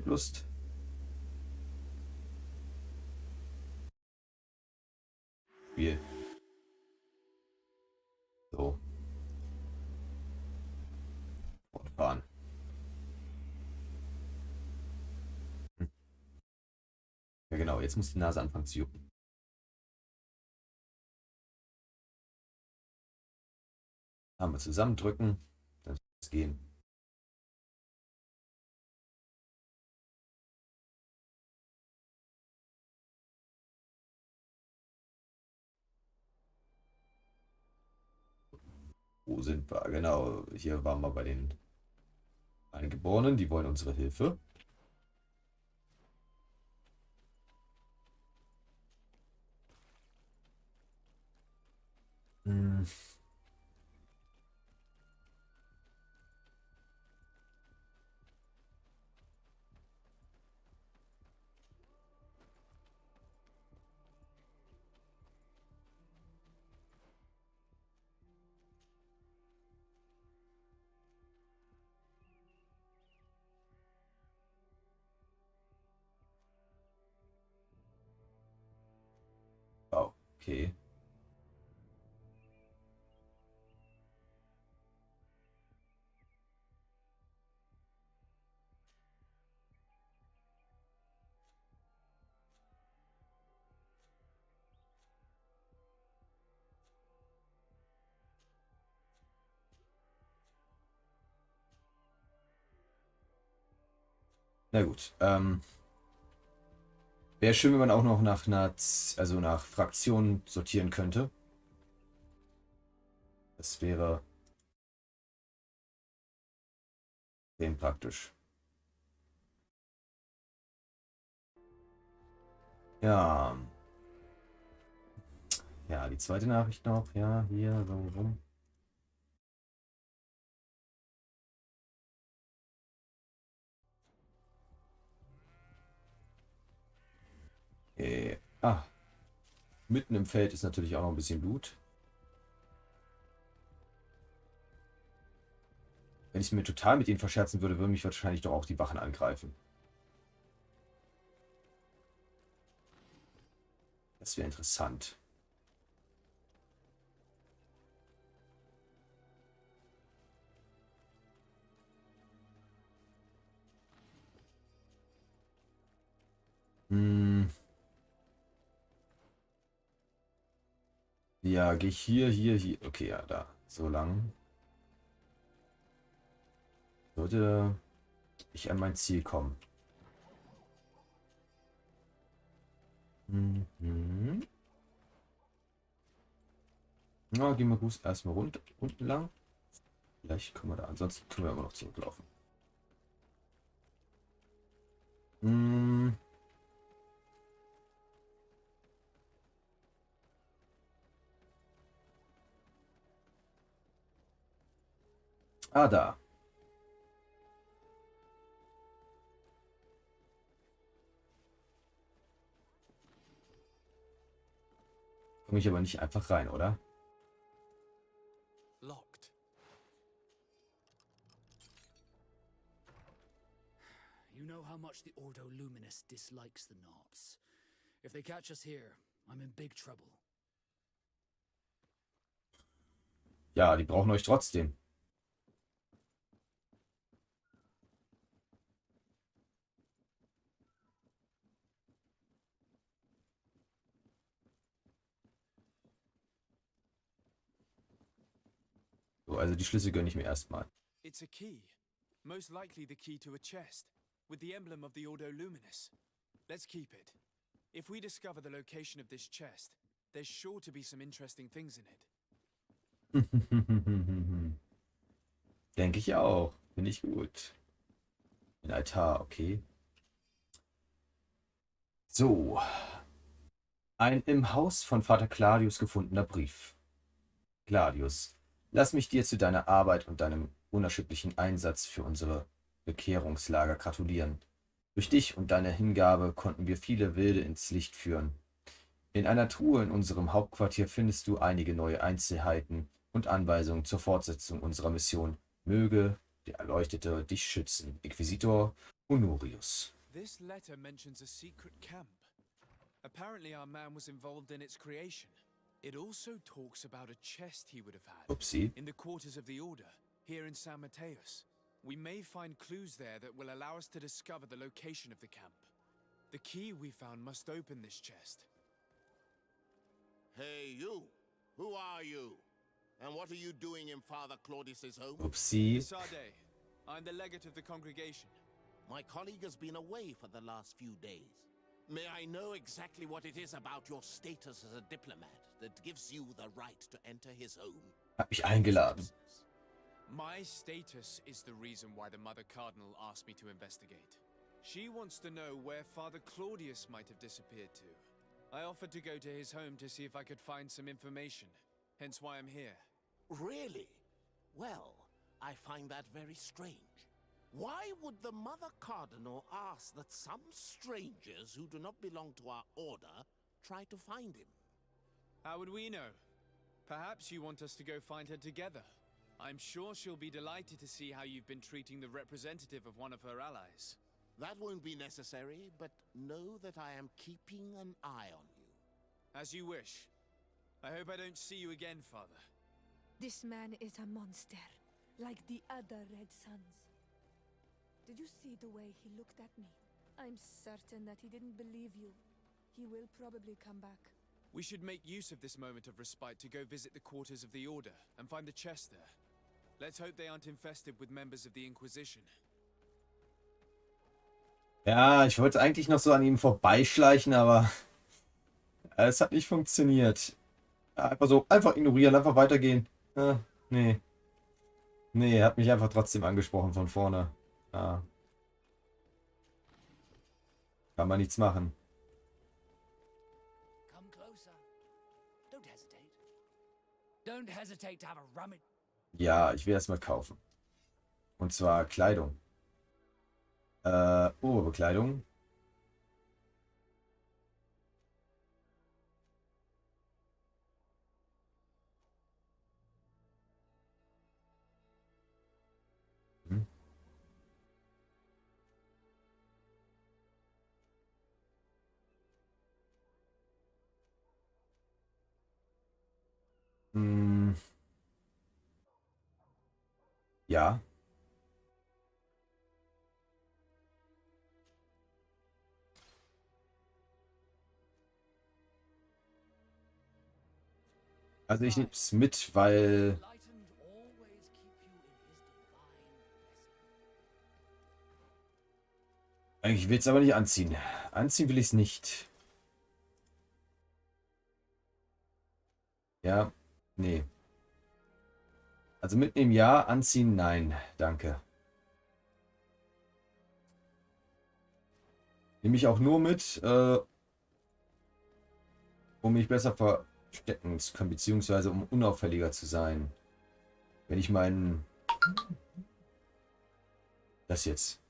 hab Lust. Spiel. So. Fortfahren. Hm. Ja genau, jetzt muss die Nase anfangen zu jucken. Haben wir zusammendrücken, dann soll es gehen. Wo sind wir? Genau, hier waren wir bei den Eingeborenen, die wollen unsere Hilfe. Hm. Oh, okay. Na gut. Wäre schön, wenn man auch noch nach also nach Fraktionen sortieren könnte. Das wäre extrem praktisch. Ja. Ja, die zweite Nachricht noch. Ja, hier, so rum. Ah, mitten im Feld ist natürlich auch noch ein bisschen Blut. Wenn ich es mir total mit ihnen verscherzen würde, würden mich wahrscheinlich doch auch die Wachen angreifen. Das wäre interessant. Hm. Ja, gehe ich hier. Okay, ja, da. So lang. Würde ich an mein Ziel kommen. Mhm. Na, gehen wir gut erstmal unten lang. Vielleicht können wir da, ansonsten können wir immer noch zurücklaufen. Hm. Ah, da. Komme ich aber nicht einfach rein, oder? Locked. You know how much the Ordo Luminous dislikes the Knobs. If they catch us here, I'm in big trouble. Ja, die brauchen euch trotzdem. So, also die Schlüssel gönne ich mir erstmal. It's a key. Most likely the key to a chest, with the emblem of the Ordo Luminous. Let's keep it. If we discover the location of this chest, there's sure to be some interesting things in it. Denke ich auch. Finde ich gut. Ein Altar, okay. So. Ein im Haus von Vater Claudius gefundener Brief. Claudius, lass mich dir zu deiner Arbeit und deinem unerschütterlichen Einsatz für unsere Bekehrungslager gratulieren. Durch dich und deine Hingabe konnten wir viele Wilde ins Licht führen. In einer Truhe in unserem Hauptquartier findest du einige neue Einzelheiten und Anweisungen zur Fortsetzung unserer Mission. Möge der Erleuchtete dich schützen. Inquisitor Honorius. This letter mentions a secret camp. Apparently our man was involved in its creation. It also talks about a chest he would have had Upsi. in the quarters of the Order, here in San Mateus. We may find clues there that will allow us to discover the location of the camp. The key we found must open this chest. Hey, you! Who are you? And what are you doing in Father Claudius's home? Upsi. Sade, I'm the legate of the congregation. My colleague has been away for the last few days. May I know exactly what it is about your status as a diplomat that gives you the right to enter his home? Hab mich eingeladen. My status is the reason why the Mother Cardinal asked me to investigate. She wants to know where Father Claudius might have disappeared to. I offered to go to his home to see if I could find some information, hence why I'm here. Really? Well, I find that very strange. Why would the Mother Cardinal ask that some strangers who do not belong to our order try to find him? How would we know? Perhaps you want us to go find her together. I'm sure she'll be delighted to see how you've been treating the representative of one of her allies. That won't be necessary, but know that I am keeping an eye on you. As you wish. I hope I don't see you again, Father. This man is a monster, like the other Red Suns. Did you see the way he looked at me? I'm certain that he didn't believe you. He will probably come back. We should make use of this moment of respite to go visit the quarters of the Order and find the chest there. Let's hope they aren't infested with members of the Inquisition. Ja, ich wollte eigentlich noch so an ihm vorbeischleichen, aber es hat nicht funktioniert. Einfach so, einfach ignorieren, einfach weitergehen. Nee. Nee, er hat mich einfach trotzdem angesprochen von vorne. Ja. Kann man nichts machen. Come closer. Don't hesitate. Don't hesitate to have a rummage. Ja, ich will erstmal kaufen. Und zwar Kleidung. Oberbekleidung. Hm. Hm. Ja. Also ich nehme es mit, weil Enlightened always keep you in his divine blessing. eigentlich will es aber nicht anziehen. Anziehen will ich es nicht. Ja, nee. Also mitnehmen ja, anziehen nein. Danke. Nehme ich auch nur mit, um mich besser verstecken zu können, beziehungsweise um unauffälliger zu sein. Wenn ich meinen... Das jetzt.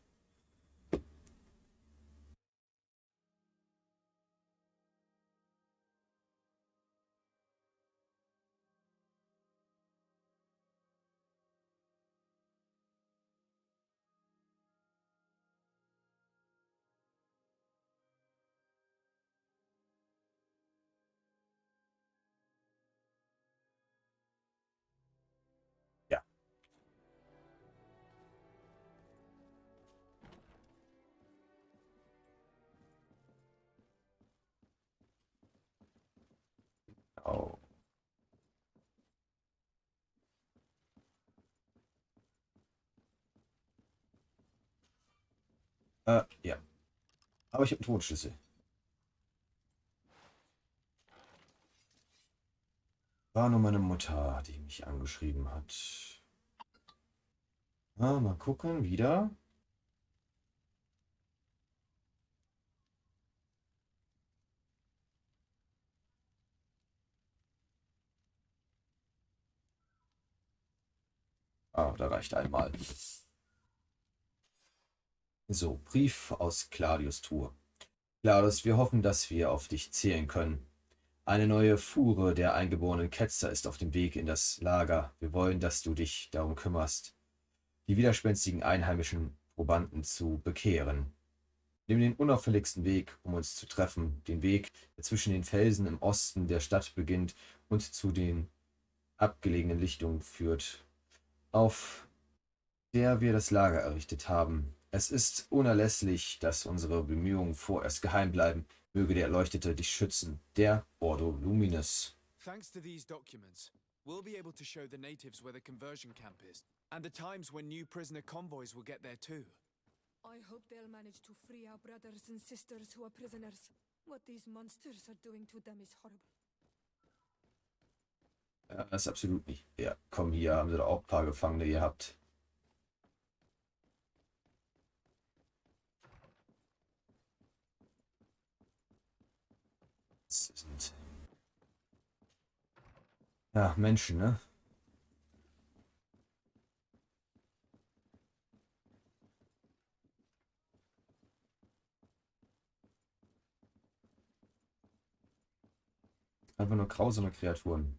Ja. Oh. Ja. Aber ich habe einen Tonschlüssel. War nur meine Mutter, die mich angeschrieben hat. Mal gucken, wieder. Da reicht einmal. So, Brief aus Claudius Truhe. Claudius, wir hoffen, dass wir auf dich zählen können. Eine neue Fuhre der eingeborenen Ketzer ist auf dem Weg in das Lager. Wir wollen, dass du dich darum kümmerst. Die widerspenstigen Einheimischen Probanden zu bekehren. Nimm den unauffälligsten Weg, um uns zu treffen, den Weg, der zwischen den Felsen im Osten der Stadt beginnt und zu den abgelegenen Lichtungen führt, auf der wir das Lager errichtet haben. Es ist unerlässlich, dass unsere Bemühungen vorerst geheim bleiben. Möge der Erleuchtete dich schützen, der Ordo Luminis. Thanks to these documents, we'll be able to show the natives where the conversion camp is, and the times when new prisoner convoys will get there too. I hope they'll manage to free our brothers and sisters who are prisoners. What these monsters are doing to them is horrible. Ja, das ist absolut nicht. Ja, komm, hier haben sie doch auch ein paar Gefangene gehabt. Das sind ja Menschen, ne? Einfach nur grausame Kreaturen.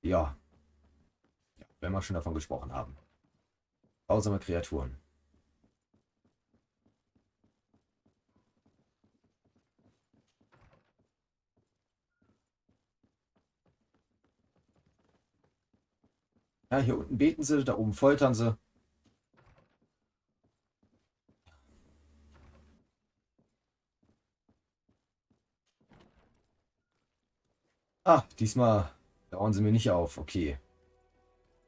Ja. Ja, wenn wir schon davon gesprochen haben. Grausame Kreaturen. Ja, hier unten beten sie, da oben foltern sie. Ah, diesmal dauern sie mir nicht auf. Okay.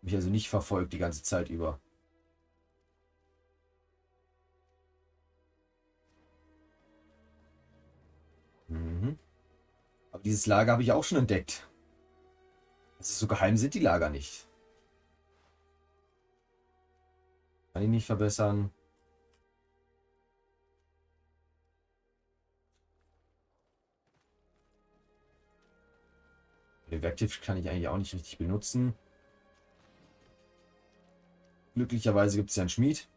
Mich also nicht verfolgt die ganze Zeit über. Mhm. Aber dieses Lager habe ich auch schon entdeckt. Also so geheim sind die Lager nicht. Kann ich nicht verbessern. Den Werktipp kann ich eigentlich auch nicht richtig benutzen. Glücklicherweise gibt es ja einen Schmied.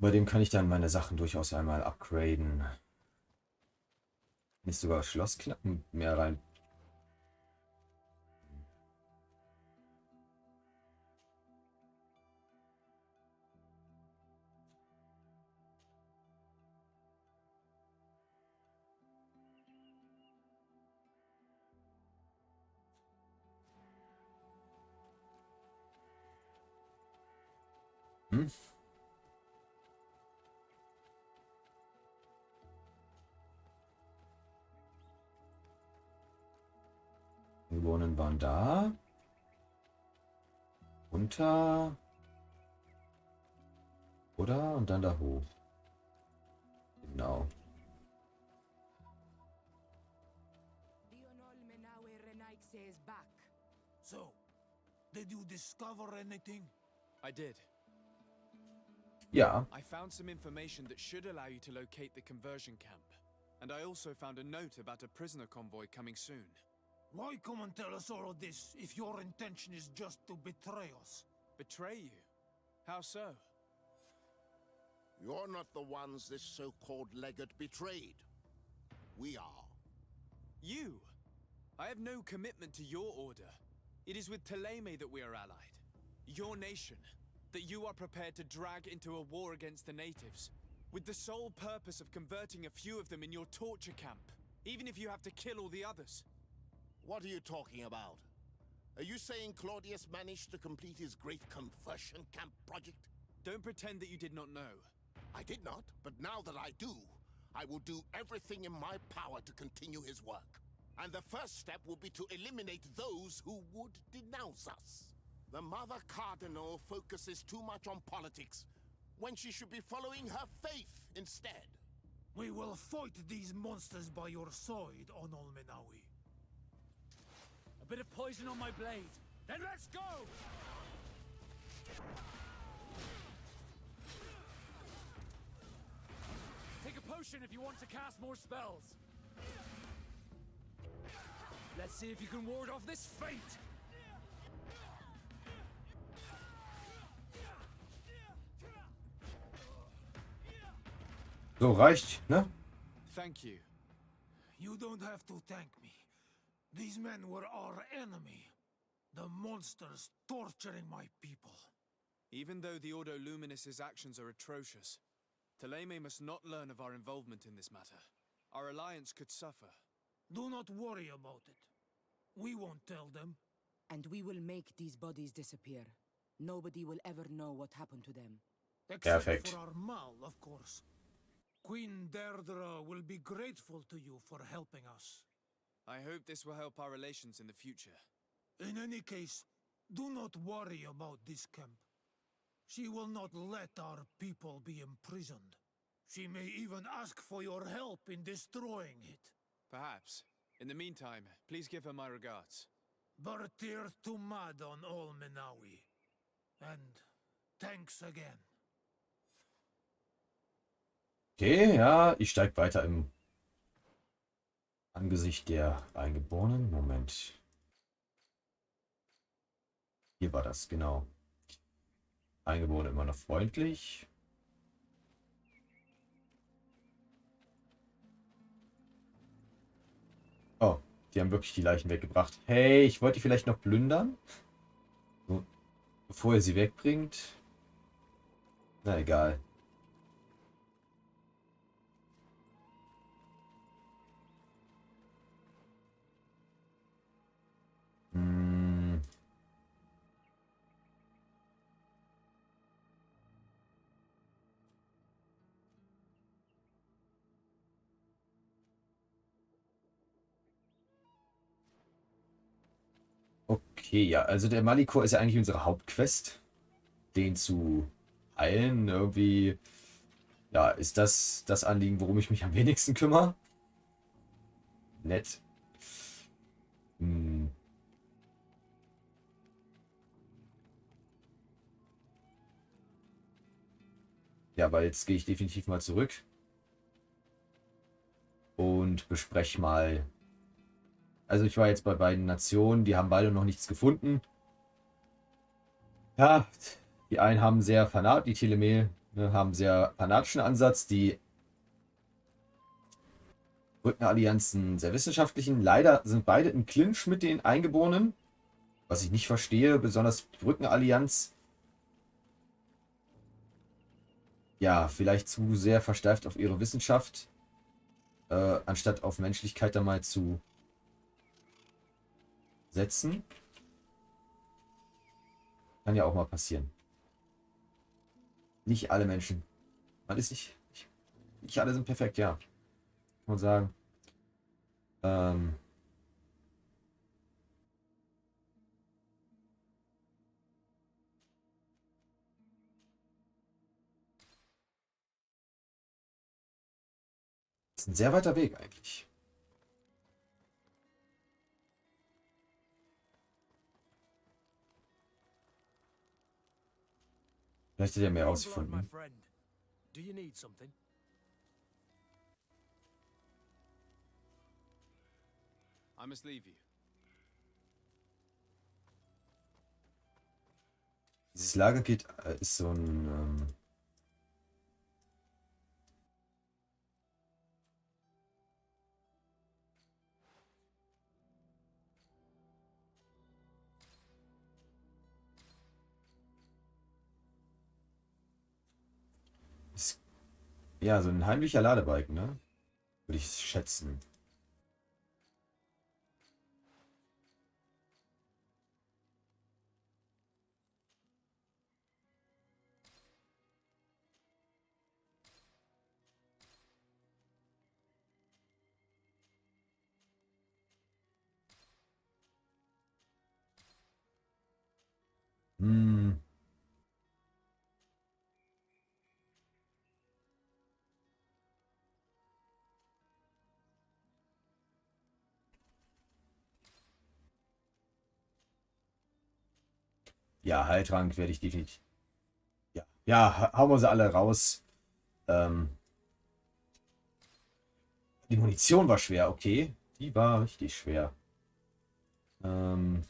Bei dem kann ich dann meine Sachen durchaus einmal upgraden. Nicht sogar Schlossknappen mehr rein. Hm? Die Bewohner waren da. Runter. Oder? Und dann da hoch. Genau. So, did you discover anything? I did. Ja. I found some information that should allow you to locate the conversion camp. And I also found a note about a prisoner convoy coming soon. Why come and tell us all of this if your intention is just to betray us? Betray you? How so? You're not the ones this so-called legate betrayed. We are. You? I have no commitment to your order. It is with Teleme that we are allied. Your nation, that you are prepared to drag into a war against the natives, with the sole purpose of converting a few of them in your torture camp, even if you have to kill all the others. What are you talking about? Are you saying Claudius managed to complete his great conversion camp project? Don't pretend that you did not know. I did not, but now that I do, I will do everything in my power to continue his work. And the first step will be to eliminate those who would denounce us. The Mother Cardinal focuses too much on politics, when she should be following her faith instead. We will fight these monsters by your side, Onol Menawi. A bit of poison on my blade. Then let's go! Take a potion if you want to cast more spells. Let's see if you can ward off this fate. So reicht, ne? Thank you. You don't have to thank me. These men were our enemy. The monsters torturing my people. Even though the Ordo Luminis's actions are atrocious, Thélème must not learn of our involvement in this matter. Our alliance could suffer. Do not worry about it. We won't tell them. And we will make these bodies disappear. Nobody will ever know what happened to them. Except Perfekt. for our Mal, of course. Queen Deirdre will be grateful to you for helping us. I hope this will help our relations in the future. In any case, do not worry about this camp. She will not let our people be imprisoned. She may even ask for your help in destroying it. Perhaps. In the meantime, please give her my regards. Bertir Tumad on all Menawi. And thanks again. Okay, ja, ich steige weiter im Angesicht der Eingeborenen. Moment. Hier war das, genau. Eingeborene immer noch freundlich. Oh, die haben wirklich die Leichen weggebracht. Hey, ich wollte die vielleicht noch plündern? So, bevor ihr sie wegbringt. Na egal. Hm. Okay, ja, also der Malikor ist ja eigentlich unsere Hauptquest. Den zu heilen, irgendwie, ja, ist das Anliegen, worum ich mich am wenigsten kümmere. Nett. Hm. Ja, aber jetzt gehe ich definitiv mal zurück und bespreche mal. Also ich war jetzt bei beiden Nationen, die haben beide noch nichts gefunden. Ja, die einen haben sehr fanat, die Telemé, ne, haben sehr fanatischen Ansatz, die Brückenallianzen sehr wissenschaftlichen. Leider sind beide im Clinch mit den Eingeborenen, was ich nicht verstehe, besonders die Brückenallianz. Ja, vielleicht zu sehr versteift auf ihre Wissenschaft, anstatt auf Menschlichkeit da mal zu setzen. Kann ja auch mal passieren. Nicht alle Menschen. Man ist nicht alle sind perfekt, ja. Kann man sagen. Ähm, ist ein sehr weiter Weg eigentlich. Vielleicht hat er mehr Your blood, my rausgefunden. friend. Do you need something? I must leave you. Dieses Lager geht, ist so ein, ist, ja, so ein heimlicher Ladebalken, ne? Würde ich schätzen. Hm. Ja, Heiltrank werde ich definitiv. Ja, ja, hauen wir sie alle raus. Ähm, die Munition war schwer, okay. Die war richtig schwer. Ähm,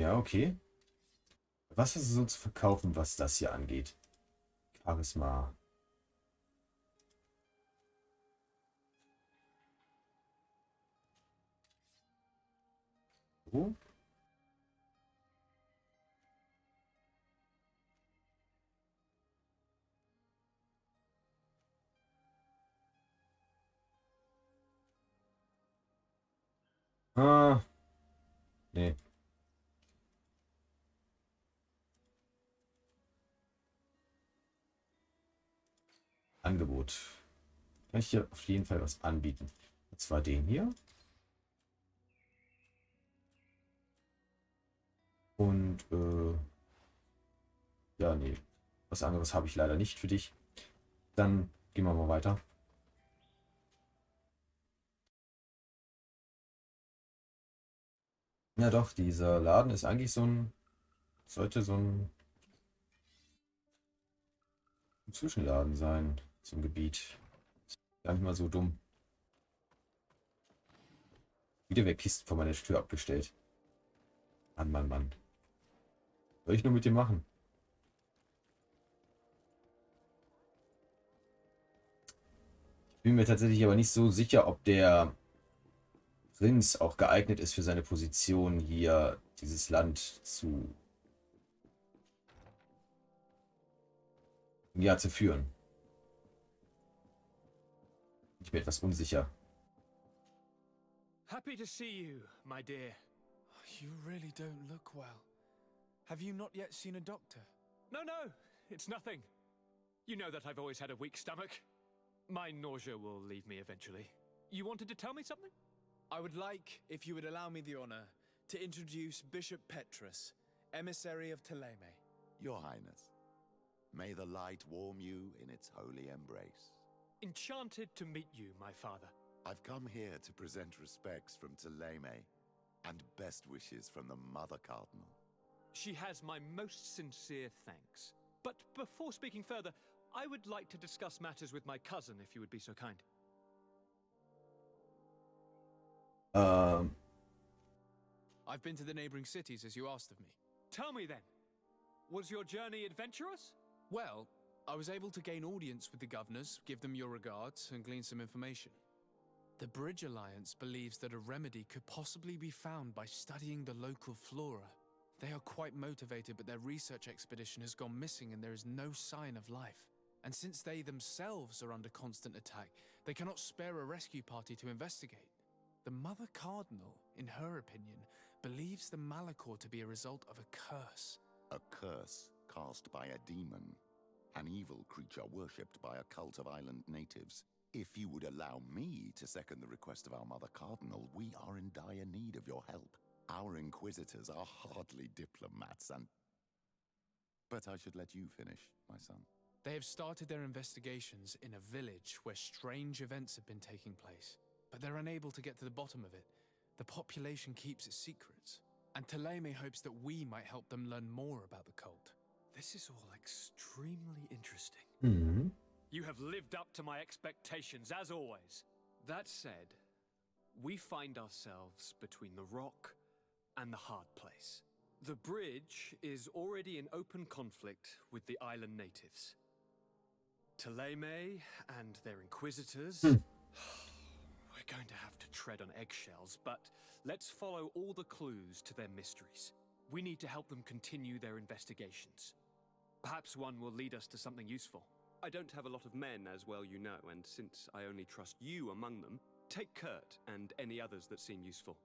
Ja, okay. Was hast du so zu verkaufen, was das hier angeht? Charisma. So. Ah, nee. Angebot. Kann ich hier auf jeden Fall was anbieten. Und zwar den hier. Und, ja, nee. Was anderes habe ich leider nicht für dich. Dann gehen wir mal weiter. Ja doch, dieser Laden ist eigentlich sollte so ein Zwischenladen sein zum Gebiet. Gar nicht mal so dumm. Wieder weg Kisten vor meiner Tür abgestellt. Mann, Mann, Mann. Was soll ich nur mit dir machen? Ich bin mir tatsächlich aber nicht so sicher, ob der Prinz auch geeignet ist für seine Position hier, dieses Land zu führen. Ich bin etwas unsicher. Happy to see you, my dear. You really don't look well. Have you not yet seen a doctor? No, no, it's nothing. You know that I've always had a weak stomach. My nausea will leave me eventually. You wanted to tell me something? I would like, if you would allow me the honor, to introduce Bishop Petrus, emissary of Ptolemy. Your Highness, may the light warm you in its holy embrace. Enchanted to meet you, my father. I've come here to present respects from Ptolemy and best wishes from the Mother Cardinal. She has my most sincere thanks. But before speaking further, I would like to discuss matters with my cousin, if you would be so kind. I've been to the neighboring cities as you asked of me. Tell me then, was your journey adventurous? Well, I was able to gain audience with the governors, give them your regards, and glean some information. The Bridge Alliance believes that a remedy could possibly be found by studying the local flora. They are quite motivated, but their research expedition has gone missing and there is no sign of life. And since they themselves are under constant attack, they cannot spare a rescue party to investigate. The Mother Cardinal, in her opinion, believes the Malachor to be a result of a curse. A curse cast by a demon, an evil creature worshipped by a cult of island natives. If you would allow me to second the request of our Mother Cardinal, we are in dire need of your help. Our inquisitors are hardly diplomats and... But I should let you finish, my son. They have started their investigations in a village where strange events have been taking place, but they're unable to get to the bottom of it. The population keeps its secrets, and Ptolemy hopes that we might help them learn more about the cult. This is all extremely interesting. Mhm. You have lived up to my expectations, as always. That said, we find ourselves between the rock and the hard place. The bridge is already in open conflict with the island natives. Ptolemy and their inquisitors... We're going to have to tread on eggshells, but let's follow all the clues to their mysteries. We need to help them continue their investigations. Perhaps one will lead us to something useful. I don't have a lot of men, as well you know, and since I only trust you among them, take Kurt and any others that seem useful.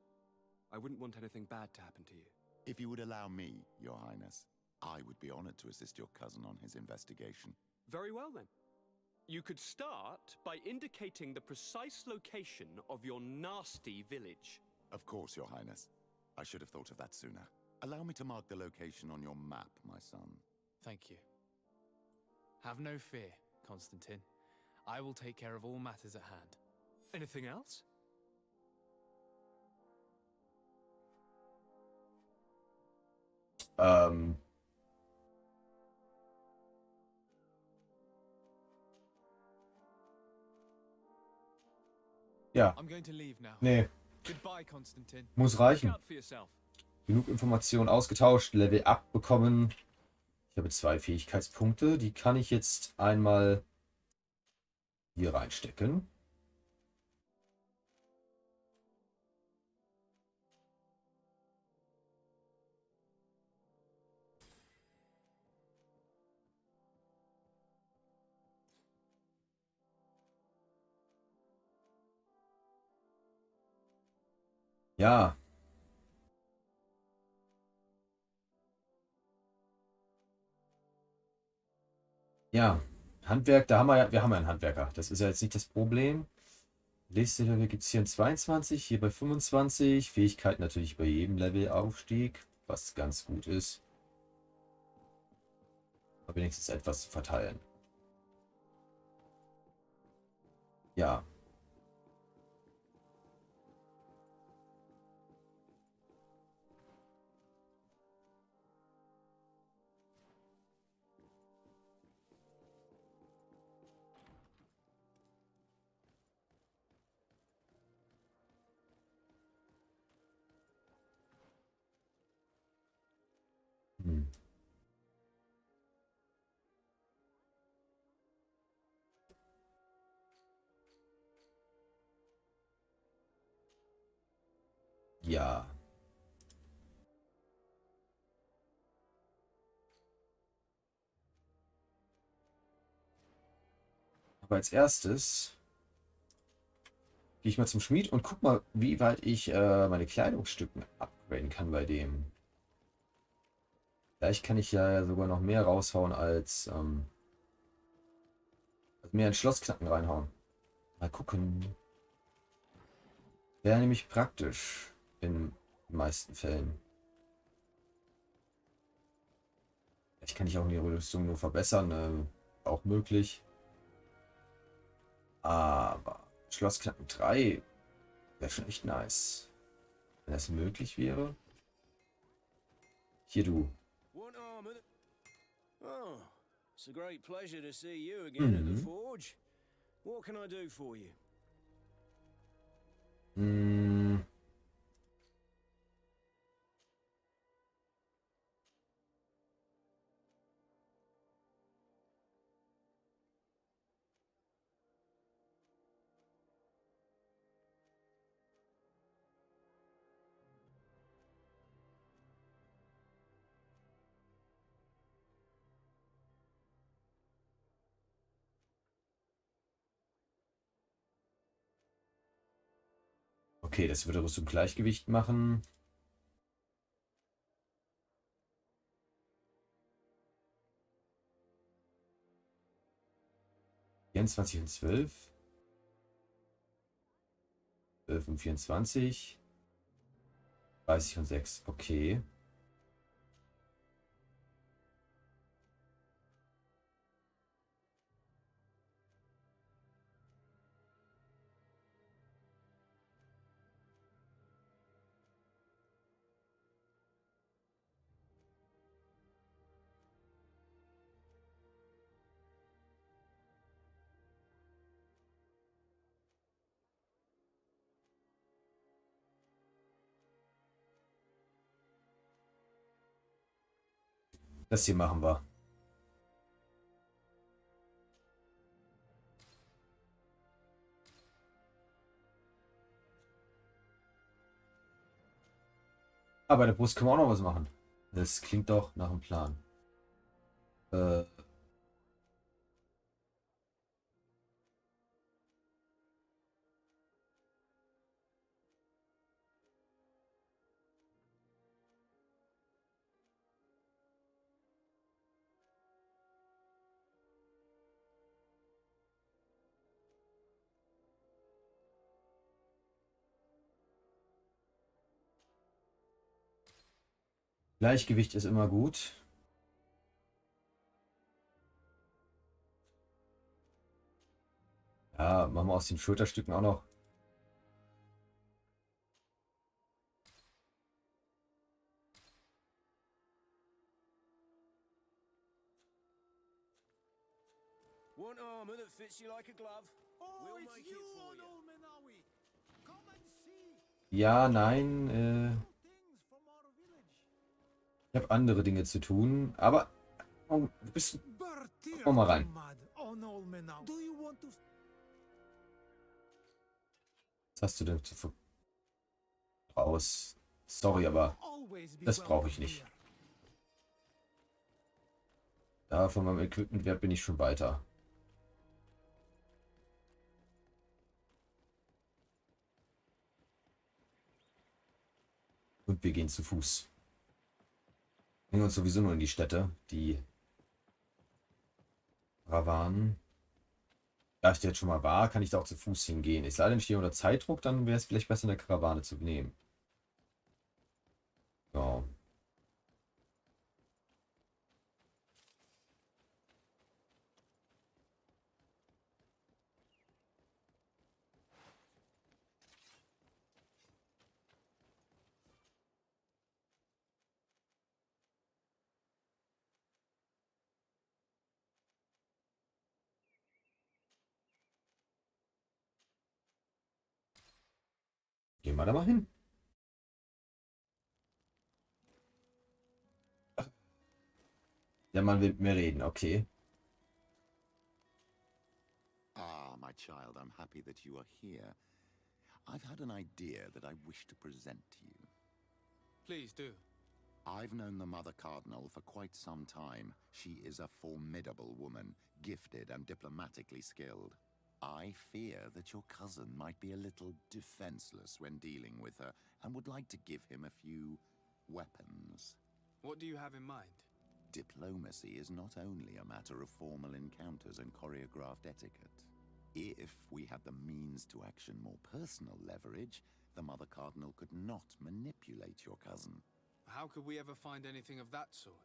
I wouldn't want anything bad to happen to you. If you would allow me, Your Highness, I would be honored to assist your cousin on his investigation. Very well, then. You could start by indicating the precise location of your nasty village. Of course, Your Highness. I should have thought of that sooner. Allow me to mark the location on your map, my son. Thank you. Have no fear, Constantine. I will take care of all matters at hand. Anything else? Ja, I'm going to leave now. nee, Goodbye, Constantine. muss Look reichen. out for yourself. Genug Informationen ausgetauscht, Level up bekommen. Ich habe 2 Fähigkeitspunkte. Die kann ich jetzt einmal hier reinstecken. Ja. Ja. Handwerk, da haben wir haben ja einen Handwerker. Das ist ja jetzt nicht das Problem. Nächste Level gibt es hier in 22, hier bei 25. Fähigkeit natürlich bei jedem Levelaufstieg, was ganz gut ist. Aber wenigstens etwas zu verteilen. Ja. Hm. Ja. Aber als erstes gehe ich mal zum Schmied und guck mal, wie weit ich meine Kleidungsstücken upgraden kann bei dem. Vielleicht kann ich ja sogar noch mehr raushauen als mehr in Schlossknacken reinhauen. Mal gucken. Wäre nämlich praktisch in den meisten Fällen. Vielleicht kann ich auch die Rüstung nur verbessern, auch möglich. Aber Schlossknacken 3 wäre schon echt nice. Wenn das möglich wäre. Hier du. Oh, it's a great pleasure to see you again at the forge. What can I do for you? Hm. Okay, das würde Rüstung Gleichgewicht machen. Und 12. 12 und 24. 30 und 6. Okay. Das hier machen wir. Aber bei der Brust können wir auch noch was machen. Das klingt doch nach einem Plan. Äh, Gleichgewicht ist immer gut. Ja, machen wir aus den Schulterstücken auch noch. Want armor that fits you like a glove? We'll make it for you. Come and see Ja, nein. Ich habe andere Dinge zu tun, aber oh, guck mal rein. Was hast du denn raus? Sorry, aber das brauche ich nicht. Da von meinem Equipment-Wert bin ich schon weiter. Und wir gehen zu Fuß. Bringen uns sowieso nur in die Städte. Die Karawanen. Da ich jetzt schon mal war, kann ich da auch zu Fuß hingehen. Es sei denn, ich stehe unter Zeitdruck, dann wäre es vielleicht besser, eine Karawane zu nehmen. Ja. Gehen wir da mal hin. Der Mann will mit mir reden, okay. Ah, my child, I'm happy that you are here. I've had an idea that I wish to present to you. Please do. I've known the Mother Cardinal for quite some time. She is a formidable woman, gifted and diplomatically skilled. I fear that your cousin might be a little defenseless when dealing with her and would like to give him a few weapons. What do you have in mind? Diplomacy is not only a matter of formal encounters and choreographed etiquette. If we had the means to action more personal leverage, the Mother Cardinal could not manipulate your cousin. How could we ever find anything of that sort?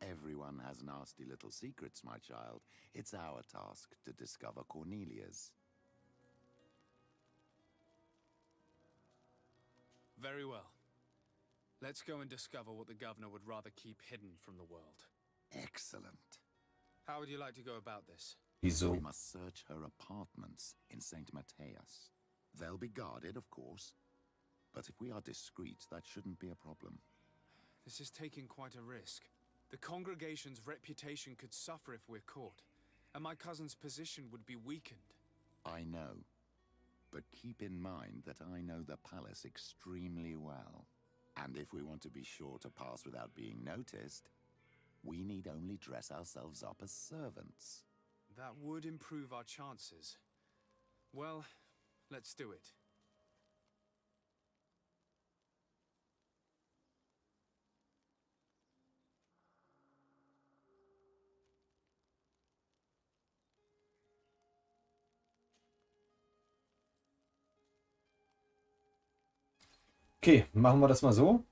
Everyone has nasty little secrets, my child. It's our task to discover Cornelia's. Very well. Let's go and discover what the governor would rather keep hidden from the world. Excellent. How would you like to go about this? Wieso? We must search her apartments in St. Matthias. They'll be guarded, of course. But if we are discreet, that shouldn't be a problem. This is taking quite a risk. The congregation's reputation could suffer if we're caught, and my cousin's position would be weakened. I know. But keep in mind that I know the palace extremely well. And if we want to be sure to pass without being noticed, we need only dress ourselves up as servants. That would improve our chances. Well, let's do it. Okay, machen wir das mal so.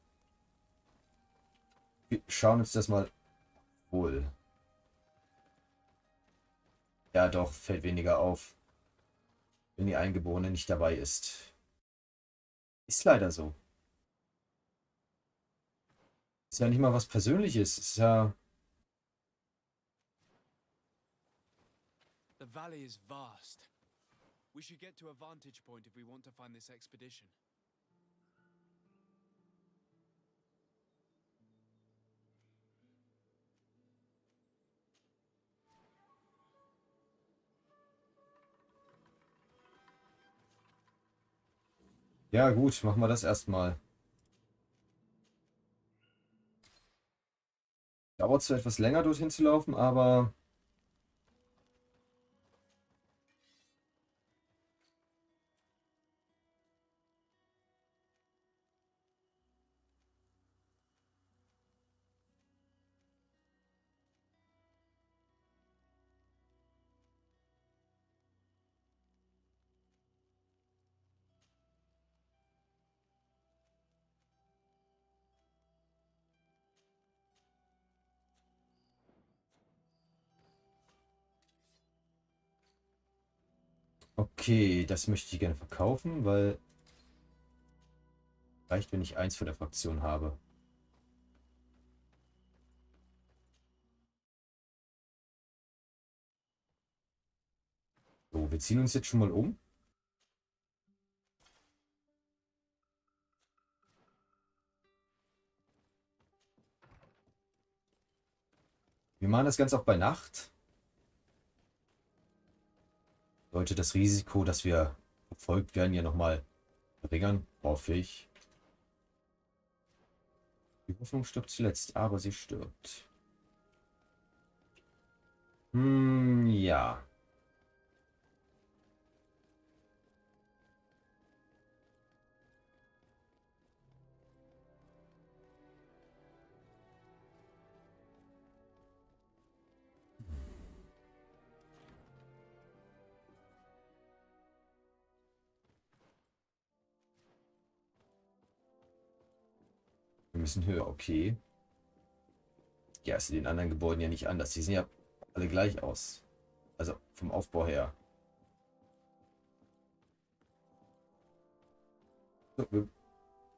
Wir schauen uns das mal wohl. Ja, doch, fällt weniger auf, wenn die Eingeborene nicht dabei ist. Ist leider so. Ist ja nicht mal was Persönliches. Ist ja. The valley is vast. We should get to a vantage point if we want to find this expedition. Ja, gut, machen wir das erstmal. Dauert zwar etwas länger, dorthin zu laufen, aber. Okay, das möchte ich gerne verkaufen, weil reicht, wenn ich eins von der Fraktion habe. So, wir ziehen uns jetzt schon mal um. Wir machen das Ganze auch bei Nacht. Sollte das Risiko, dass wir verfolgt werden, ja nochmal verringern, hoffe ich. Die Hoffnung stirbt zuletzt, aber sie stirbt. Ja. Wir müssen höher, okay. Ja, es sieht den anderen Gebäuden ja nicht anders. Die sehen ja alle gleich aus. Also vom Aufbau her. So,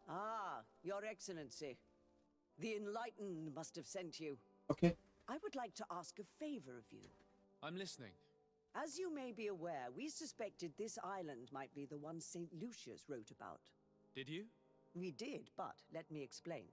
Ah, Your Excellency. The Enlightened must have sent you. okay. I would like to ask a favor of you. I'm listening. As you may be aware, we suspected this island might be the one St. Lucius wrote about. Did you? We did, but let me explain.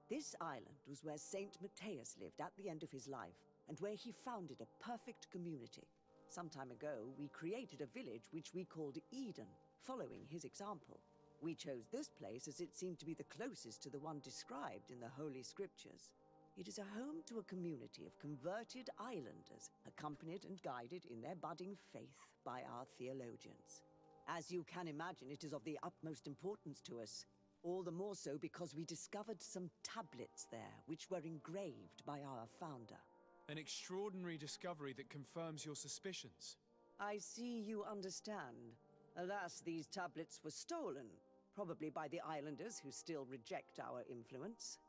This island was where Saint Matthias lived at the end of his life, and where he founded a perfect community. Some time ago, we created a village which we called Eden, following his example. We chose this place as it seemed to be the closest to the one described in the Holy Scriptures. It is a home to a community of converted islanders, accompanied and guided in their budding faith by our theologians. As you can imagine, it is of the utmost importance to us. All the more so because we discovered some tablets there, which were engraved by our founder. An extraordinary discovery that confirms your suspicions. I see you understand. Alas, these tablets were stolen, probably by the islanders who still reject our influence.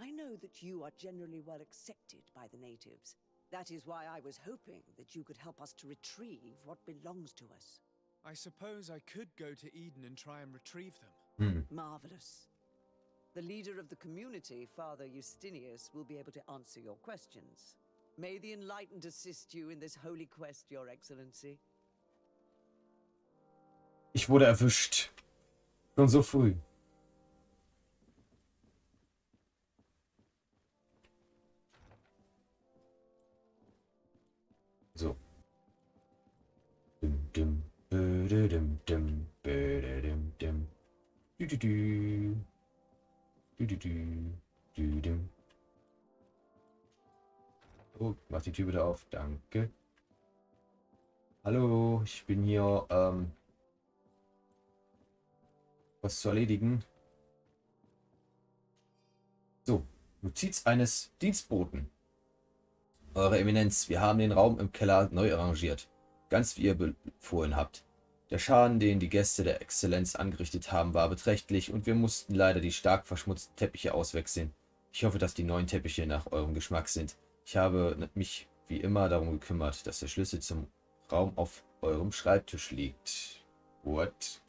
I know that you are generally well accepted by the natives. That is why I was hoping that you could help us to retrieve what belongs to us. I suppose I could go to Eden and try and retrieve them. Marvelous. The leader of the community, Father Justinius, will be able to answer your questions. May the Enlightened assist you in this holy quest, Your Excellency. Ich wurde erwischt. Schon so früh. So. Dim, dim, dim, dim, dim, dim. Du, du, du. Du, du, du. Du, dim. Oh, mach die Tür wieder auf. Danke. Hallo, ich bin hier, was zu erledigen. So, Notiz eines Dienstboten. Eure Eminenz, wir haben den Raum im Keller neu arrangiert. Ganz wie ihr befohlen habt. Der Schaden, den die Gäste der Exzellenz angerichtet haben, war beträchtlich und wir mussten leider die stark verschmutzten Teppiche auswechseln. Ich hoffe, dass die neuen Teppiche nach eurem Geschmack sind. Ich habe mich wie immer darum gekümmert, dass der Schlüssel zum Raum auf eurem Schreibtisch liegt. What?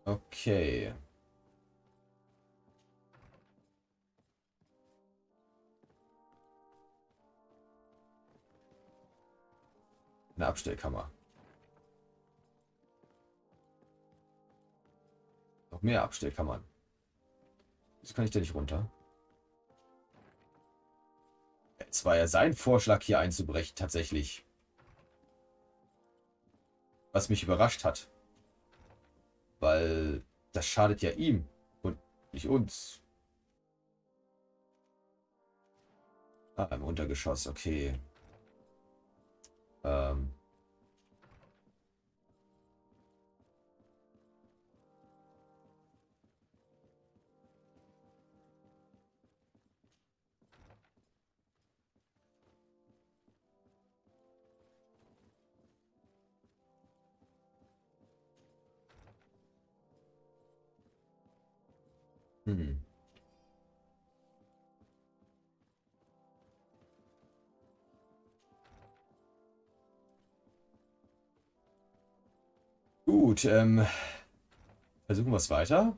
Okay. Eine Abstellkammer. Noch mehr Abstellkammern. Jetzt kann ich da nicht runter. Es war ja sein Vorschlag, hier einzubrechen, tatsächlich. Was mich überrascht hat. Weil das schadet ja ihm und nicht uns. Ah, im Untergeschoss, okay. Hm. Gut, versuchen wir es weiter.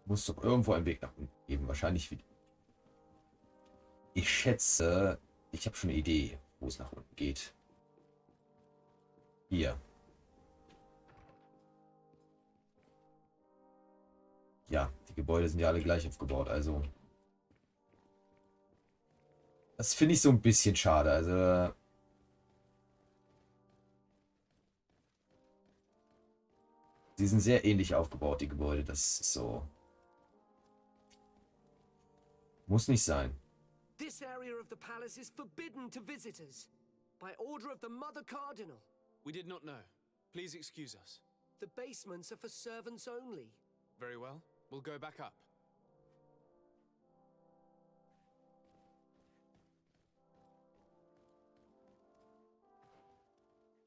Muss doch irgendwo einen Weg nach unten geben. Wahrscheinlich wieder. Ich schätze, ich habe schon eine Idee, wo es nach unten geht. Hier. Ja, die Gebäude sind ja alle gleich aufgebaut, also. Das finde ich so ein bisschen schade. Also. Sie sind sehr ähnlich aufgebaut, die Gebäude. Das ist so. Muss nicht sein. This area of the palace is forbidden to visitors. By order of the Mother Cardinal. We did not know. Please excuse us. The basements are for servants only. Very well. We'll go back up.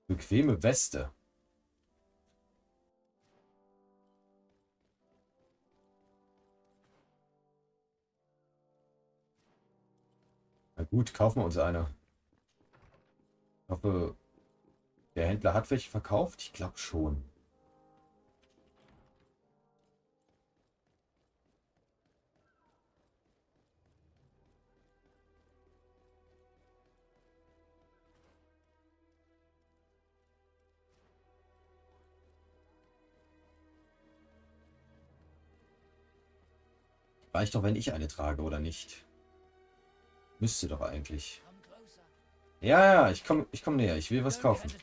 Bequeme Weste. Na gut, kaufen wir uns eine. Ich hoffe, der Händler hat welche verkauft. Ich glaube schon. Reicht doch, wenn ich eine trage, oder nicht? Müsste doch eigentlich. Ja, ja, ich komm näher. Ich will was kaufen. Ich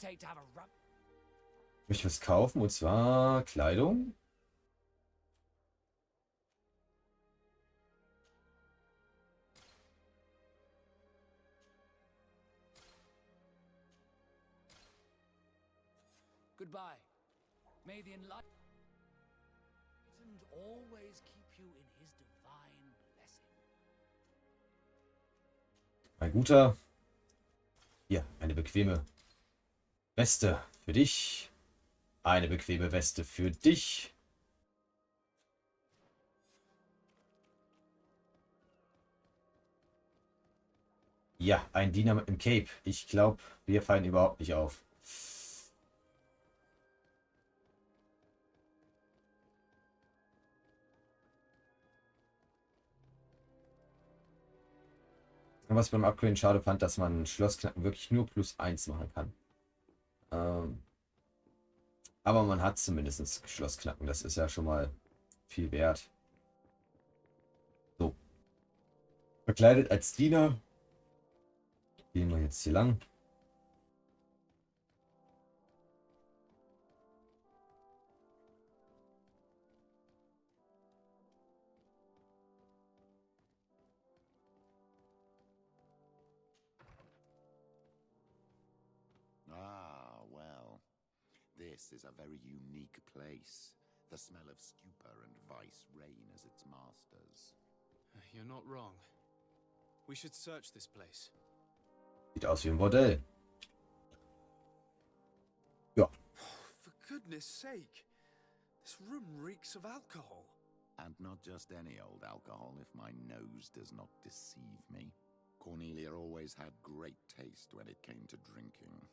möchte was kaufen, und zwar Kleidung. Goodbye. May the enlightened always keep you in his divine blessing. Mein Guter. Hier, eine bequeme Weste für dich. Eine bequeme Weste für dich. Ja, ein Diener mit einem Cape. Ich glaube, wir fallen überhaupt nicht auf. Was ich beim Upgraden schade fand, dass man Schlossknacken wirklich nur +1 machen kann. Aber man hat zumindest Schlossknacken. Das ist ja schon mal viel wert. So. Verkleidet als Diener. Gehen wir jetzt hier lang. Ah, well. This is a very unique place. The smell of stupor and vice reign as its masters. You're not wrong. We should search this place. Sieht aus wie ein Bordell. Ja. For goodness sake. This room reeks of alcohol. And not just any old alcohol, if my nose does not deceive me. Cornelia always had great taste when it came to drinking.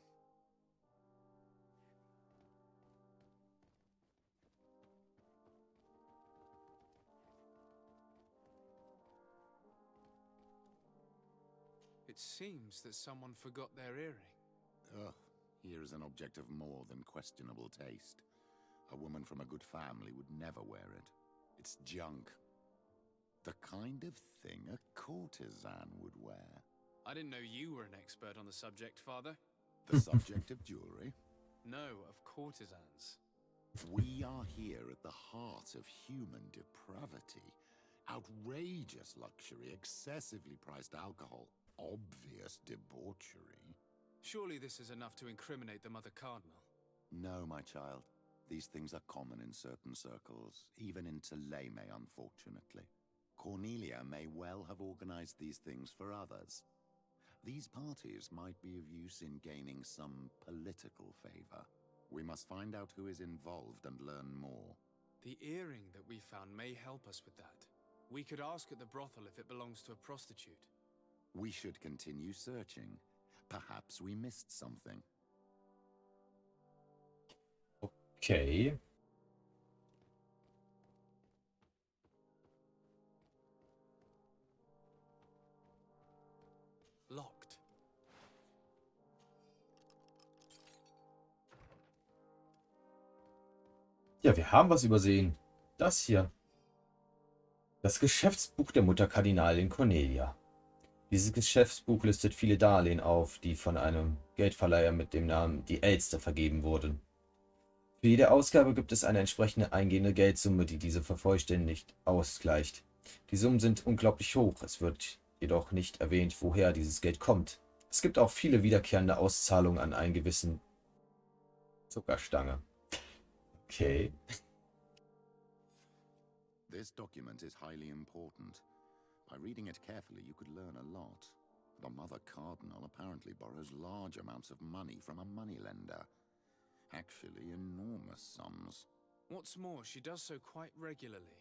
It seems that someone forgot their earring. Ugh, here is an object of more than questionable taste. A woman from a good family would never wear it. It's junk. The kind of thing a courtesan would wear. I didn't know you were an expert on the subject, Father. The subject of jewelry? No, of courtesans. We are here at the heart of human depravity. Outrageous luxury, excessively priced alcohol, obvious debauchery. Surely this is enough to incriminate the Mother Cardinal. No, my child. These things are common in certain circles, even in Thélème, unfortunately. Cornelia may well have organized these things for others. These parties might be of use in gaining some political favor. We must find out who is involved and learn more. The earring that we found may help us with that. We could ask at the brothel if it belongs to a prostitute. We should continue searching. Perhaps we missed something. Okay. Ja, wir haben was übersehen. Das hier. Das Geschäftsbuch der Mutter Kardinalin Cornelia. Dieses Geschäftsbuch listet viele Darlehen auf, die von einem Geldverleiher mit dem Namen Die Elster vergeben wurden. Für jede Ausgabe gibt es eine entsprechende eingehende Geldsumme, die diese vervollständigt ausgleicht. Die Summen sind unglaublich hoch, es wird jedoch nicht erwähnt, woher dieses Geld kommt. Es gibt auch viele wiederkehrende Auszahlungen an einen gewissen Zuckerstange. Okay. This document is highly important. By reading it carefully, you could learn a lot. The Mother Cardinal apparently borrows large amounts of money from a moneylender. Actually, enormous sums. What's more, she does so quite regularly.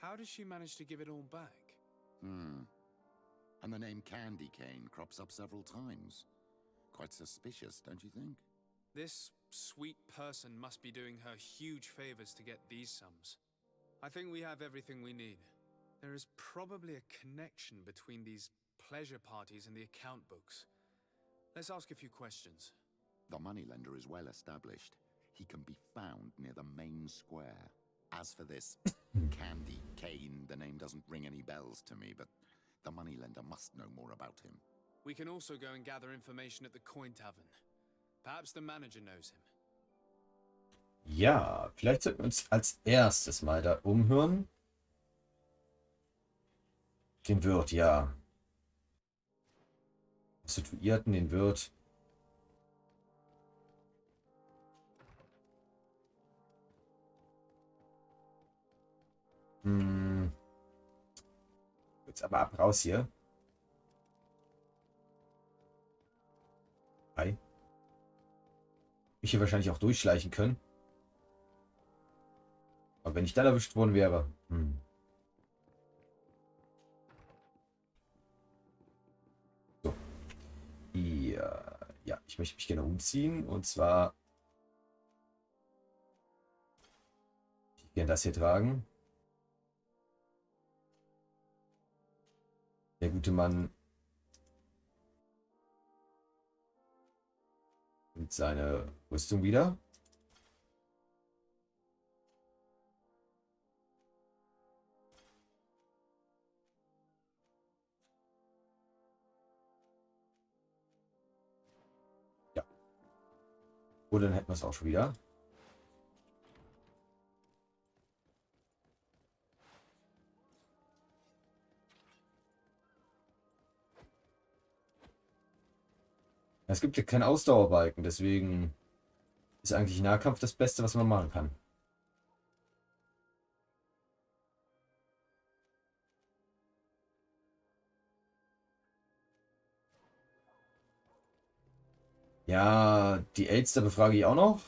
How does she manage to give it all back? And the name Candy Cane crops up several times. Quite suspicious, don't you think? This sweet person must be doing her huge favors to get these sums. I think we have everything we need. There is probably a connection between these pleasure parties and the account books. Let's ask a few questions. The moneylender is well established. He can be found near the main square. As for this Candy Cane, the name doesn't ring any bells to me, but the moneylender must know more about him. We can also go and gather information at the Coin Tavern. Perhaps the manager knows him. Ja, vielleicht sollten wir uns als erstes mal da umhören. Den Wirt, ja. Prostituierten, den Wirt. Jetzt aber ab raus hier. Hi. Mich hier wahrscheinlich auch durchschleichen können. Aber wenn ich dann erwischt worden wäre. So. Ja, ich möchte mich gerne umziehen. Und zwar. Ich gerne das hier tragen. Der gute Mann. Und seine Rüstung wieder. Ja. Und dann hätten wir es auch schon wieder. Es gibt ja keinen Ausdauerbalken, deswegen ist eigentlich Nahkampf das Beste, was man machen kann. Ja, die Elster befrage ich auch noch.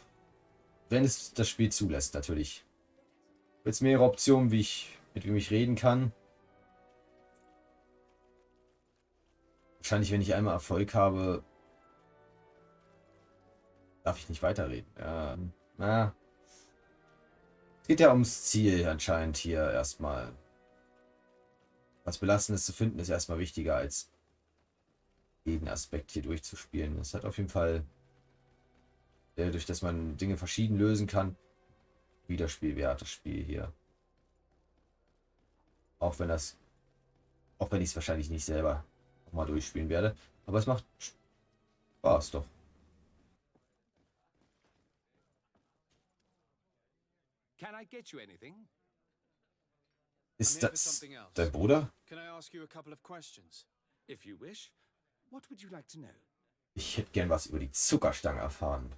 Wenn es das Spiel zulässt, natürlich. Jetzt mehrere Optionen, mit wem ich reden kann. Wahrscheinlich, wenn ich einmal Erfolg habe, darf ich nicht weiterreden. Ja, na. Es geht ja ums Ziel anscheinend hier erstmal. Was Belastendes zu finden ist erstmal wichtiger als jeden Aspekt hier durchzuspielen. Das hat auf jeden Fall, durch das man Dinge verschieden lösen kann, Wiederspielwert, das Spiel hier. Auch wenn ich es wahrscheinlich nicht selber nochmal durchspielen werde. Aber es macht Spaß doch. Can I get you anything? Ist das dein Bruder? Can I ask you a couple of questions? If you wish. What would you like to know? Ich hätte gern was über die Zuckerstange erfahren.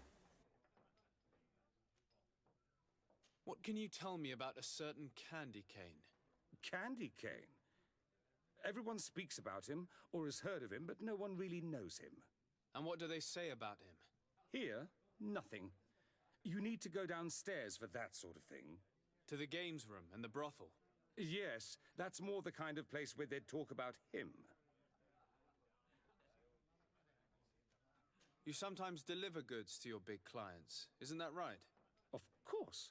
What can you tell me about a certain Candy Cane? Candy Cane? Everyone speaks about him or has heard of him, but no one really knows him. And what do they say about him? Here, nothing. You need to go downstairs for that sort of thing. To the games room and the brothel? Yes, that's more the kind of place where they'd talk about him. You sometimes deliver goods to your big clients, isn't that right? Of course.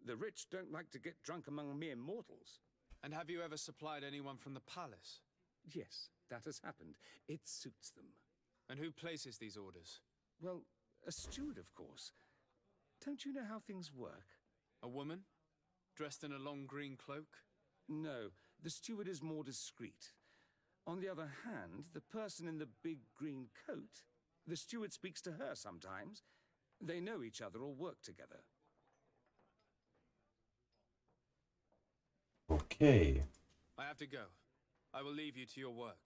The rich don't like to get drunk among mere mortals. And have you ever supplied anyone from the palace? Yes, that has happened. It suits them. And who places these orders? Well, a steward, of course. Don't you know how things work? A woman? Dressed in a long green cloak? No, the steward is more discreet. On the other hand, the person in the big green coat, the steward speaks to her sometimes. They know each other or work together. Okay. I have to go. I will leave you to your work.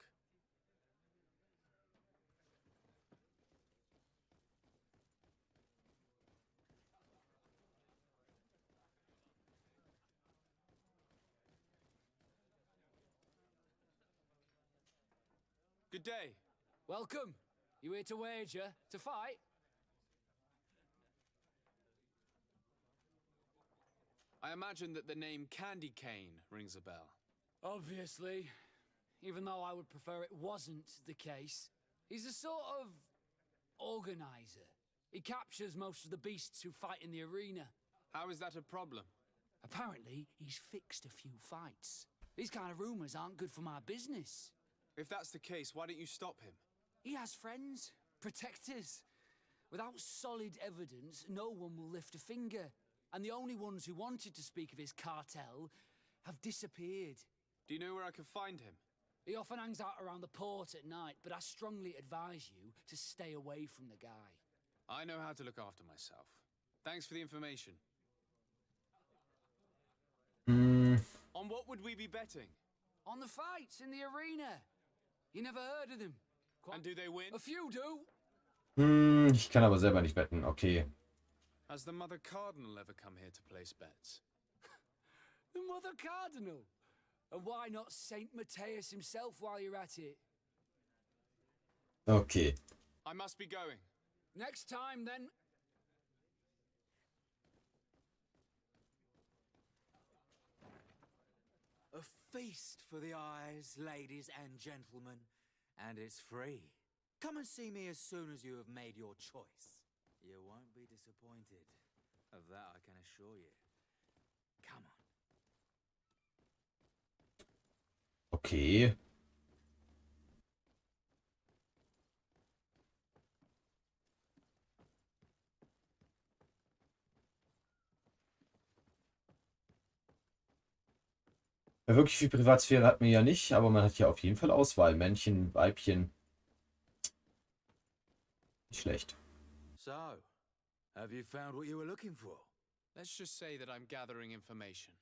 Good day. Welcome. You here to wager? To fight? I imagine that the name Candy Cane rings a bell. Obviously. Even though I would prefer it wasn't the case. He's a sort of organizer. He captures most of the beasts who fight in the arena. How is that a problem? Apparently, he's fixed a few fights. These kind of rumors aren't good for my business. If that's the case, why don't you stop him? He has friends, protectors. Without solid evidence, no one will lift a finger. And the only ones who wanted to speak of his cartel have disappeared. Do you know where I can find him? He often hangs out around the port at night, but I strongly advise you to stay away from the guy. I know how to look after myself. Thanks for the information. On what would we be betting? On the fights in the arena. You never heard of them. And do they win? A few do. Ich kann aber selber nicht wetten. Okay. Has the Mother Cardinal ever come here to place bets? The Mother Cardinal? And why not Saint Matthias himself while you're at it? Okay. I must be going. Next time, then. A feast for the eyes, ladies and gentlemen, and it's free. Come and see me as soon as you have made your choice. You won't be disappointed. Of that I can assure you. Come on. Okay. Ja, wirklich viel Privatsphäre hat man ja nicht, aber man hat ja auf jeden Fall Auswahl. Männchen, Weibchen. Nicht schlecht. So, have you found what you were looking for? Let's just say that I'm gathering information.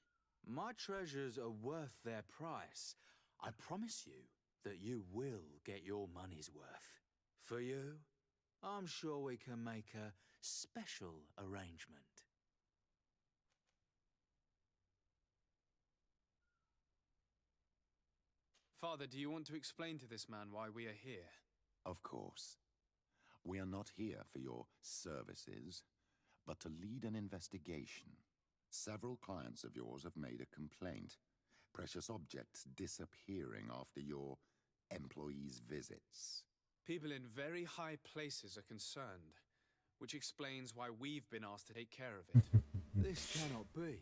My treasures are worth their price. I promise you that you will get your money's worth. For you, I'm sure we can make a special arrangement. Father, do you want to explain to this man why we are here? Of course. We are not here for your services, but to lead an investigation. Several clients of yours have made a complaint. Precious objects disappearing after your employees' visits. People in very high places are concerned, which explains why we've been asked to take care of it. This cannot be.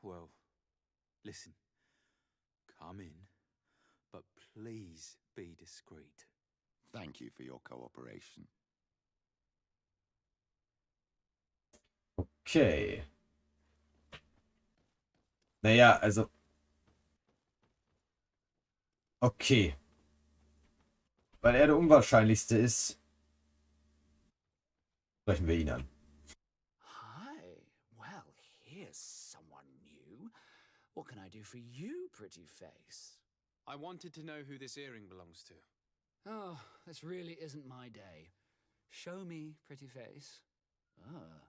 Well, listen. Come in, but please be discreet. Thank you for your cooperation. Okay. Naja, also. Okay. Weil er der Unwahrscheinlichste ist, sprechen wir ihn an. Hi. Well, here's someone new. What can I do for you, pretty face? I wanted to know who this earring belongs to. Oh, this really isn't my day. Show me, pretty face. Ah.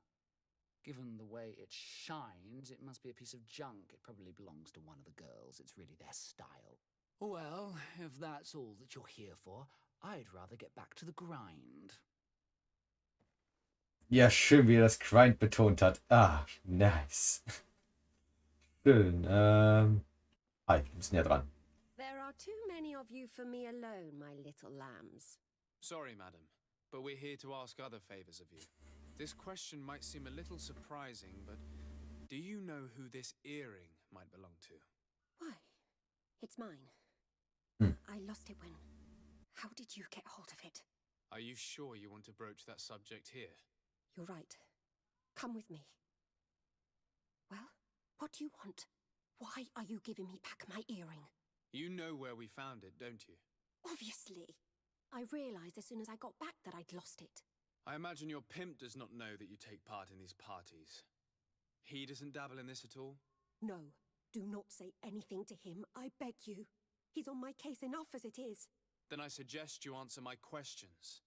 Given the way it shines, it must be a piece of junk. It probably belongs to one of the girls. It's really their style. Well, if that's all that you're here for, I'd rather get back to the grind. Ja, schön, wie er das Grind betont hat. Ah, nice. Schön. Hi, wir sind ja dran. There are too many of you for me alone, my little lambs. Sorry, madam, but we're here to ask other favors of you. This question might seem a little surprising, but do you know who this earring might belong to? Why? It's mine. I lost it when... How did you get hold of it? Are you sure you want to broach that subject here? You're right. Come with me. Well, what do you want? Why are you giving me back my earring? You know where we found it, don't you? Obviously. I realized as soon as I got back that I'd lost it. I imagine your pimp does not know that you take part in these parties. He doesn't dabble in this at all? No, do not say anything to him, I beg you. He's on my case enough as it is. Then I suggest you answer my questions.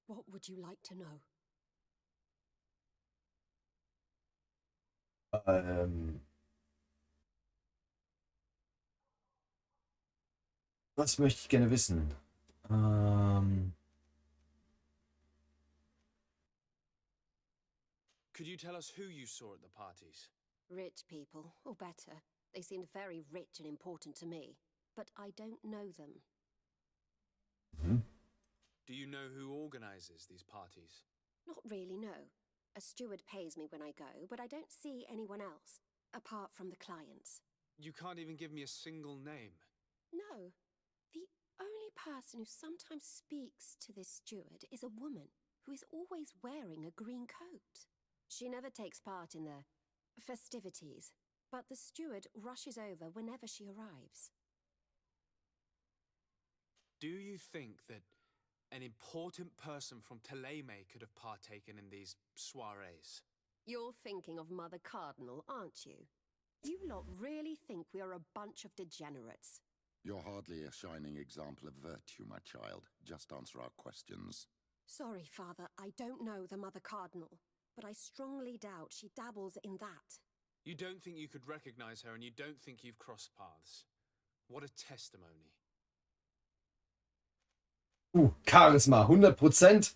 What would you like to know? Was möchte ich gerne wissen? Could you tell us who you saw at the parties? Rich people, or better. They seemed very rich and important to me, but I don't know them. Do you know who organizes these parties? Not really, no. A steward pays me when I go, but I don't see anyone else, apart from the clients. You can't even give me a single name. No. The only person who sometimes speaks to this steward is a woman who is always wearing a green coat. She never takes part in the festivities, but the steward rushes over whenever she arrives. Do you think that an important person from Teleme could have partaken in these soirees? You're thinking of Mother Cardinal, aren't you? You lot really think we are a bunch of degenerates. You're hardly a shining example of virtue, my child. Just answer our questions. Sorry, Father, I don't know the Mother Cardinal, but I strongly doubt she dabbles in that. You don't think you could recognize her, and you don't think you've crossed paths. What a testimony. Charisma, 100%.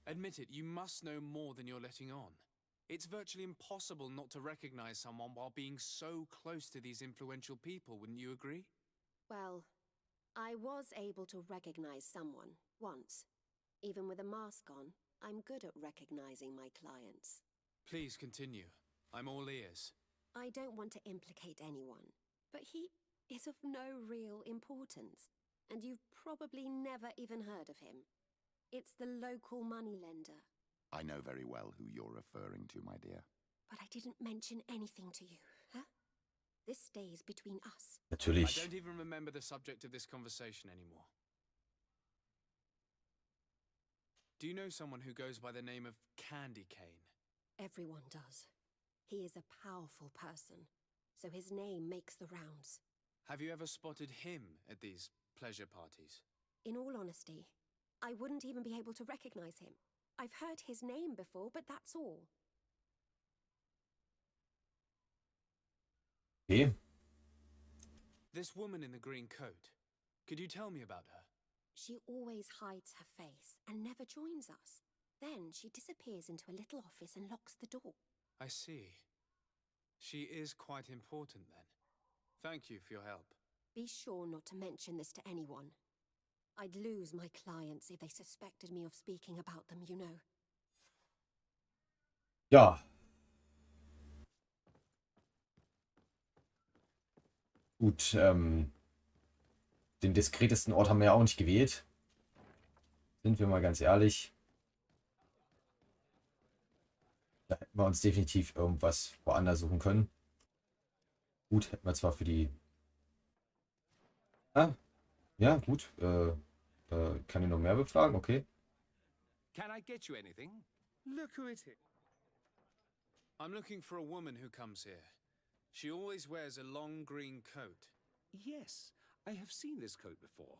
Admit it, you must know more than you're letting on. It's virtually impossible not to recognize someone while being so close to these influential people, wouldn't you agree? Well, I was able to recognize someone, once. Even with a mask on, I'm good at recognizing my clients. Please continue. I'm all ears. I don't want to implicate anyone, but he is of no real importance, and you've probably never even heard of him. It's the local moneylender. I know very well who you're referring to, my dear. But I didn't mention anything to you, huh? This stays between us. Natürlich. I don't even remember the subject of this conversation anymore. Do you know someone who goes by the name of Candy Cane? Everyone does. He is a powerful person, so his name makes the rounds. Have you ever spotted him at these pleasure parties? In all honesty, I wouldn't even be able to recognize him. I've heard his name before, but that's all. Okay. This woman in the green coat, could you tell me about her? She always hides her face and never joins us. Then she disappears into a little office and locks the door. I see. She is quite important then. Thank you for your help. Be sure not to mention this to anyone. I'd lose my clients if they suspected me of speaking about them, you know. Ja. Gut, den diskretesten Ort haben wir ja auch nicht gewählt. Sind wir mal ganz ehrlich. Da hätten wir uns definitiv irgendwas woanders suchen können. Gut, hätten wir zwar für die... Ah, ja, gut. Kann ich noch mehr befragen? Okay. Can I get you anything? Look who it is. I'm looking for a woman who comes here. She always wears a long green coat. Yes, I have seen this coat before,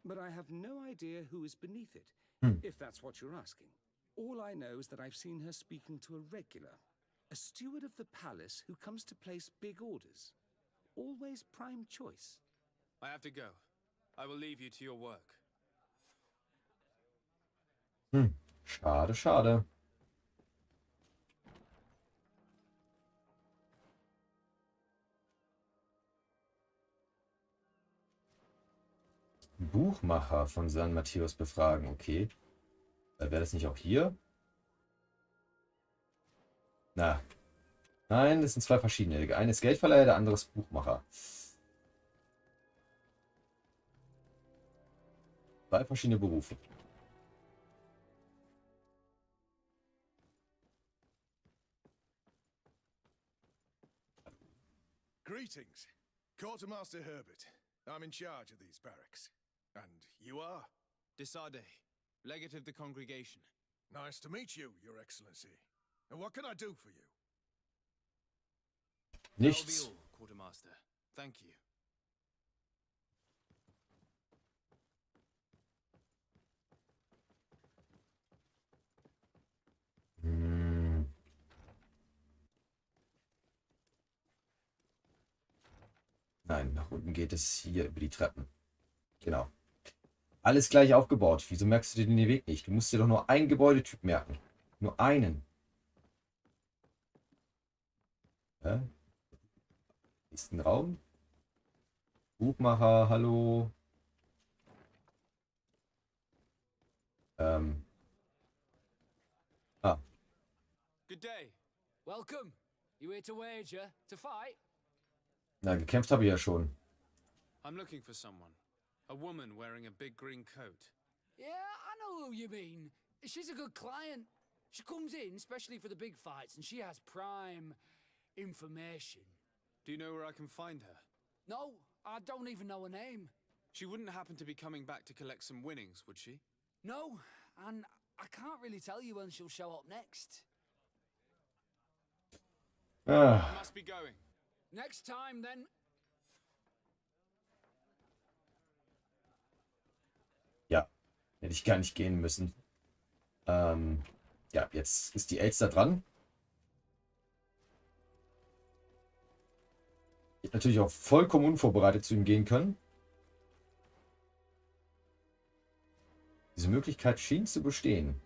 but I have no idea who is beneath it, if that's what you're asking. All I know is that I've seen her speaking to a regular, a steward of the palace who comes to place big orders. Always prime choice. I have to go. I will leave you to your work. Schade, schade. Buchmacher von San Matthäus befragen, okay. Wäre das nicht auch hier? Na. Nein, das sind zwei verschiedene. Der eine ist Geldverleiher, der andere ist Buchmacher. 2 verschiedene Berufe. Greetings. Quartermaster Herbert. I'm in charge of these barracks. And you are? Desade, legate of the congregation. Nice to meet you, Your Excellency. And what can I do for you? That'll be Nichts. all, Quartermaster. Thank you. Nein, nach unten geht es hier über die Treppen. Genau. Alles gleich aufgebaut. Wieso merkst du dir den Weg nicht? Du musst dir doch nur einen Gebäudetyp merken. Nur einen. Ja? Nächsten Raum. Buchmacher, hallo. Ah. Good day. Welcome. You here to wager? To fight? Na, gekämpft habe ich ja schon. I'm looking for someone. A woman wearing a big green coat. Yeah, I know who you mean. She's a good client. She comes in especially for the big fights, and she has prime information. Do you know where I can find her? No, I don't even know her name. She wouldn't happen to be coming back to collect some winnings, would she? No, and I can't really tell you when she'll show up next. I must be going. Next time, then. Ja, hätte ich gar nicht gehen müssen. Ja, jetzt ist die Elster dran. Ich hätte natürlich auch vollkommen unvorbereitet zu ihm gehen können. Diese Möglichkeit schien zu bestehen.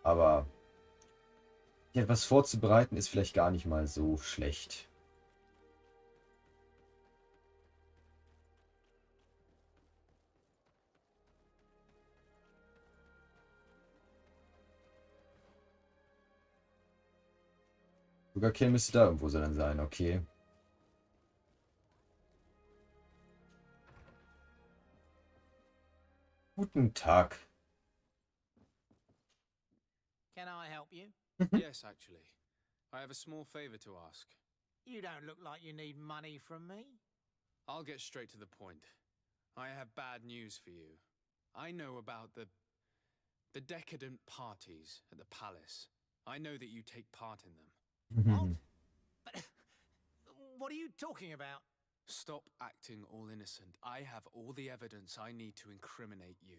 Aber etwas vorzubereiten ist vielleicht gar nicht mal so schlecht. Sugarcane müsste da irgendwo dann sein, okay. Guten Tag. Can I help you? Yes, actually. I have a small favor to ask. You don't look like you need money from me. I'll get straight to the point. I have bad news for you. I know about the decadent parties at the palace. I know that you take part in them. What? But what are you talking about? Stop acting all innocent. I have all the evidence I need to incriminate you.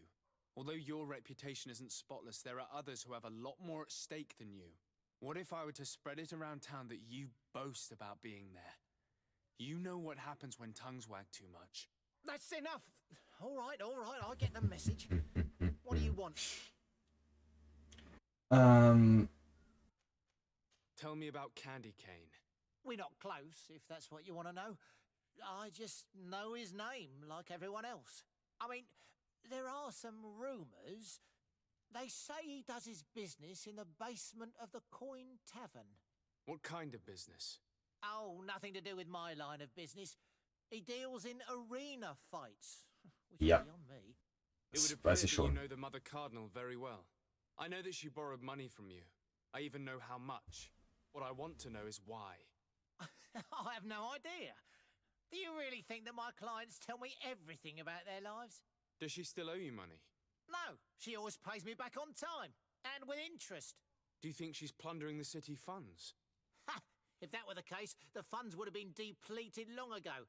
Although your reputation isn't spotless, there are others who have a lot more at stake than you. What if I were to spread it around town that you boast about being there? You know what happens when tongues wag too much. That's enough. All right, I get the message. What do you want? Tell me about Candy Cane. We're not close, if that's what you want to know. I just know his name, like everyone else. I mean, there are some rumours. They say he does his business in the basement of the Coin Tavern. What kind of business? Oh, nothing to do with my line of business. He deals in arena fights. Which is beyond me. It would appear that you know the Mother Cardinal very well. I know that she borrowed money from you. I even know how much. What I want to know is why. I have no idea. Do you really think that my clients tell me everything about their lives? Does she still owe you money? No, she always pays me back on time, and with interest. Do you think she's plundering the city funds? Ha! If that were the case, the funds would have been depleted long ago.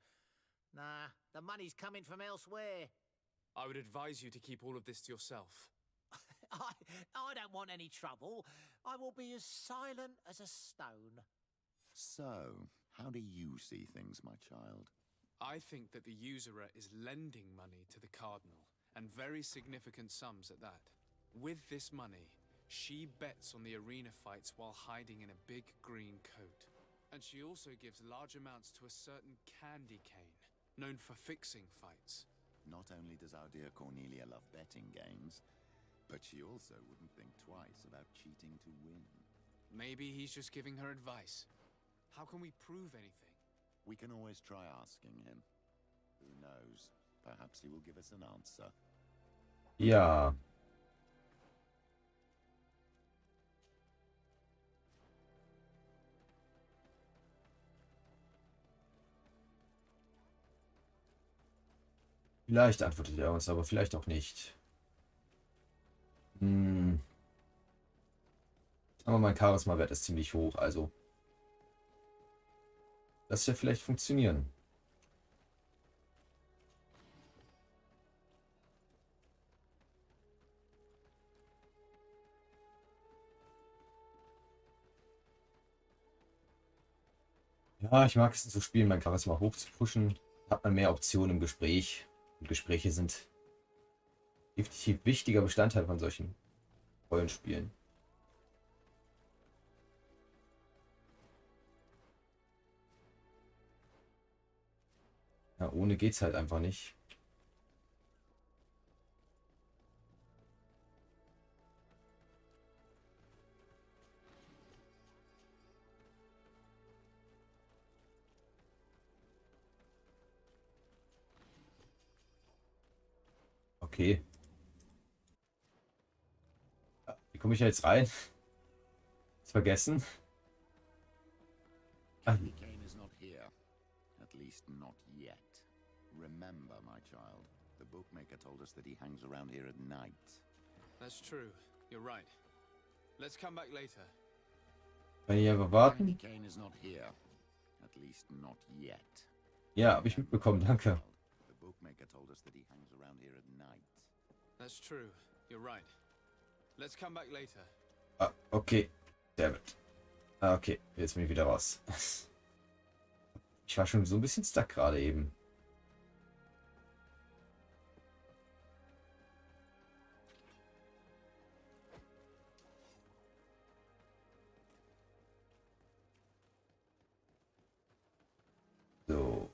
Nah, the money's coming from elsewhere. I would advise you to keep all of this to yourself. I don't want any trouble. I will be as silent as a stone. So, how do you see things, my child? I think that the usurer is lending money to the Cardinal, and very significant sums at that. With this money, she bets on the arena fights while hiding in a big green coat. And she also gives large amounts to a certain Candy Cane, known for fixing fights. Not only does our dear Cornelia love betting games, but she also wouldn't think twice about cheating to win. Maybe he's just giving her advice. How can we prove anything? We can always try asking him. Who knows? Perhaps he will give us an answer. Ja. Vielleicht antwortet er uns, aber vielleicht auch nicht. Aber mein Charisma-Wert ist ziemlich hoch, also das ja vielleicht funktionieren. Ja, ich mag es zu spielen, mein Charisma hoch zu pushen. Hat man mehr Optionen im Gespräch. Und Gespräche sind definitiv wichtiger Bestandteil von solchen Rollenspielen. Ja, ohne geht's halt einfach nicht. Okay. Wie komme ich da jetzt rein? Ist vergessen. Candy Cane is not here. At least not yet. Remember, my child, the bookmaker told us that he hangs around here at night. That's true. You're right. Let's come back later. Kann ich einfach warten? Candy Cane is not here. At least not yet. Ja, habe ich mitbekommen, danke. The bookmaker told us that he hangs around here at night. That's true. You're right. Let's come back later. Ah, okay. Dammit. Ah, okay, jetzt bin ich wieder raus. Ich war schon so ein bisschen stuck gerade eben. So.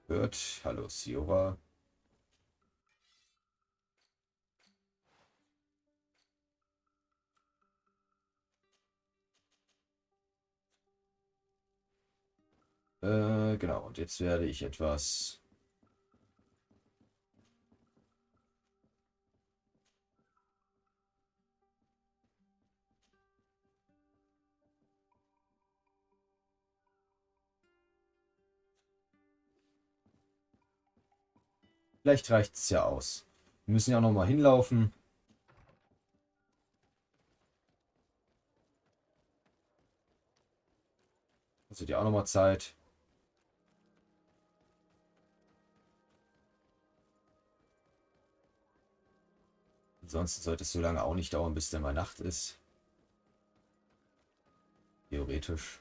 Gut, hallo Siora. Genau, und jetzt werde ich etwas... Vielleicht reicht es ja aus. Wir müssen ja auch noch mal hinlaufen. Das wird ja auch noch mal Zeit. Ansonsten sollte es so lange auch nicht dauern, bis dann mal Nacht ist. Theoretisch.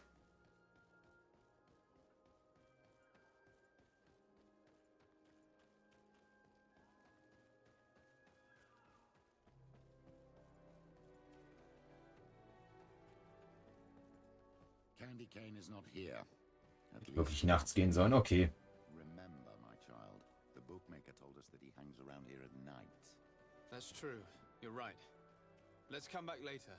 Candy Cane is not here. At Wirklich nachts gehen sollen, okay. Remember, my child, the bookmaker told us that he hangs around here at night. That's true. You're right. Let's come back later.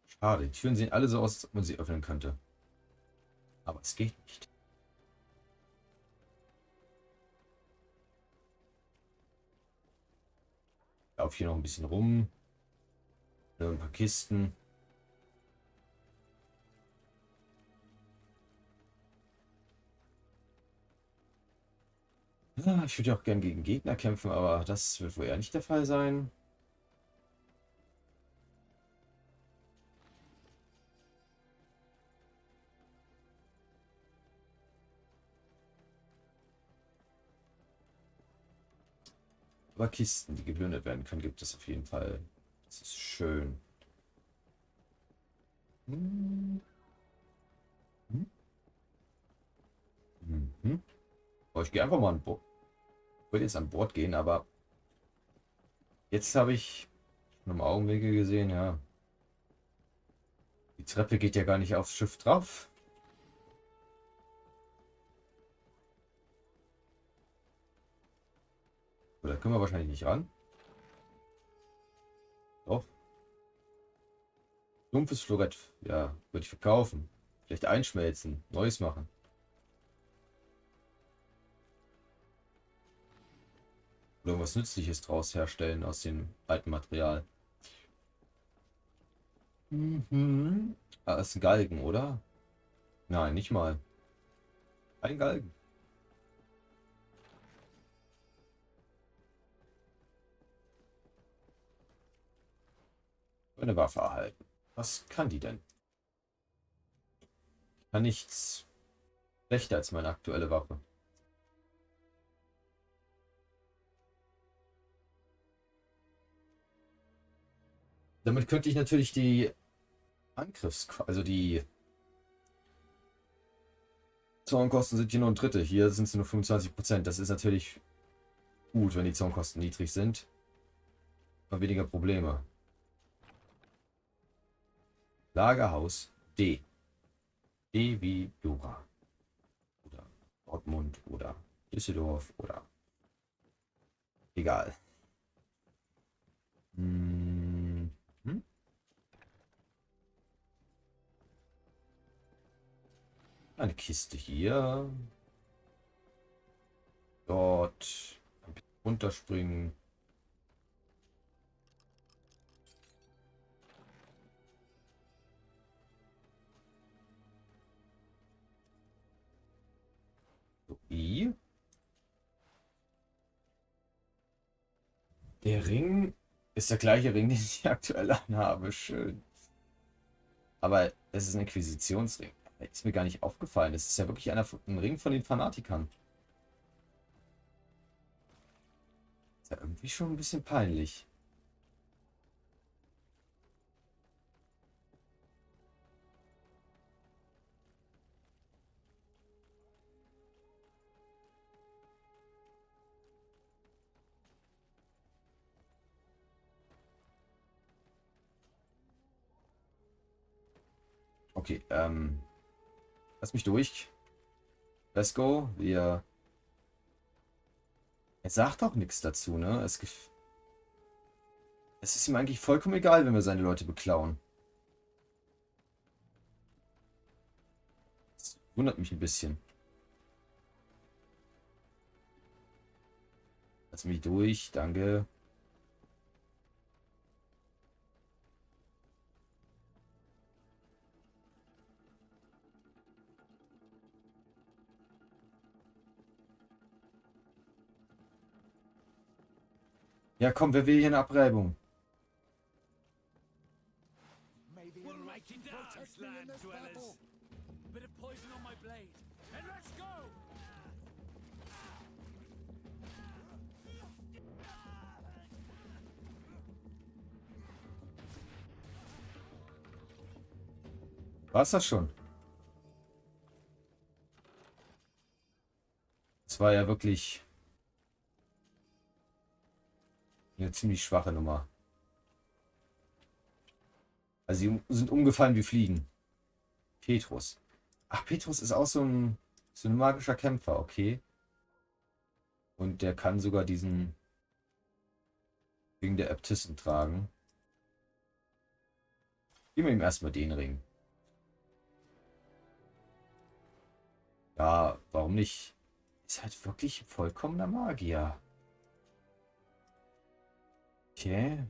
Schade, die Türen sehen alle so aus, als ob man sie öffnen könnte. Aber es geht nicht. Ich laufe hier noch ein bisschen rum. Ein paar Kisten. Ja, ich würde ja auch gern gegen Gegner kämpfen, aber das wird wohl eher nicht der Fall sein. Aber Kisten, die geplündert werden können, gibt es auf jeden Fall. Das ist schön. Hm. Hm. Hm. Oh, ich gehe einfach mal an Bord. Ich würde jetzt an Bord gehen, aber jetzt habe ich schon im Augenwinkel gesehen, ja. Die Treppe geht ja gar nicht aufs Schiff drauf. Da können wir wahrscheinlich nicht ran. Doch. Dumpfes Florett. Ja, würde ich verkaufen. Vielleicht einschmelzen. Neues machen. Oder irgendwas Nützliches draus herstellen aus dem alten Material. Ah, das ist ein Galgen, oder? Nein, nicht mal. Ein Galgen. Eine Waffe erhalten. Was kann die denn? Kann nichts schlechter als meine aktuelle Waffe. Damit könnte ich natürlich die also die Zornkosten sind hier nur ein Drittel. Hier sind es nur 25%. Das ist natürlich gut, wenn die Zornkosten niedrig sind. Aber weniger Probleme. Lagerhaus D. D wie Dora. Oder Dortmund oder Düsseldorf oder egal. Eine Kiste hier. Dort. Ein bisschen runterspringen. So, I. Der Ring ist der gleiche Ring, den ich aktuell anhabe. Schön. Aber es ist ein Inquisitionsring. Ist mir gar nicht aufgefallen. Das ist ja wirklich ein Ring von den Fanatikern. Ist ja irgendwie schon ein bisschen peinlich. Okay, lass mich durch. Let's go. Er sagt auch nichts dazu, ne? Es ist ihm eigentlich vollkommen egal, wenn wir seine Leute beklauen. Das wundert mich ein bisschen. Lass mich durch, danke. Ja, komm, wer will hier eine Abreibung? We'll make it down, land dwellers. A bit of poison on my blade, and let's go! War's das schon? Das war ja wirklich eine ziemlich schwache Nummer. Also sie sind umgefallen wie Fliegen. Petrus. Ach, Petrus ist auch so ein magischer Kämpfer, okay. Und der kann sogar diesen Ring der Äbtissin tragen. Geben wir ihm erstmal den Ring. Ja, warum nicht? Ist halt wirklich ein vollkommener Magier. Okay.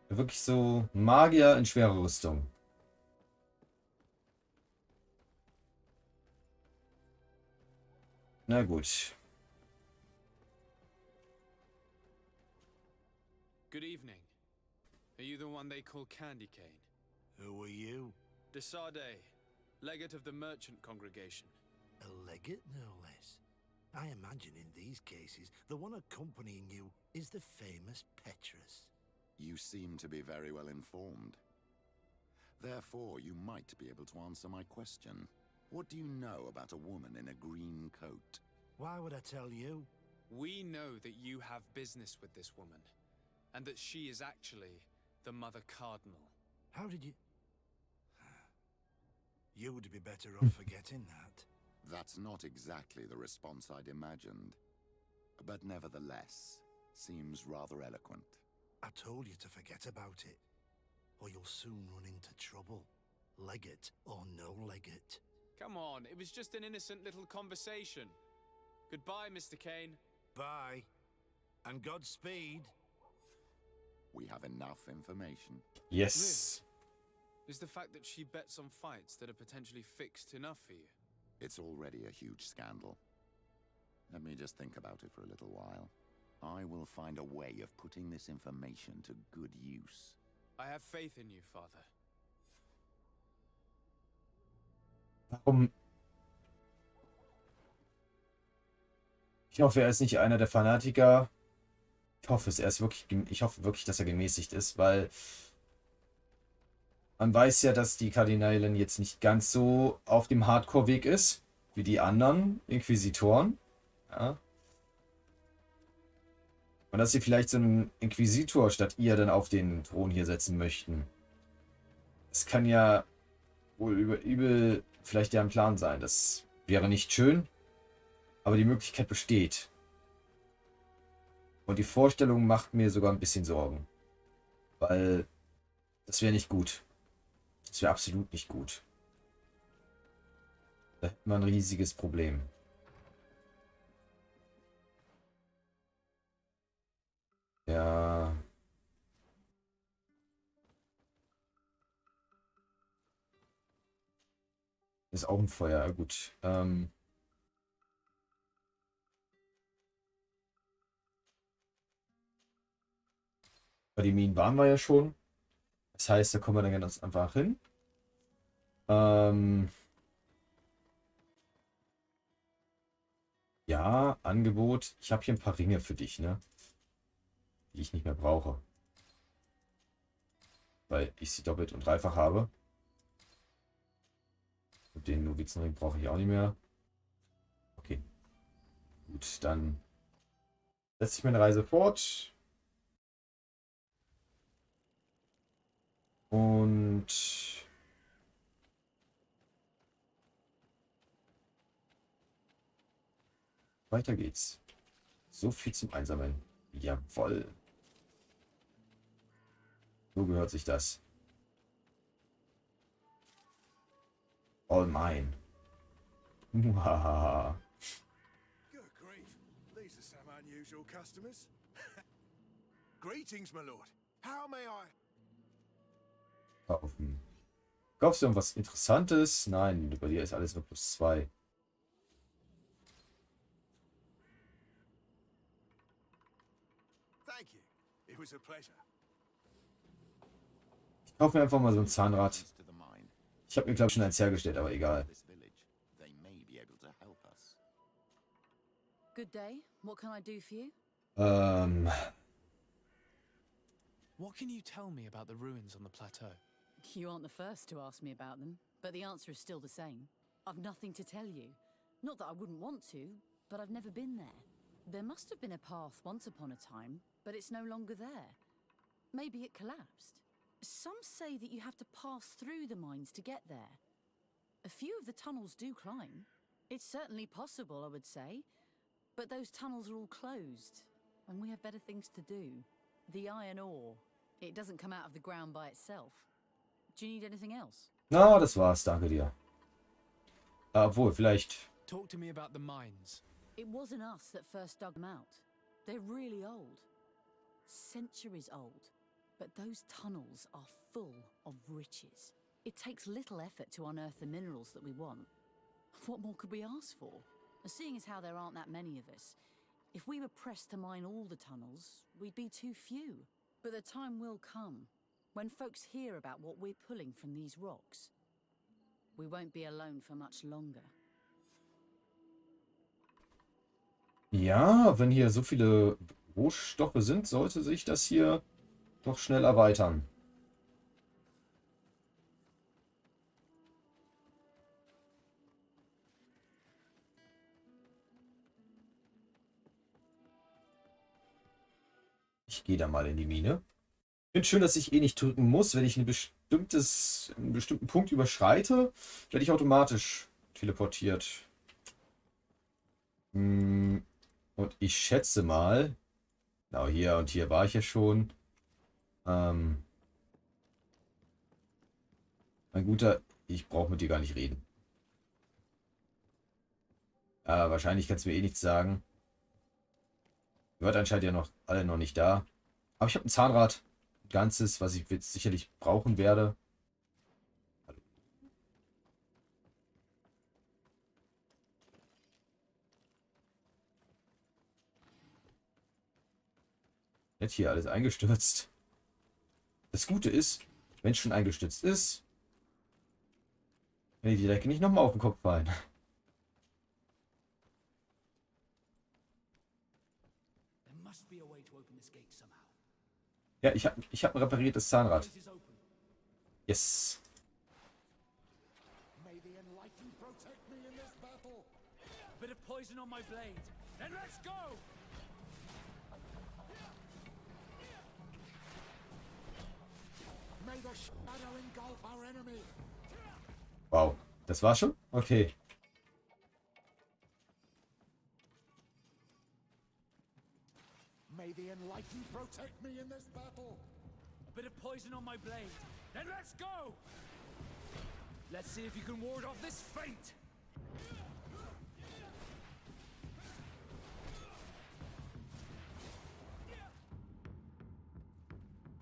Wirklich so Magier in schwerer Rüstung. Na gut. Good evening. Are you the one they call Candy Cane? Who are you? Desade, legate of the merchant congregation. A legate, no less. I imagine in these cases, the one accompanying you is the famous Petrus. You seem to be very well informed. Therefore, you might be able to answer my question. What do you know about a woman in a green coat? Why would I tell you? We know that you have business with this woman, and that she is actually the Mother Cardinal. How did you... You would be better off forgetting that. That's not exactly the response I'd imagined. But nevertheless, seems rather eloquent. I told you to forget about it, or you'll soon run into trouble. Legate or no legate. Come on, it was just an innocent little conversation. Goodbye, Mr. Kane. Bye. And Godspeed. We have enough information. Yes. Really? Is the fact that she bets on fights that are potentially fixed enough for you? It's already a huge scandal. Let me just think about it for a little while. I will find a way of putting this information to good use. I have faith in you, Father. Warum? Ich hoffe, er ist nicht einer der Fanatiker. Ich hoffe, ich hoffe wirklich, dass er gemäßigt ist, weil man weiß ja, dass die Kardinälin jetzt nicht ganz so auf dem Hardcore-Weg ist, wie die anderen Inquisitoren. Ja. Und dass sie vielleicht so einen Inquisitor statt ihr dann auf den Thron hier setzen möchten. Das kann ja wohl übel vielleicht deren Plan sein. Das wäre nicht schön, aber die Möglichkeit besteht. Und die Vorstellung macht mir sogar ein bisschen Sorgen. Weil das wäre nicht gut. Das wäre absolut nicht gut. Da hätten wir ein riesiges Problem. Ja. Das Augenfeuer, ja gut. Bei den Minen waren wir ja schon. Das heißt, da kommen wir dann ganz einfach hin. Ja, Angebot. Ich habe hier ein paar Ringe für dich, ne? Die ich nicht mehr brauche. Weil ich sie doppelt und dreifach habe. Und den Novizenring brauche ich auch nicht mehr. Okay. Gut, dann setze ich meine Reise fort. Und weiter geht's. So viel zum Einsammeln. Jawohl. So gehört sich das. All mine. Muhahaha. Good grief. These are some unusual customers. Greetings, my lord. How may I... Kaufen. Kaufst du irgendwas Interessantes? Nein, bei dir ist alles nur +2. Thank you. It was a pleasure. Ich kaufe mir einfach mal so ein Zahnrad. Ich habe mir, glaube ich, schon eins hergestellt, aber egal. Good day. What can I do for you? What can you tell me about the ruins on the plateau? You aren't the first to ask me about them, but the answer is still the same. I've nothing to tell you. Not that I wouldn't want to, but I've never been there. There must have been a path once upon a time, but it's no longer there. Maybe it collapsed. Some say that you have to pass through the mines to get there. A few of the tunnels do climb. It's certainly possible, I would say. But those tunnels are all closed, and we have better things to do. The iron ore, it doesn't come out of the ground by itself. Do you need anything else? Na, das war's, danke dir. Obwohl, vielleicht... Talk to me about the mines. It wasn't us that first dug them out. They're really old. Centuries old. But those tunnels are full of riches. It takes little effort to unearth the minerals that we want. What more could we ask for? Seeing as how there aren't that many of us, if we were pressed to mine all the tunnels, we'd be too few. But the time will come, when folks hear about what we're pulling from these rocks. We won't be alone for much longer. Ja, wenn hier so viele Rohstoffe sind, sollte sich das hier doch schnell erweitern. Ich gehe da mal in die Mine. Ich finde schön, dass ich eh nicht drücken muss. Wenn ich einen bestimmten Punkt überschreite, werde ich automatisch teleportiert. Und ich schätze mal, genau hier und hier war ich ja schon. Ähm, mein Guter, ich brauche mit dir gar nicht reden. Wahrscheinlich kannst du mir eh nichts sagen. Ihr wart anscheinend ja noch alle noch nicht da. Aber ich habe ein Zahnrad. Ein ganzes, was ich jetzt sicherlich brauchen werde. Jetzt hier alles eingestürzt. Das Gute ist, wenn es schon eingestürzt ist, wenn die Decke nicht nochmal auf den Kopf fallen. There must be a way to open this gate somehow. Ja, ich hab ein repariertes Zahnrad. Yes. May the Enlightened protect me in this battle. A bit of poison on my blade. Then let's go! May the shadow engulf our enemy. Wow. Das war schon? Okay. May the Enlightened protect me in this battle. A bit of poison on my blade. Then let's go! Let's see if you can ward off this feint.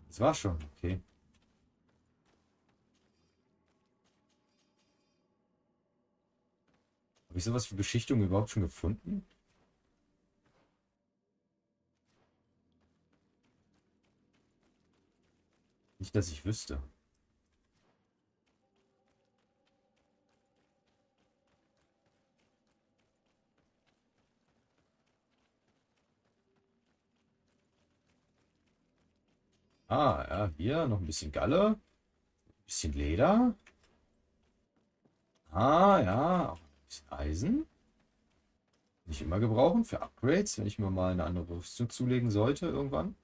Das war schon. Okay. Habe ich sowas wie Beschichtung überhaupt schon gefunden? Nicht, dass ich wüsste. Ja, hier noch ein bisschen Galle. Ein bisschen Leder. Ja, auch ein bisschen Eisen. Nicht immer gebrauchen für Upgrades, wenn ich mir mal eine andere Rüstung zulegen sollte irgendwann.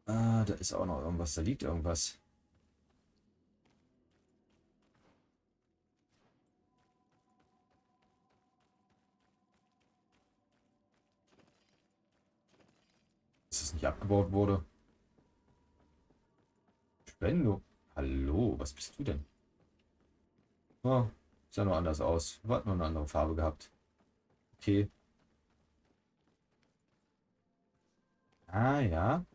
Da ist auch noch irgendwas, da liegt irgendwas. Dass es nicht abgebaut wurde. Spendo. Hallo, was bist du denn? Oh, sah nur anders aus. Hat nur eine andere Farbe gehabt. Okay. Ja.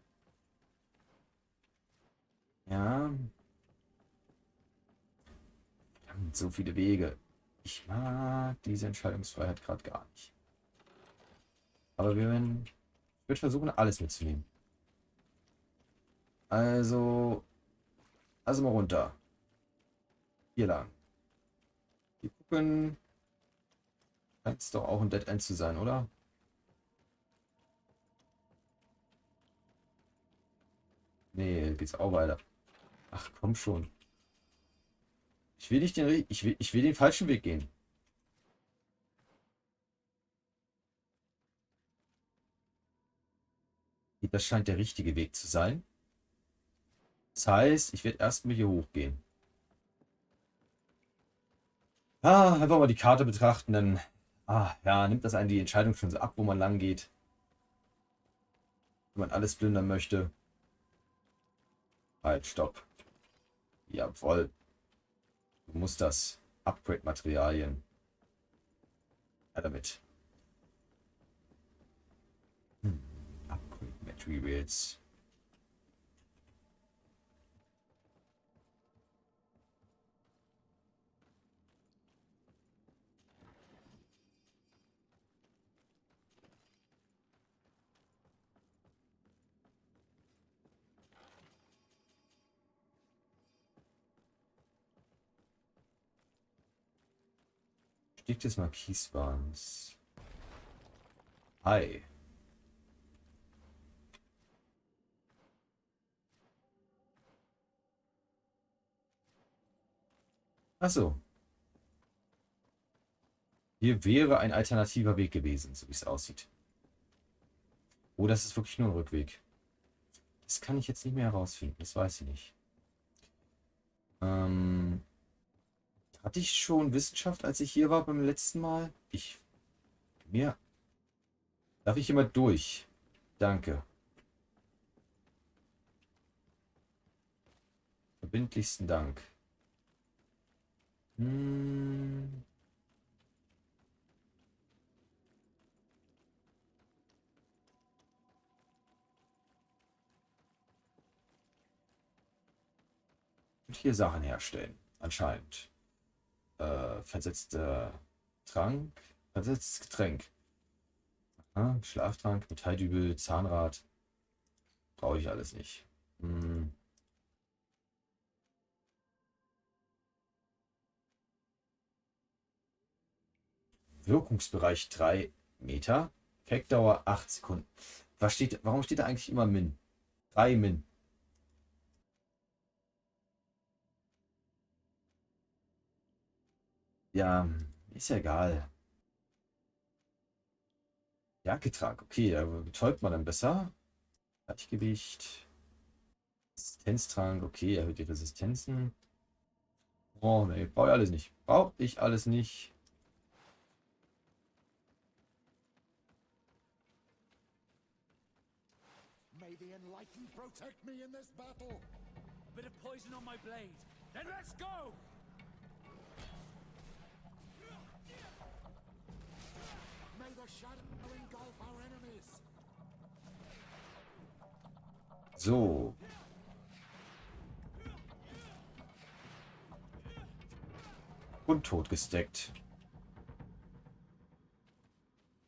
Ja. Verdammt, so viele Wege. Ich mag diese Entscheidungsfreiheit gerade gar nicht. Aber ich würde versuchen, alles mitzunehmen. Also mal runter. Hier lang. Wir gucken. Scheint es doch auch ein Dead End zu sein, oder? Nee, geht's auch weiter. Ach, komm schon. Ich will nicht ich will den falschen Weg gehen. Das scheint der richtige Weg zu sein. Das heißt, ich werde erstmal hier hochgehen. Einfach mal die Karte betrachten, dann ja, nimmt das einen die Entscheidung schon so ab, wo man lang geht. Wenn man alles plündern möchte. Halt, stopp. Jawohl. Du musst das. Upgrade-Materialien. Ja, damit. Upgrade-Materials. Kriegt jetzt mal Kiesbahns. Hi. Achso. Hier wäre ein alternativer Weg gewesen, so wie es aussieht. Oh, das ist wirklich nur ein Rückweg. Das kann ich jetzt nicht mehr herausfinden. Das weiß ich nicht. Hatte ich schon Wissenschaft, als ich hier war beim letzten Mal? Mir. Darf ich immer durch? Danke. Verbindlichsten Dank. Und hier Sachen herstellen. Anscheinend. Versetzter Trank. Versetztes Getränk. Aha, Schlaftrank, Metalldübel, Zahnrad. Brauche ich alles nicht. Wirkungsbereich 3 Meter. Effektdauer 8 Sekunden. Warum steht da eigentlich immer Min? 3 Min. Ja, ist ja egal. Jagdgetrank. Okay, da betäubt man dann besser. Gleichgewicht. Resistenztrank. Okay, erhöht die Resistenzen. Oh, nee, brauche ich alles nicht. Brauche ich alles nicht. May the enlightened protect me in this battle. A bit of poison on my blade. Then let's go! May the shadow engulf our enemies. So. Und tot gesteckt.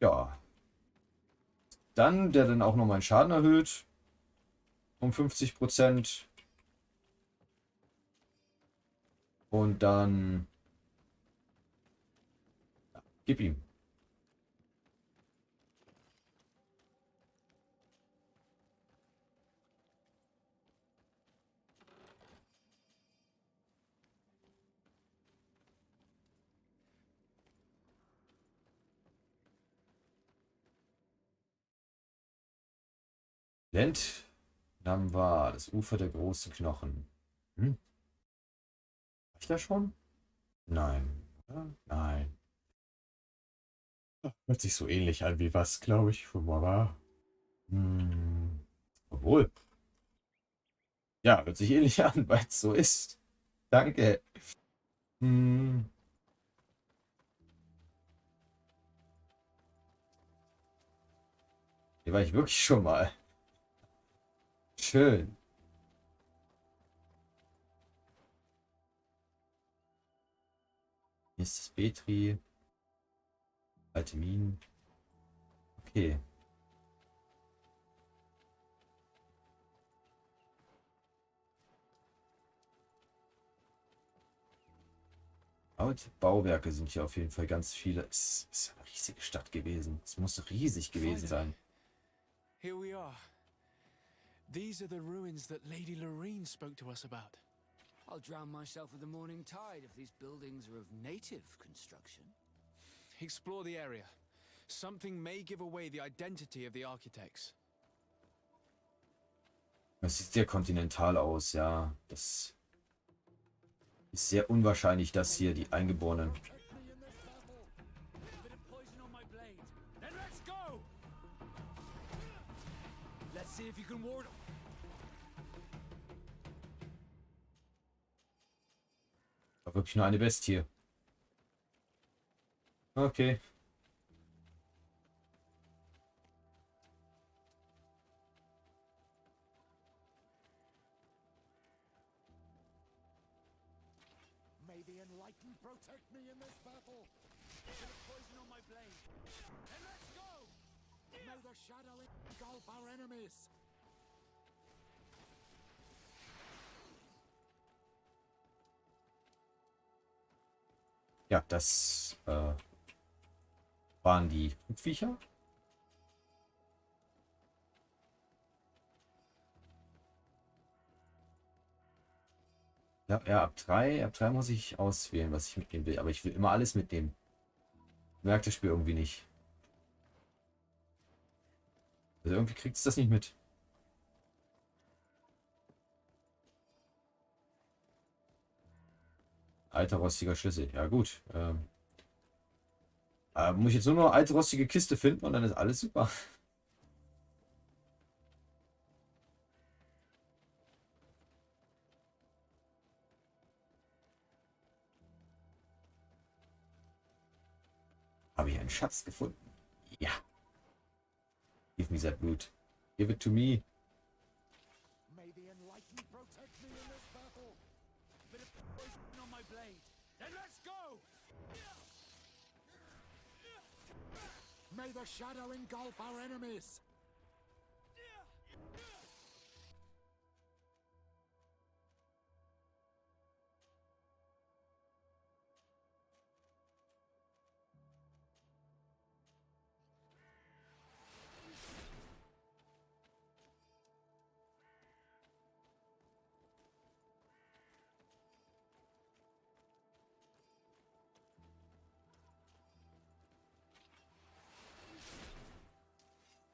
Ja. Der dann auch noch meinen Schaden erhöht. Um 50%. Und dann... Ja, gib ihm. Lent Namwa, das Ufer der großen Knochen. War ich da schon? Nein. Oder? Nein. Hört sich so ähnlich an wie was, glaube ich, von Mama. Obwohl. Ja, hört sich ähnlich an, weil es so ist. Danke. Hier war ich wirklich schon mal. Schön. Hier ist das Betri. Alte Minen. Okay. Alte Bauwerke sind hier auf jeden Fall ganz viele. Es ist eine riesige Stadt gewesen. Es muss riesig gewesen sein. Here we are. These are the ruins that Lady Lorene spoke to us about. I'll drown myself with the morning tide if these buildings are of native construction. Explore the area. Something may give away the identity of the architects. Es sieht sehr kontinental aus, ja. Das ist sehr unwahrscheinlich, dass hier die Eingeborenen... Let's see if you can ward. War wirklich nur eine Bestie. Okay. May the enlightened protect me in this battle. A bit of poison on my blade. Then let's go! May the shadow engulf our enemies. Ja, das Waren die Viecher? Ja, ab drei muss ich auswählen, was ich mitnehmen will. Aber ich will immer alles mitnehmen. Merkt das Spiel irgendwie nicht. Also irgendwie kriegt es das nicht mit. Alter rostiger Schlüssel. Ja gut. Muss ich jetzt nur noch eine alte rostige Kiste finden und dann ist alles super. Habe ich einen Schatz gefunden? Ja. Give me that loot. Give it to me. May the Enlightened protect me in this battle. A bit of poison on my blade. Then let's go! May the shadow engulf our enemies.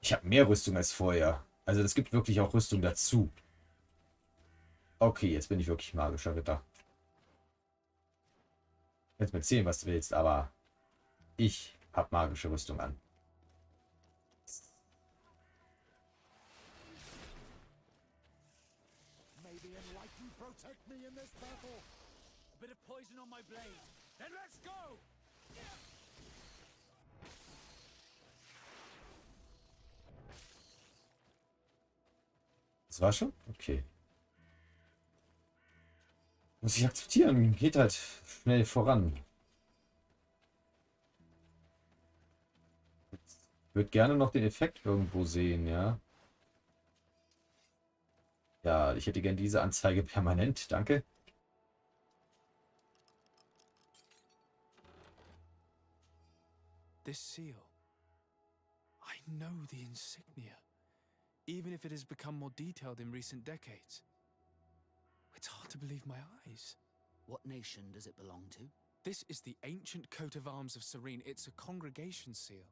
Ich habe mehr Rüstung als vorher. Also das gibt wirklich auch Rüstung dazu. Okay, jetzt bin ich wirklich magischer Ritter. Kannst mir erzählen, was du willst, aber ich habe magische Rüstung an. May the Enlightened protect me in this battle. A bit of poison on my blade. Then let's go! Das war schon? Okay. Muss ich akzeptieren. Geht halt schnell voran. Ich würde gerne noch den Effekt irgendwo sehen, ja. Ja, ich hätte gern diese Anzeige permanent. Danke. This seal. I know the insignia, even if it has become more detailed in recent decades. It's hard to believe my eyes. What nation does it belong to? This is the ancient coat of arms of Serene. It's a congregation seal.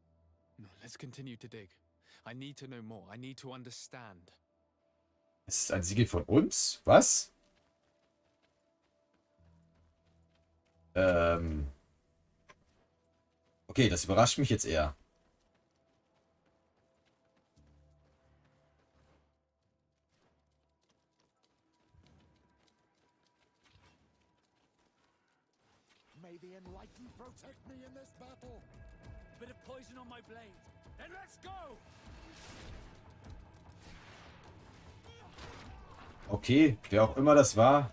No, let's continue to dig. I need to know more. I need to understand. Es ist ein Siegel von uns? Was? Okay, das überrascht mich jetzt eher. May the Enlightened protect me in this battle. A bit of poison on my blade. Then let's go! Okay, wer auch immer das war.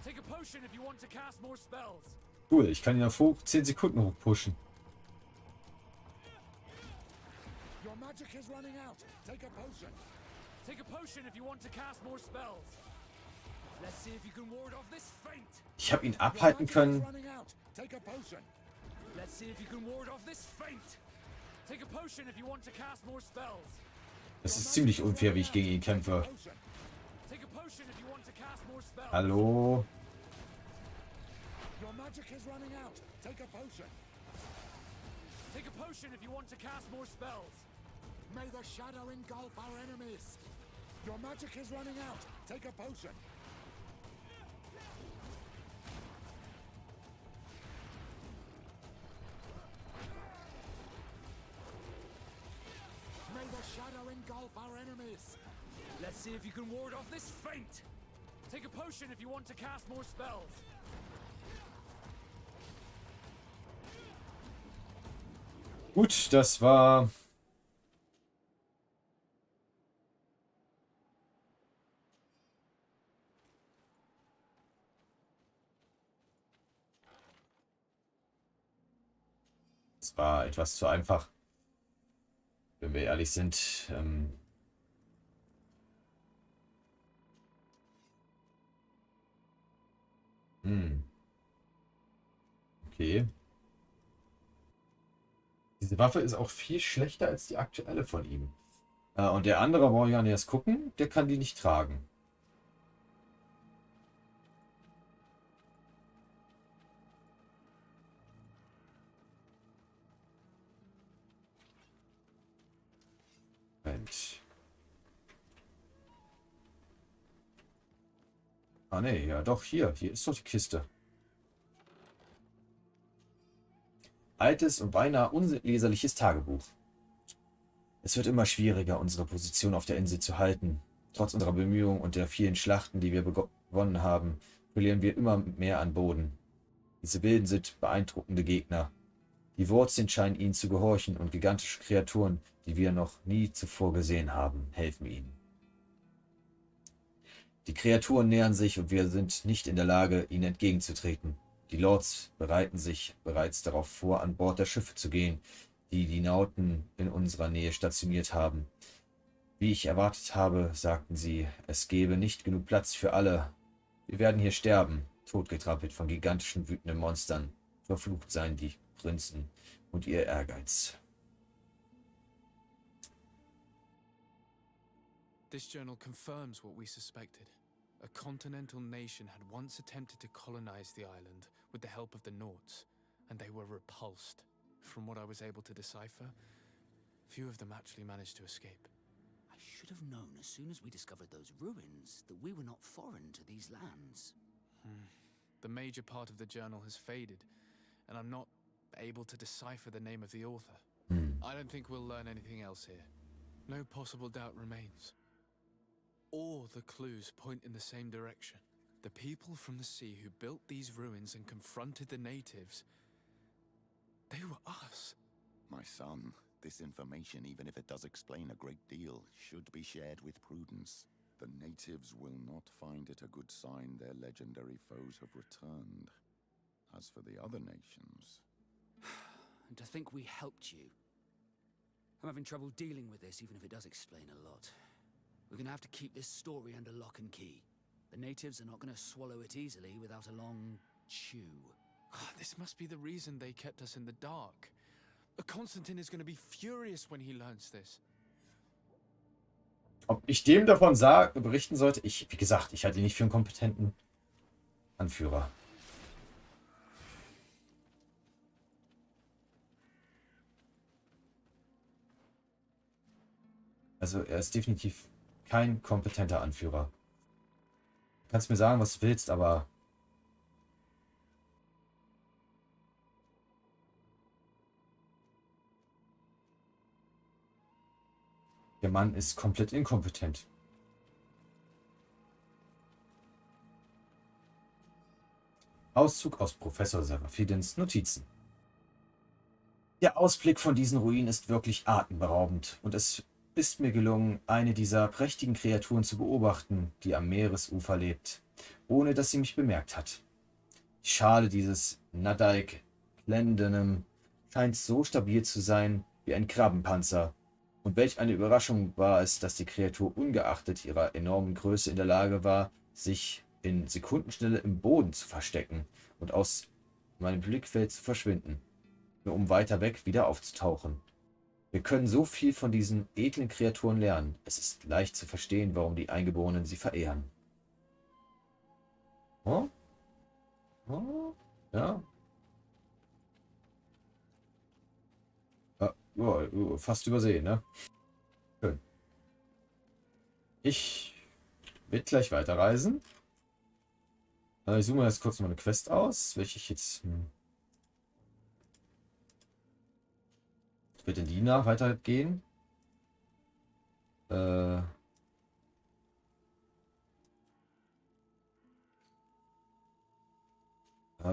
Take a potion if you want to cast more spells. Cool, ich kann ihn auf 10 Sekunden hochpushen. Your magic is running out. Take a potion. Take a potion if you want to cast more spells. Let's see if you can ward off this feint. Ich habe ihn abhalten können. Running out. Take a potion. Let's see if you can ward off this feint. Take a potion if you want to cast more spells. Das ist ziemlich unfair, wie ich gegen ihn kämpfe. Take a potion if you want to cast more spells. Hallo? Your magic is running out. Take a potion. Take a potion if you want to cast more spells. May the shadow engulf our enemies. Your magic is running out. Take a potion. May the shadow engulf our enemies. Let's see if you can ward off this feint. Take a potion if you want to cast more spells. Gut, das war... Das war etwas zu einfach. Wenn wir ehrlich sind. Hm. Okay. Diese Waffe ist auch viel schlechter als die aktuelle von ihm. Und der andere, brauche ich gar nicht erst gucken, der kann die nicht tragen. Moment. Ah ne, ja doch, hier ist doch die Kiste. Altes und beinahe unleserliches Tagebuch. Es wird immer schwieriger, unsere Position auf der Insel zu halten. Trotz unserer Bemühungen und der vielen Schlachten, die wir gewonnen haben, verlieren wir immer mehr an Boden. Diese Wilden sind beeindruckende Gegner. Die Wurzeln scheinen ihnen zu gehorchen und gigantische Kreaturen, die wir noch nie zuvor gesehen haben, helfen ihnen. Die Kreaturen nähern sich und wir sind nicht in der Lage, ihnen entgegenzutreten. Die Lords bereiten sich bereits darauf vor, an Bord der Schiffe zu gehen, die die Nauten in unserer Nähe stationiert haben. Wie ich erwartet habe, sagten sie, es gebe nicht genug Platz für alle. Wir werden hier sterben, totgetrampelt von gigantischen, wütenden Monstern. Verflucht seien die Prinzen und ihr Ehrgeiz. This journal confirms what we suspected. A continental nation had once attempted to colonize the island with the help of the Nords, and they were repulsed. From what I was able to decipher, few of them actually managed to escape. I should have known as soon as we discovered those ruins that we were not foreign to these lands. The major part of the journal has faded, and I'm not able to decipher the name of the author. I don't think we'll learn anything else here. No possible doubt remains. All the clues point in the same direction. The people from the sea who built these ruins and confronted the natives, they were us. My son, this information, even if it does explain a great deal, should be shared with prudence. The natives will not find it a good sign their legendary foes have returned. As for the other nations... And to think we helped you. I'm having trouble dealing with this, even if it does explain a lot. We're gonna have to keep this story under lock and key. The natives are not gonna swallow it easily without a long chew. This must be the reason they kept us in the dark. Constantine is gonna be furious when he learns this. Ob ich dem davon berichten sollte? Wie gesagt, ich halte ihn nicht für einen kompetenten Anführer. Also er ist definitiv kein kompetenter Anführer. Du kannst mir sagen, was du willst, aber der Mann ist komplett inkompetent. Auszug aus Professor Serafidens Notizen. Der Ausblick von diesen Ruinen ist wirklich atemberaubend und es ist mir gelungen, eine dieser prächtigen Kreaturen zu beobachten, die am Meeresufer lebt, ohne dass sie mich bemerkt hat. Die Schale dieses Nadaik Clendenem scheint so stabil zu sein wie ein Krabbenpanzer. Und welch eine Überraschung war es, dass die Kreatur ungeachtet ihrer enormen Größe in der Lage war, sich in Sekundenschnelle im Boden zu verstecken und aus meinem Blickfeld zu verschwinden, nur um weiter weg wieder aufzutauchen. Wir können so viel von diesen edlen Kreaturen lernen. Es ist leicht zu verstehen, warum die Eingeborenen sie verehren. Oh? Oh? Ja. Fast übersehen, ne? Schön. Ich werde gleich weiterreisen. Ich suche mir jetzt kurz mal eine Quest aus, welche ich jetzt... Wird in die nach weitergehen? Habe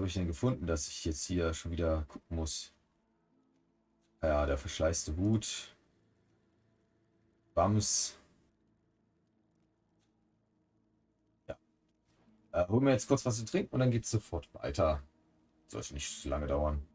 ich denn gefunden, dass ich jetzt hier schon wieder gucken muss? Ja, der verschleißte Hut. Bams. Ja. Holen wir jetzt kurz was zu trinken und dann geht es sofort weiter. Sollte nicht so lange dauern.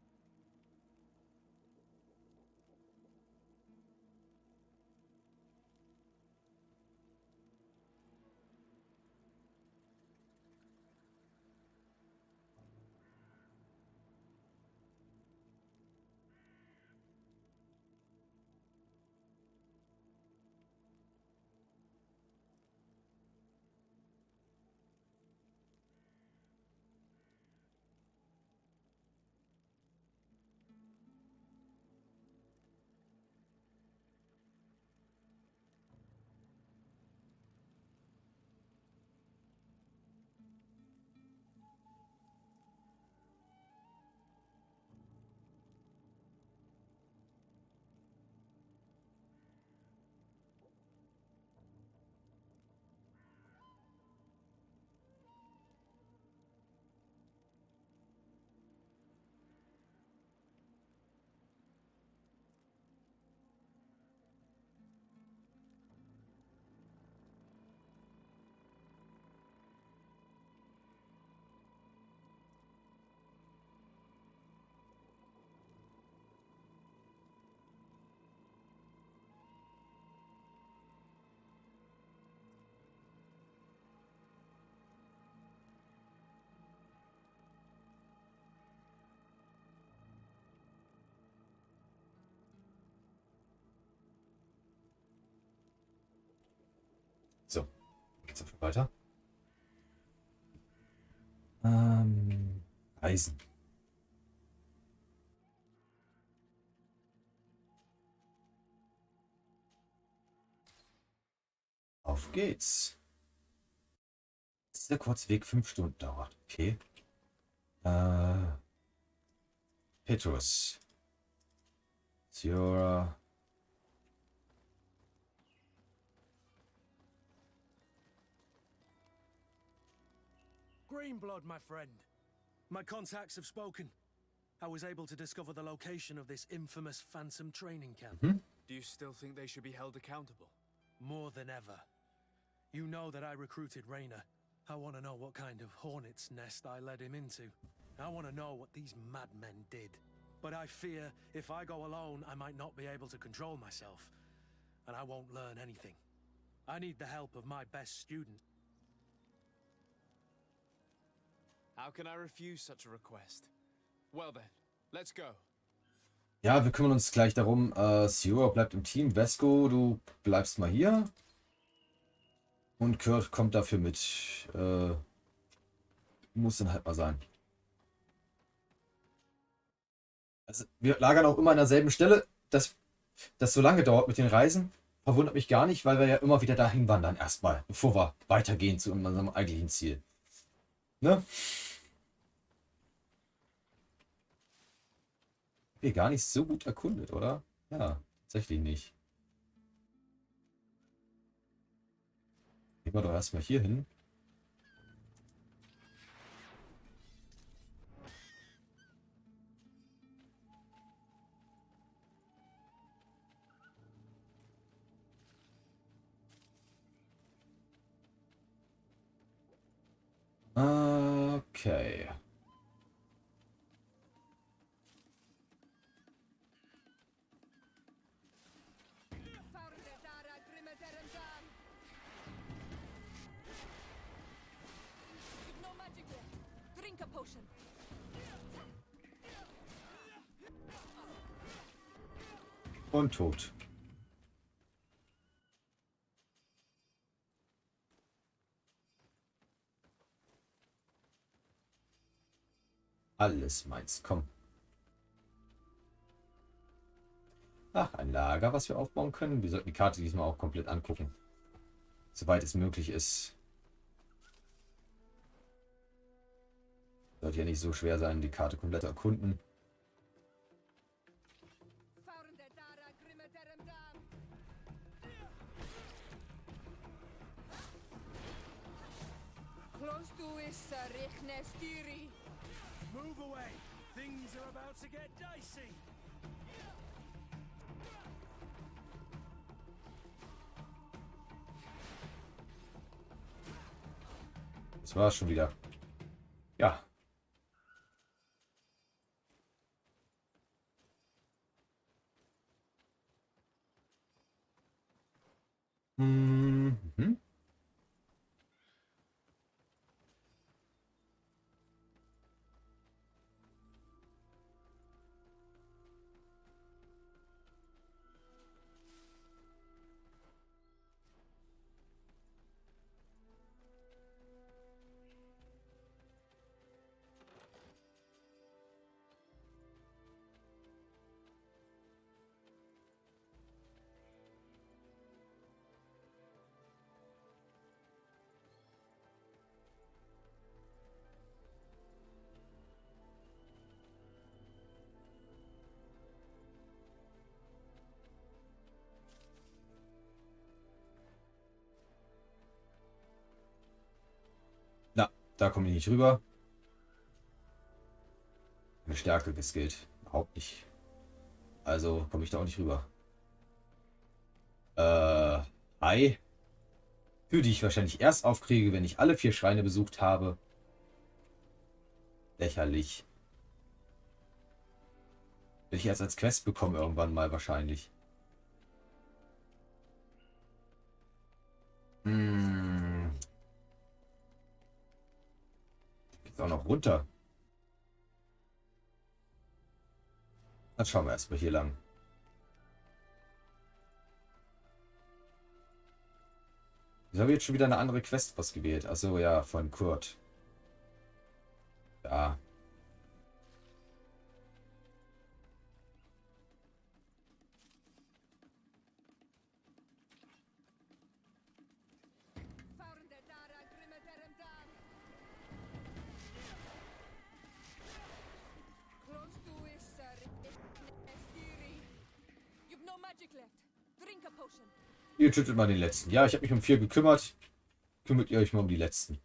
Geht's auch schon weiter? Reisen. Auf geht's. Dieser kurze Weg 5 Stunden dauert. Okay. Petrus. Sierra. Greenblood, my friend. My contacts have spoken. I was able to discover the location of this infamous Phantom training camp. Do you still think they should be held accountable? More than ever. You know that I recruited Rayner. I want to know what kind of hornet's nest I led him into. I want to know what these madmen did. But I fear if I go alone, I might not be able to control myself. And I won't learn anything. I need the help of my best student. How can I refuse such a request? Well then, let's go. Ja, wir kümmern uns gleich darum. Sierra bleibt im Team. Vesco, du bleibst mal hier. Und Kurt kommt dafür mit. Muss dann halt mal sein. Also, wir lagern auch immer an derselben Stelle. Dass das so lange dauert mit den Reisen, verwundert mich gar nicht, weil wir ja immer wieder dahin wandern erstmal, bevor wir weitergehen zu unserem eigentlichen Ziel. Ne? Wir gar nicht so gut erkundet, oder? Ja, tatsächlich nicht. Gehen wir doch erstmal hier hin. Okay. No magic left. Drink a potion. Und tot. Alles meins, komm. Ach, ein Lager, was wir aufbauen können. Wir sollten die Karte diesmal auch komplett angucken. Soweit es möglich ist. Sollte ja nicht so schwer sein, die Karte komplett zu erkunden. Move away. Things are about to get dicey. Das war's schon wieder. Ja. Mhm. Na, da komme ich nicht rüber. Eine Stärke geskillt. Überhaupt nicht. Also komme ich da auch nicht rüber. Hi. Für die ich wahrscheinlich erst aufkriege, wenn ich alle 4 Schreine besucht habe. Lächerlich. Will ich erst als Quest bekommen irgendwann mal wahrscheinlich. Geht's auch noch runter. Dann schauen wir erstmal hier lang. Ich habe jetzt schon wieder eine andere Quest ausgewählt. Achso, ja, von Kurt. Ja. Ihr tötet mal den letzten. Ja, ich habe mich um 4 gekümmert. Kümmert ihr euch mal um die letzten.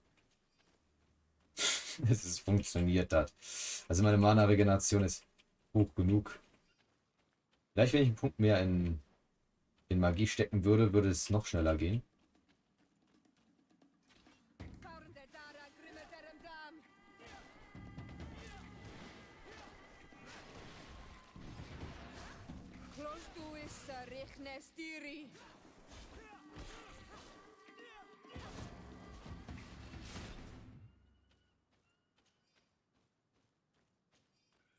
Es funktioniert das. Also meine Mana-Regeneration ist hoch genug. Vielleicht, wenn ich einen Punkt mehr in Magie stecken würde, würde es noch schneller gehen.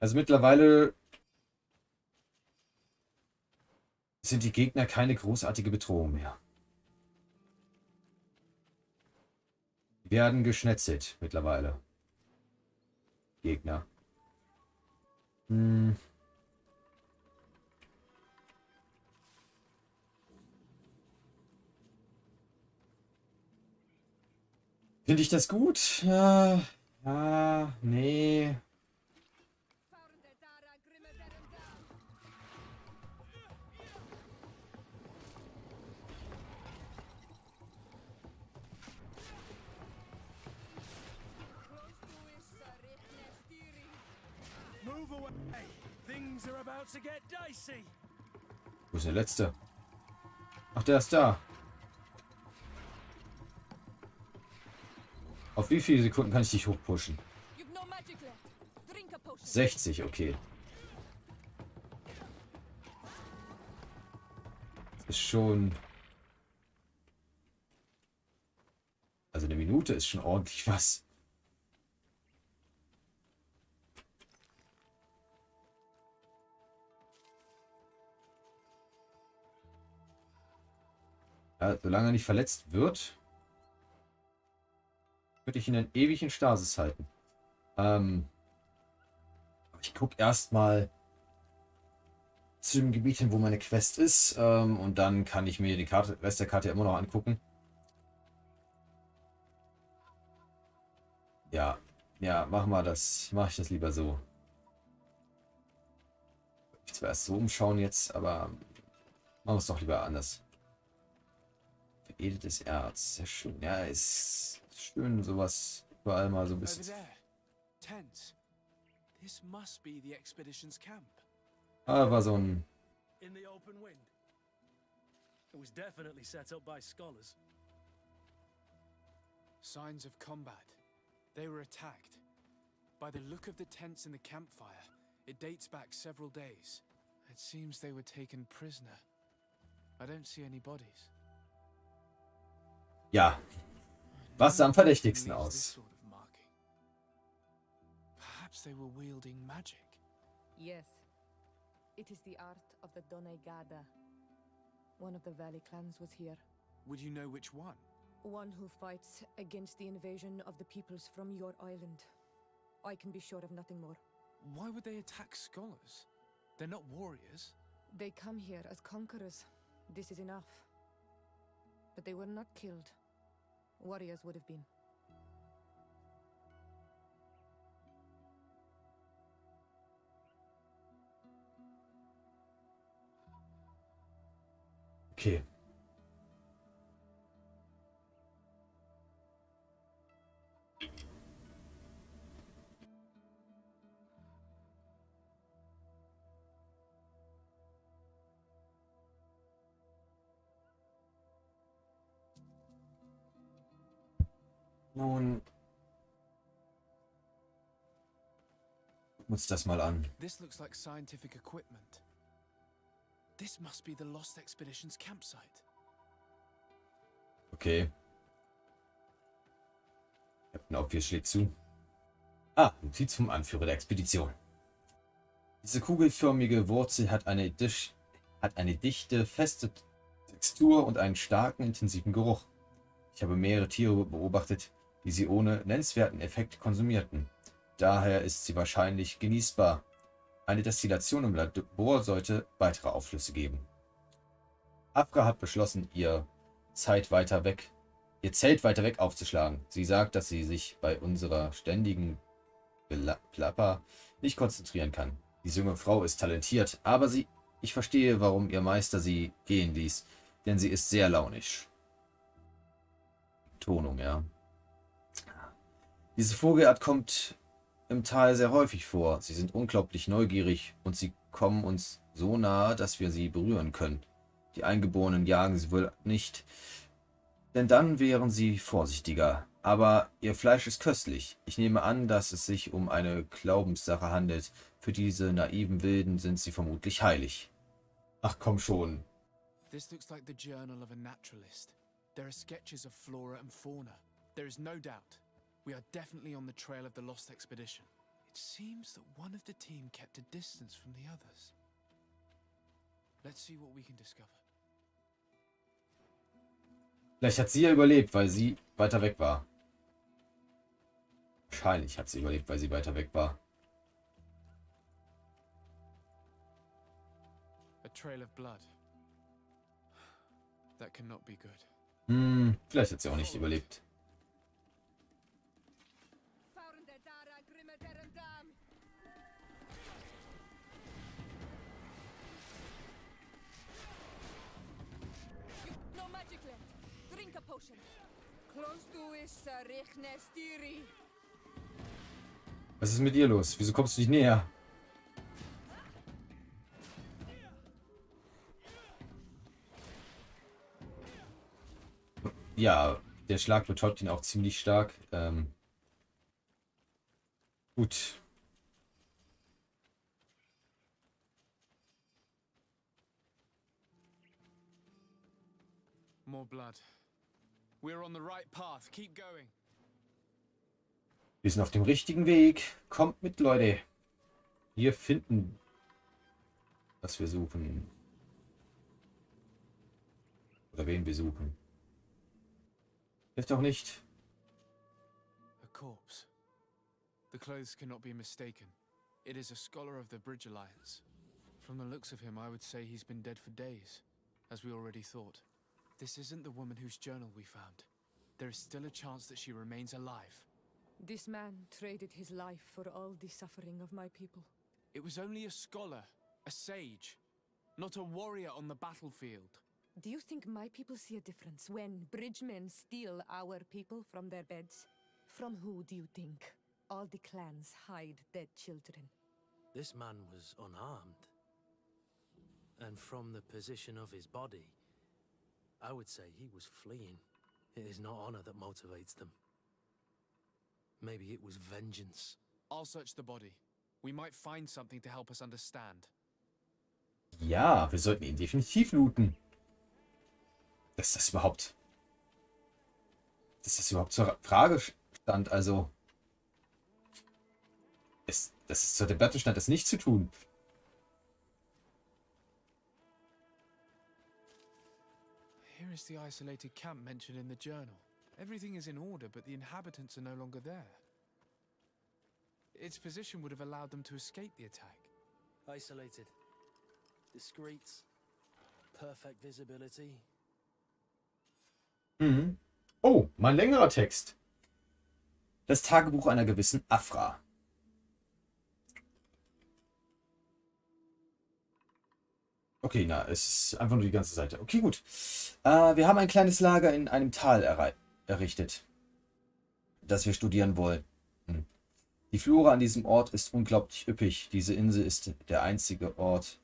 Also mittlerweile sind die Gegner keine großartige Bedrohung mehr. Die werden geschnetzelt mittlerweile. Gegner. Hm. Finde ich das gut? Ja, nee. Move away. Things are about to get dicey. Wo ist der letzte? Ach, der ist da. Auf wie viele Sekunden kann ich dich hochpushen? 60, okay. Das ist schon... Also eine Minute ist schon ordentlich was. Ja, solange er nicht verletzt wird, würde ich ihn dann ewig in Stasis halten. Ich gucke erstmal zu dem Gebiet hin, wo meine Quest ist. Und dann kann ich mir die Rest der Karte immer noch angucken. Ja, ja, machen wir das. Mache ich das lieber so. Ich zwar erst so umschauen jetzt, aber machen wir es doch lieber anders. Veredeltes Erz. Sehr schön. Ja, ist schön, sowas überall mal so ein bisschen. This must be the expedition's camp. Ah, war so ein... In the open wind. It was definitely set up by scholars. Signs of combat. They were attacked. By the look of the tents in the campfire, it dates back several days. It seems they were taken prisoner. I don't see any bodies. Ja. Was sah am verdächtigsten aus? Perhaps they were wielding magic. Yes. It is the art of the Donegada. One of the Valley clans was here. Would you know which one? One who fights against the invasion of the peoples from your island. I can be sure of nothing more. Why would they attack scholars? They're not warriors. They come here as conquerors. This is enough. But they were not killed. Warriors would have been. Okay. Nun gucken wir uns das mal an. This looks like scientific equipment. This must be the Lost Expedition's campsite. Okay. Captain Obvious schlägt zu. Ah, Notiz vom Anführer der Expedition. Diese kugelförmige Wurzel hat eine dichte, feste Textur und einen starken, intensiven Geruch. Ich habe mehrere Tiere beobachtet, die sie ohne nennenswerten Effekt konsumierten. Daher ist sie wahrscheinlich genießbar. Eine Destillation im Labor sollte weitere Aufschlüsse geben. Afra hat beschlossen, ihr Zelt weiter weg aufzuschlagen. Sie sagt, dass sie sich bei unserer ständigen Plapper nicht konzentrieren kann. Diese junge Frau ist talentiert, aber ich verstehe, warum ihr Meister sie gehen ließ, denn sie ist sehr launisch. Tonung, ja. Diese Vogelart kommt im Tal sehr häufig vor. Sie sind unglaublich neugierig und sie kommen uns so nahe, dass wir sie berühren können. Die Eingeborenen jagen sie wohl nicht, denn dann wären sie vorsichtiger. Aber ihr Fleisch ist köstlich. Ich nehme an, dass es sich um eine Glaubenssache handelt. Für diese naiven Wilden sind sie vermutlich heilig. Ach komm schon. This looks like the journal of a naturalist. There are sketches of flora and fauna. There is no doubt. We are definitely on the trail of the lost expedition. It seems that one of the team kept a distance from the others. Let's see what we can discover. Vielleicht hat sie ja überlebt, weil sie weiter weg war. Wahrscheinlich hat sie überlebt, weil sie weiter weg war. A trail of blood. That cannot be good. Vielleicht hat sie auch nicht überlebt. No magic left. Drink a potion. Close to is Richnestiri. Was ist mit dir los? Wieso kommst du nicht näher? Ja, der Schlag betäubt ihn auch ziemlich stark. Gut. More blood. We're on the right path. Keep going. Wir sind auf dem richtigen Weg. Kommt mit, Leute. Wir finden, was wir suchen. Oder wen wir suchen. Hilft doch nicht. A corpse. The clothes cannot be mistaken. It is a scholar of the Bridge Alliance. From the looks of him, I would say he's been dead for days, as we already thought. This isn't the woman whose journal we found. There is still a chance that she remains alive. This man traded his life for all the suffering of my people. It was only a scholar, a sage, not a warrior on the battlefield. Do you think my people see a difference when bridgemen steal our people from their beds? From who do you think all the clans hide dead children? This man was unarmed. And from the position of his body, I would say he was fleeing. It is not honor that motivates them. Maybe it was vengeance. I'll search the body. We might find something to help us understand. Ja, wir sollten ihn definitiv looten. Dass das überhaupt zur Frage stand, also dass es zur Debatte stand, das nicht zu tun. Here is the isolated camp mentioned in the journal. Everything is in order, but the inhabitants are no longer there. Its position would have allowed them to escape the attack. Isolated. Discreet. Perfect visibility. Mhm. Oh, mal längerer Text. Das Tagebuch einer gewissen Afra. Okay, na, es ist einfach nur die ganze Seite. Okay, gut. Wir haben ein kleines Lager in einem Tal errichtet, das wir studieren wollen. Die Flora an diesem Ort ist unglaublich üppig. Diese Insel ist der einzige Ort,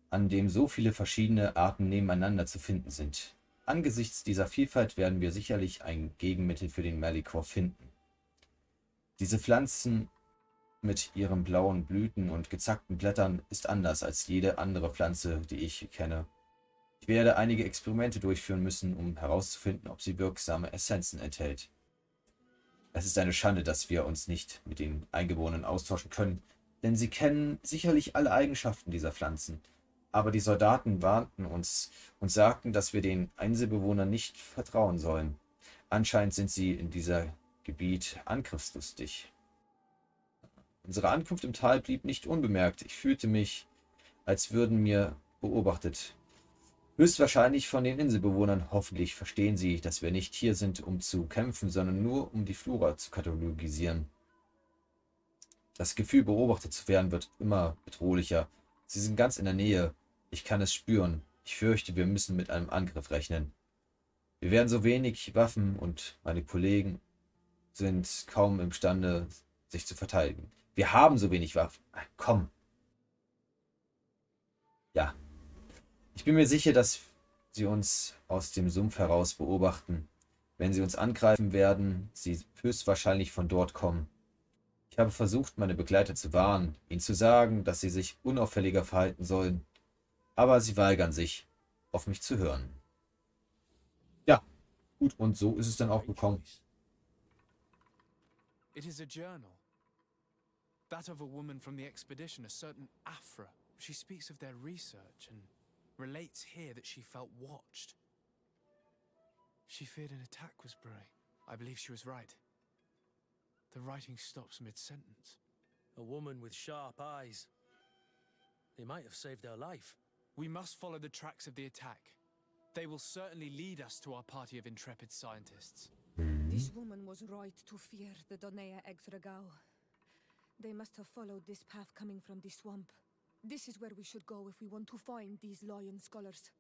an dem so viele verschiedene Arten nebeneinander zu finden sind. Angesichts dieser Vielfalt werden wir sicherlich ein Gegenmittel für den Malichor finden. Diese Pflanzen mit ihren blauen Blüten und gezackten Blättern ist anders als jede andere Pflanze, die ich kenne. Ich werde einige Experimente durchführen müssen, um herauszufinden, ob sie wirksame Essenzen enthält. Es ist eine Schande, dass wir uns nicht mit den Eingeborenen austauschen können, denn sie kennen sicherlich alle Eigenschaften dieser Pflanzen. Aber die Soldaten warnten uns und sagten, dass wir den Inselbewohnern nicht vertrauen sollen. Anscheinend sind sie in dieser Gebiet angriffslustig. Unsere Ankunft im Tal blieb nicht unbemerkt. Ich fühlte mich, als würden mir beobachtet. Höchstwahrscheinlich von den Inselbewohnern. Hoffentlich verstehen sie, dass wir nicht hier sind, um zu kämpfen, sondern nur, um die Flora zu katalogisieren. Das Gefühl, beobachtet zu werden, wird immer bedrohlicher. Sie sind ganz in der Nähe. Ich kann es spüren. Ich fürchte, wir müssen mit einem Angriff rechnen. Wir werden so wenig Waffen und meine Kollegen sind kaum imstande, sich zu verteidigen. Wir haben so wenig Waffen. Ach, komm. Ja. Ich bin mir sicher, dass sie uns aus dem Sumpf heraus beobachten. Wenn sie uns angreifen, werden sie höchstwahrscheinlich von dort kommen. Ich habe versucht, meine Begleiter zu warnen, ihnen zu sagen, dass sie sich unauffälliger verhalten sollen. Aber sie weigern sich, auf mich zu hören. Ja, gut, und so ist es dann auch gekommen. It is a journal. That of a woman from the expedition, a certain Afra. She speaks of their research and relates here that she felt watched. She feared an attack was brewing. I believe she was right. The writing stops mid-sentence. A woman with sharp eyes. They might have saved her life. We must follow the tracks of the attack. They will certainly lead us to our party of intrepid scientists. This woman was right to fear the Donea Exregao. They must have followed this path coming from the swamp. This is where we should go if we want to find these lion scholars.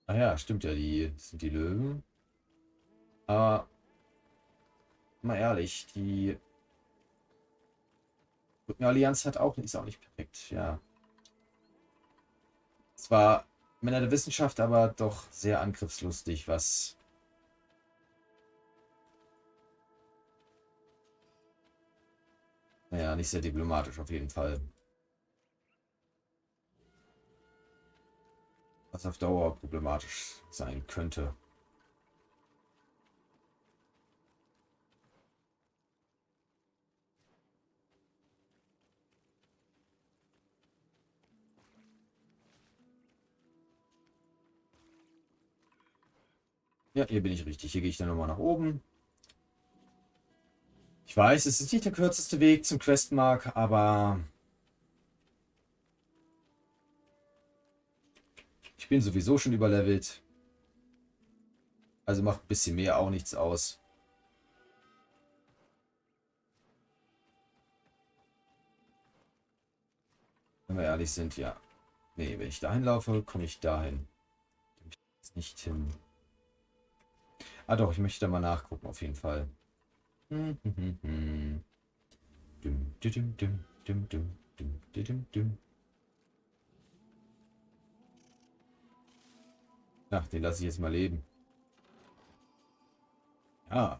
Ah ja, stimmt ja, das sind die Löwen. Aber mal ehrlich, die Brückenallianz ist auch nicht perfekt, ja. Zwar Männer der Wissenschaft, aber doch sehr angriffslustig, was naja, nicht sehr diplomatisch auf jeden Fall. Was auf Dauer problematisch sein könnte. Ja, hier bin ich richtig. Hier gehe ich dann nochmal nach oben. Ich weiß, es ist nicht der kürzeste Weg zum Questmark, aber ich bin sowieso schon überlevelt. Also macht ein bisschen mehr auch nichts aus. Wenn wir ehrlich sind, ja. Nee, wenn ich dahin laufe, komme ich dahin. Jetzt nicht hin. Ah doch, ich möchte da mal nachgucken, auf jeden Fall. Ach, den lasse ich jetzt mal leben. Ja.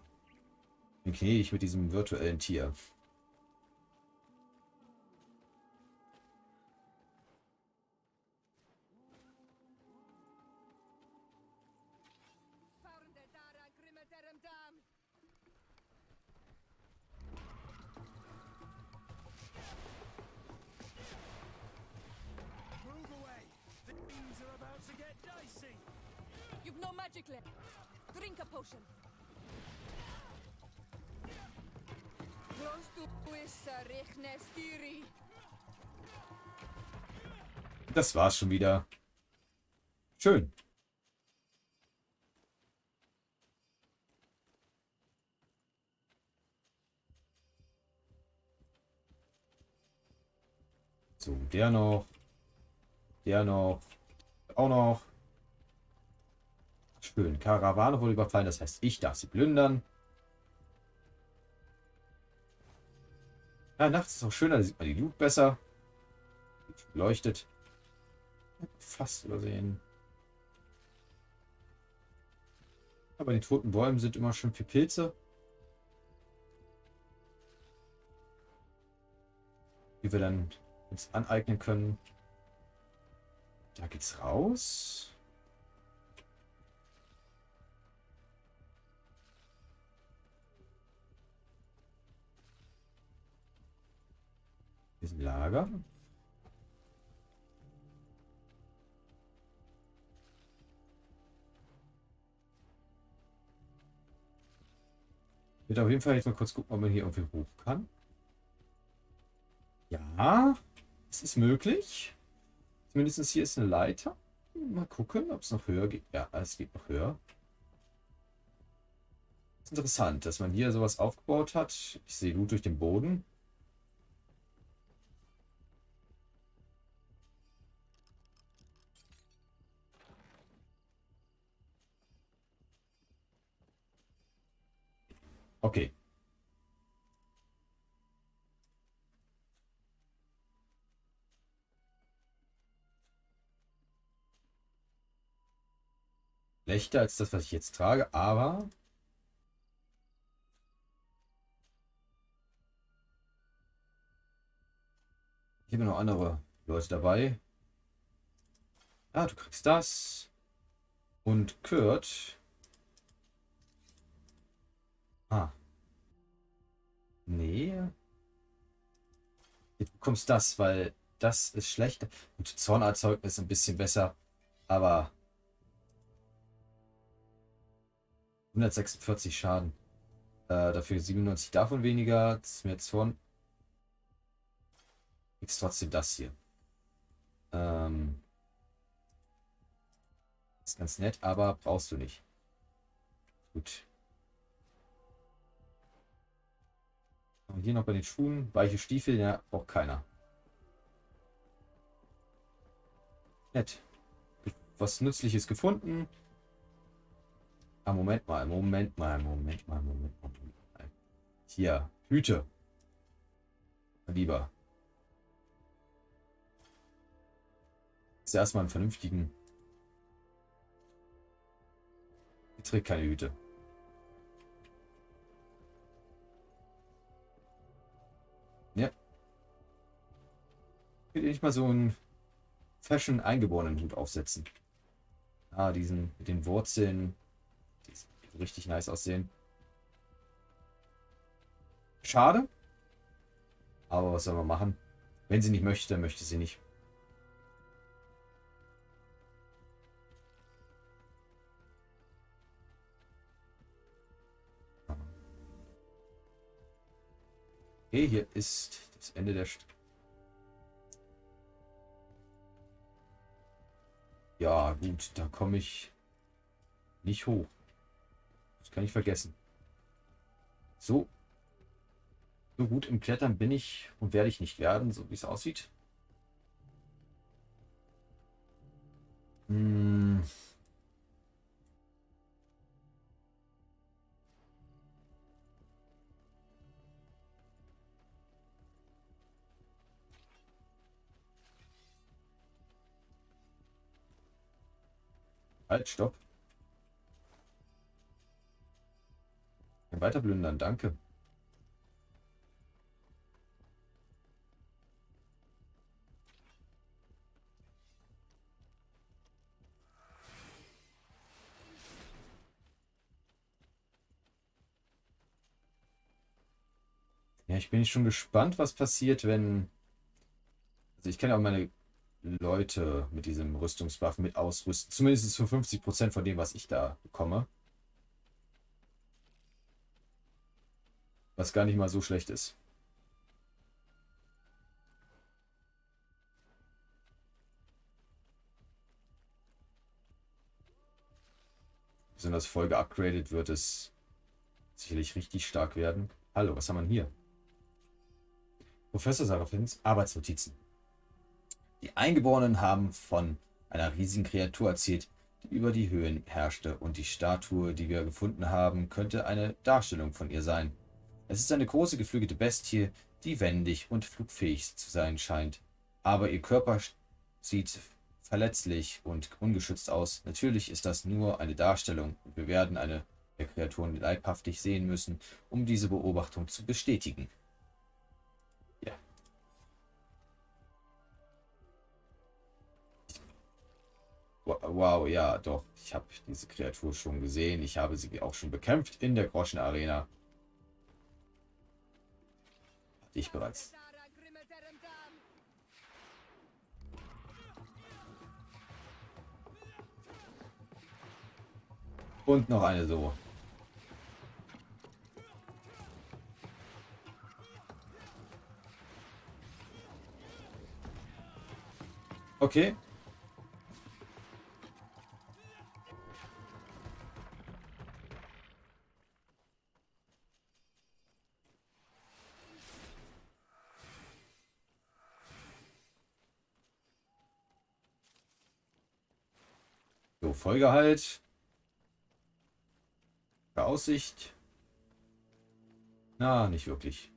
Den knie ich mit diesem virtuellen Tier. You've no magic left. Drink a potion. Das war's schon wieder. Schön. So, der noch. Der noch. Auch noch. Schön. Karawane wurde überfallen, das heißt, ich darf sie plündern. Ja, nachts ist auch schöner, da sieht man die Loot besser. Leuchtet. Fast übersehen. Aber die toten Bäume sind immer schön für Pilze. Die wir dann uns aneignen können. Da geht's raus. Hier ist ein Lager. Ich werde auf jeden Fall jetzt mal kurz gucken, ob man hier irgendwie hoch kann. Ja, es ist möglich. Zumindest hier ist eine Leiter. Mal gucken, ob es noch höher geht. Ja, es geht noch höher. Das ist interessant, dass man hier sowas aufgebaut hat. Ich sehe Loot durch den Boden. Okay. Schlechter als das, was ich jetzt trage, aber ich habe noch andere Leute dabei. Ah, du kriegst das. Und Kurt. Ah. Nee. Du bekommst das, weil das ist schlechter. Gut, Zornerzeugnis ist ein bisschen besser, aber 146 Schaden. Dafür 97 davon weniger. Das ist mehr Zorn. Kriegst trotzdem das hier. Ist ganz nett, aber brauchst du nicht. Gut. Und hier noch bei den Schuhen. Weiche Stiefel, ja, braucht keiner. Nett. Was Nützliches gefunden. Ah, Moment mal. Hier, Hüte. Lieber. Ist erstmal einen vernünftigen. Ich trägt keine Hüte. Ja. Ich will nicht mal so einen Fashion eingeborenen Hut aufsetzen. Ah, diesen mit den Wurzeln. Die richtig nice aussehen. Schade. Aber was soll man machen? Wenn sie nicht möchte, dann möchte sie nicht. Okay, hier ist das Ende der Ja, gut, da komme ich nicht hoch. Das kann ich vergessen. So gut im Klettern bin ich und werde ich nicht werden, so wie es aussieht. Hm. Halt, stopp. Weiter plündern, danke. Ja, ich bin schon gespannt, was passiert, wenn... Also ich kann ja auch meine Leute mit diesem Rüstungsbuff mit ausrüsten. Zumindest für 50% von dem, was ich da bekomme. Was gar nicht mal so schlecht ist. Besonders voll geupgradet wird es sicherlich richtig stark werden. Hallo, was haben wir hier? Professor Sarafins Arbeitsnotizen. Die Eingeborenen haben von einer riesigen Kreatur erzählt, die über die Höhen herrschte, und die Statue, die wir gefunden haben, könnte eine Darstellung von ihr sein. Es ist eine große geflügelte Bestie, die wendig und flugfähig zu sein scheint. Aber ihr Körper sieht verletzlich und ungeschützt aus. Natürlich ist das nur eine Darstellung und wir werden eine der Kreaturen leibhaftig sehen müssen, um diese Beobachtung zu bestätigen. Ja. Wow, ja, doch. Ich habe diese Kreatur schon gesehen. Ich habe sie auch schon bekämpft in der Groschen-Arena. Hatte ich bereits. Und noch eine so. Okay. So, Vollgehalt. Aussicht. Na, nicht wirklich.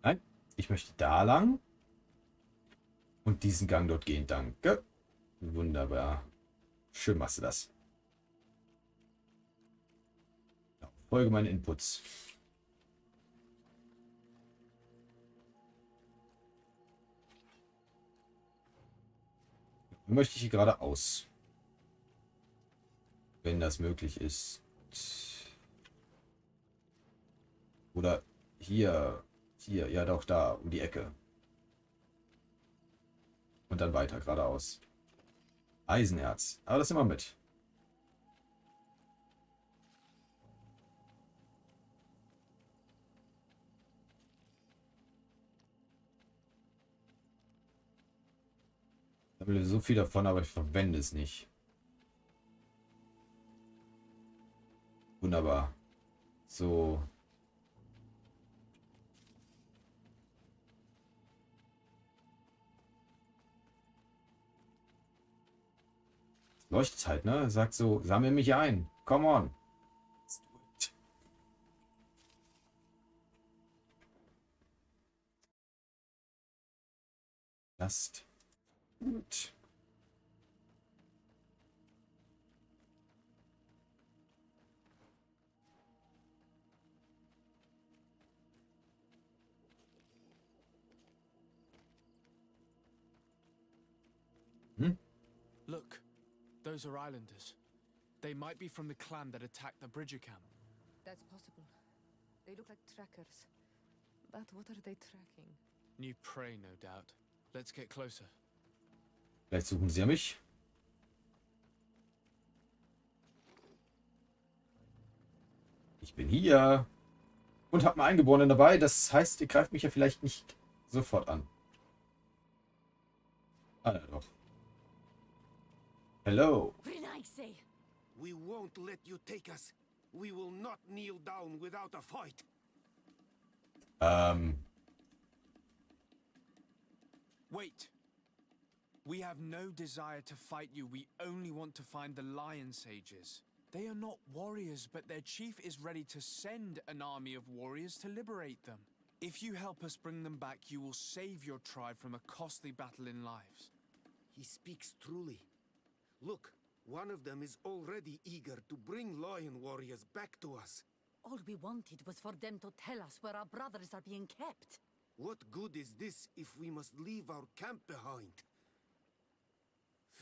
Nein, ich möchte da lang. Und diesen Gang dort gehen. Danke. Wunderbar. Schön machst du das. Ja, folge meinen Inputs. Dann möchte ich hier geradeaus. Wenn das möglich ist. Oder hier. Hier, ja doch, da, um die Ecke. Und dann weiter, geradeaus. Eisenerz. Aber das immer mit. Ich habe so viel davon, aber ich verwende es nicht. Wunderbar. So. Leuchtet halt, ne? Sagt so, sammel mich ein. Come on. Lasst. Gut. Hm? Look, those are islanders. They might be from the clan that attacked the Bridger camp. That's possible. They look like trackers. But what are they tracking? New prey, no doubt. Let's get closer. Vielleicht suchen sie ja mich. Ich bin hier. Und habe einen Eingeborenen dabei. Das heißt, ihr greift mich ja vielleicht nicht sofort an. Ah, ja doch. Hello. We won't let you take us. We will not kneel down without a fight. Wait. We have no desire to fight you. We only want to find the Lion Sages. They are not warriors, but their chief is ready to send an army of warriors to liberate them. If you help us bring them back, you will save your tribe from a costly battle in lives. He speaks truly. Look, one of them is already eager to bring lion warriors back to us. All we wanted was for them to tell us where our brothers are being kept. What good is this if we must leave our camp behind?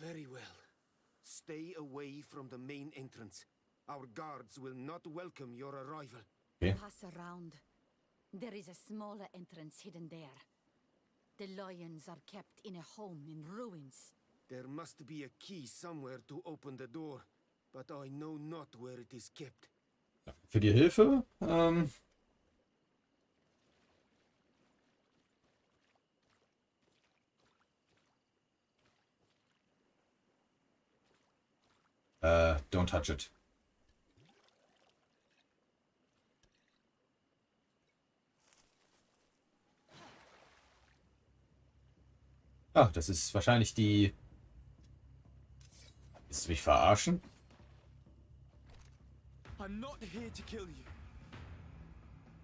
Very well. Stay away from the main entrance. Our guards will not welcome your arrival. Okay. Pass around. There is a smaller entrance hidden there. The lions are kept in a home in ruins. There must be a key somewhere to open the door, but I know not where it is kept. Für die Hilfe. Don't touch it. Ah, das ist wahrscheinlich die Willst du mich verarschen? I'm not here to kill you.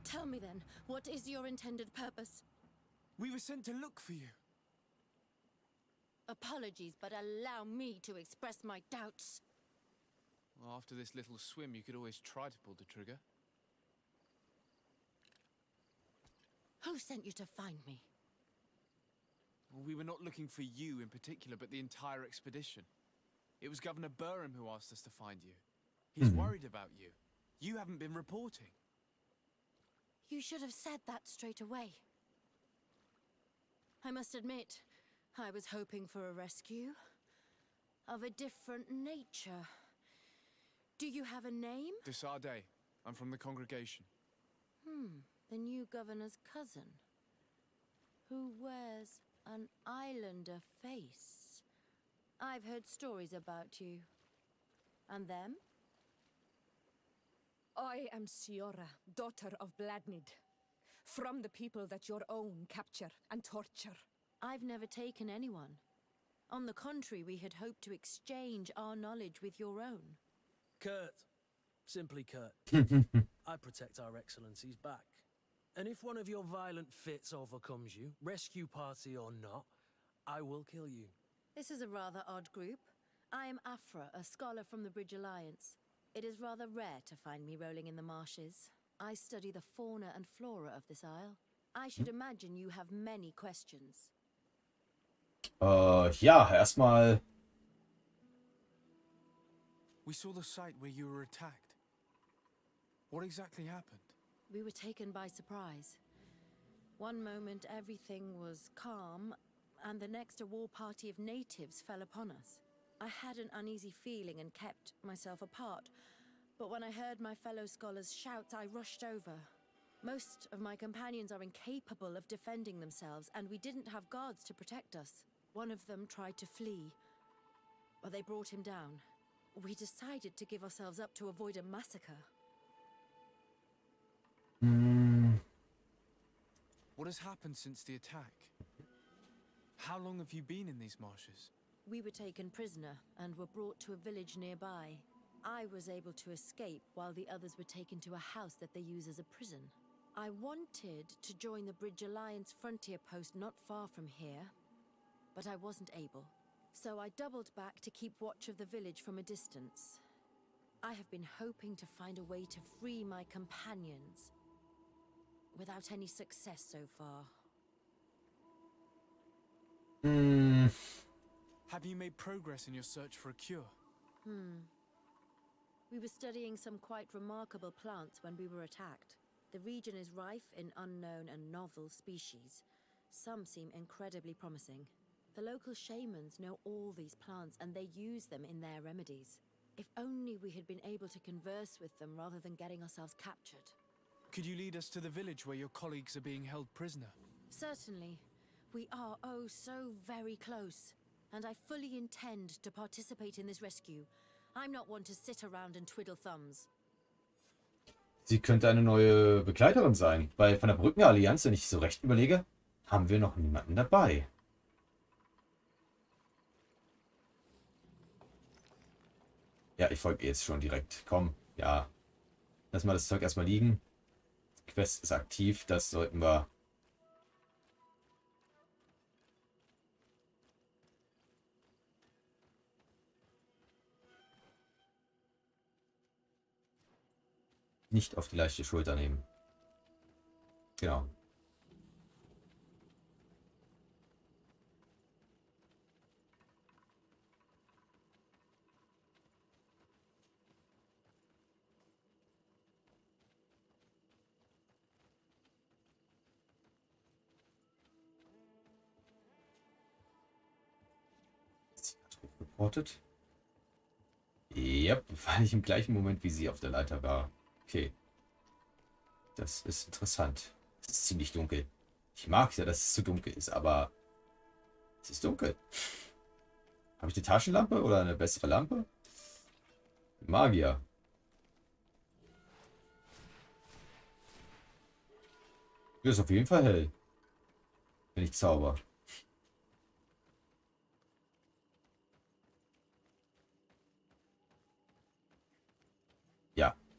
Tell me then, what is your intended purpose? We were sent to look for you. Apologies, but allow me to express my doubts. Well, after this little swim, you could always try to pull the trigger. Who sent you to find me? Well, we were not looking for you in particular, but the entire expedition. It was Governor Burham who asked us to find you. He's worried about you. You haven't been reporting. You should have said that straight away. I must admit, I was hoping for a rescue of a different nature. Do you have a name? Desarde. I'm from the congregation. The new governor's cousin, who wears an islander face. I've heard stories about you. And them? I am Siora, daughter of Bladnid, from the people that your own capture and torture. I've never taken anyone. On the contrary, we had hoped to exchange our knowledge with your own. Kurt. Simply Kurt. I protect our excellencies back. And if one of your violent fits overcomes you, rescue party or not, I will kill you. This is a rather odd group. I am Afra, a scholar from the Bridge Alliance. It is rather rare to find me rolling in the marshes. I study the fauna and flora of this isle. I should imagine you have many questions. Ja, erstmal. We saw the site where you were attacked. What exactly happened? We were taken by surprise. One moment everything was calm, and the next a war party of natives fell upon us. I had an uneasy feeling and kept myself apart, but when I heard my fellow scholars' shouts, I rushed over. Most of my companions are incapable of defending themselves, and we didn't have guards to protect us. One of them tried to flee, but they brought him down. We decided to give ourselves up to avoid a massacre. What has happened since the attack? How long have you been in these marshes? We were taken prisoner and were brought to a village nearby. I was able to escape while the others were taken to a house that they use as a prison. I wanted to join the Bridge Alliance frontier post not far from here, but I wasn't able. So I doubled back to keep watch of the village from a distance. I have been hoping to find a way to free my companions, without any success so far. Have you made progress in your search for a cure? We were studying some quite remarkable plants when we were attacked. The region is rife in unknown and novel species. Some seem incredibly promising. The local shamans know all these plants and they use them in their remedies. If only we had been able to converse with them rather than getting ourselves captured. Could you lead us to the village where your colleagues are being held prisoner? Certainly. We are oh so very close. And I fully intend to participate in this rescue. I'm not one to sit around and twiddle thumbs. Sie könnte eine neue Begleiterin sein, weil von der Brückenallianz, wenn ich so recht überlege, haben wir noch niemanden dabei. Ja, ich folge jetzt schon direkt. Komm, ja. Lass mal das Zeug erstmal liegen. Quest ist aktiv, das sollten wir... nicht auf die leichte Schulter nehmen. Genau. Reportet. Yep, weil ich im gleichen Moment wie sie auf der Leiter war. Okay. Das ist interessant. Es ist ziemlich dunkel. Ich mag ja, dass es so dunkel ist, aber es ist dunkel. Habe ich eine Taschenlampe oder eine bessere Lampe? Magier. Hier ist auf jeden Fall hell. Wenn ich zauber.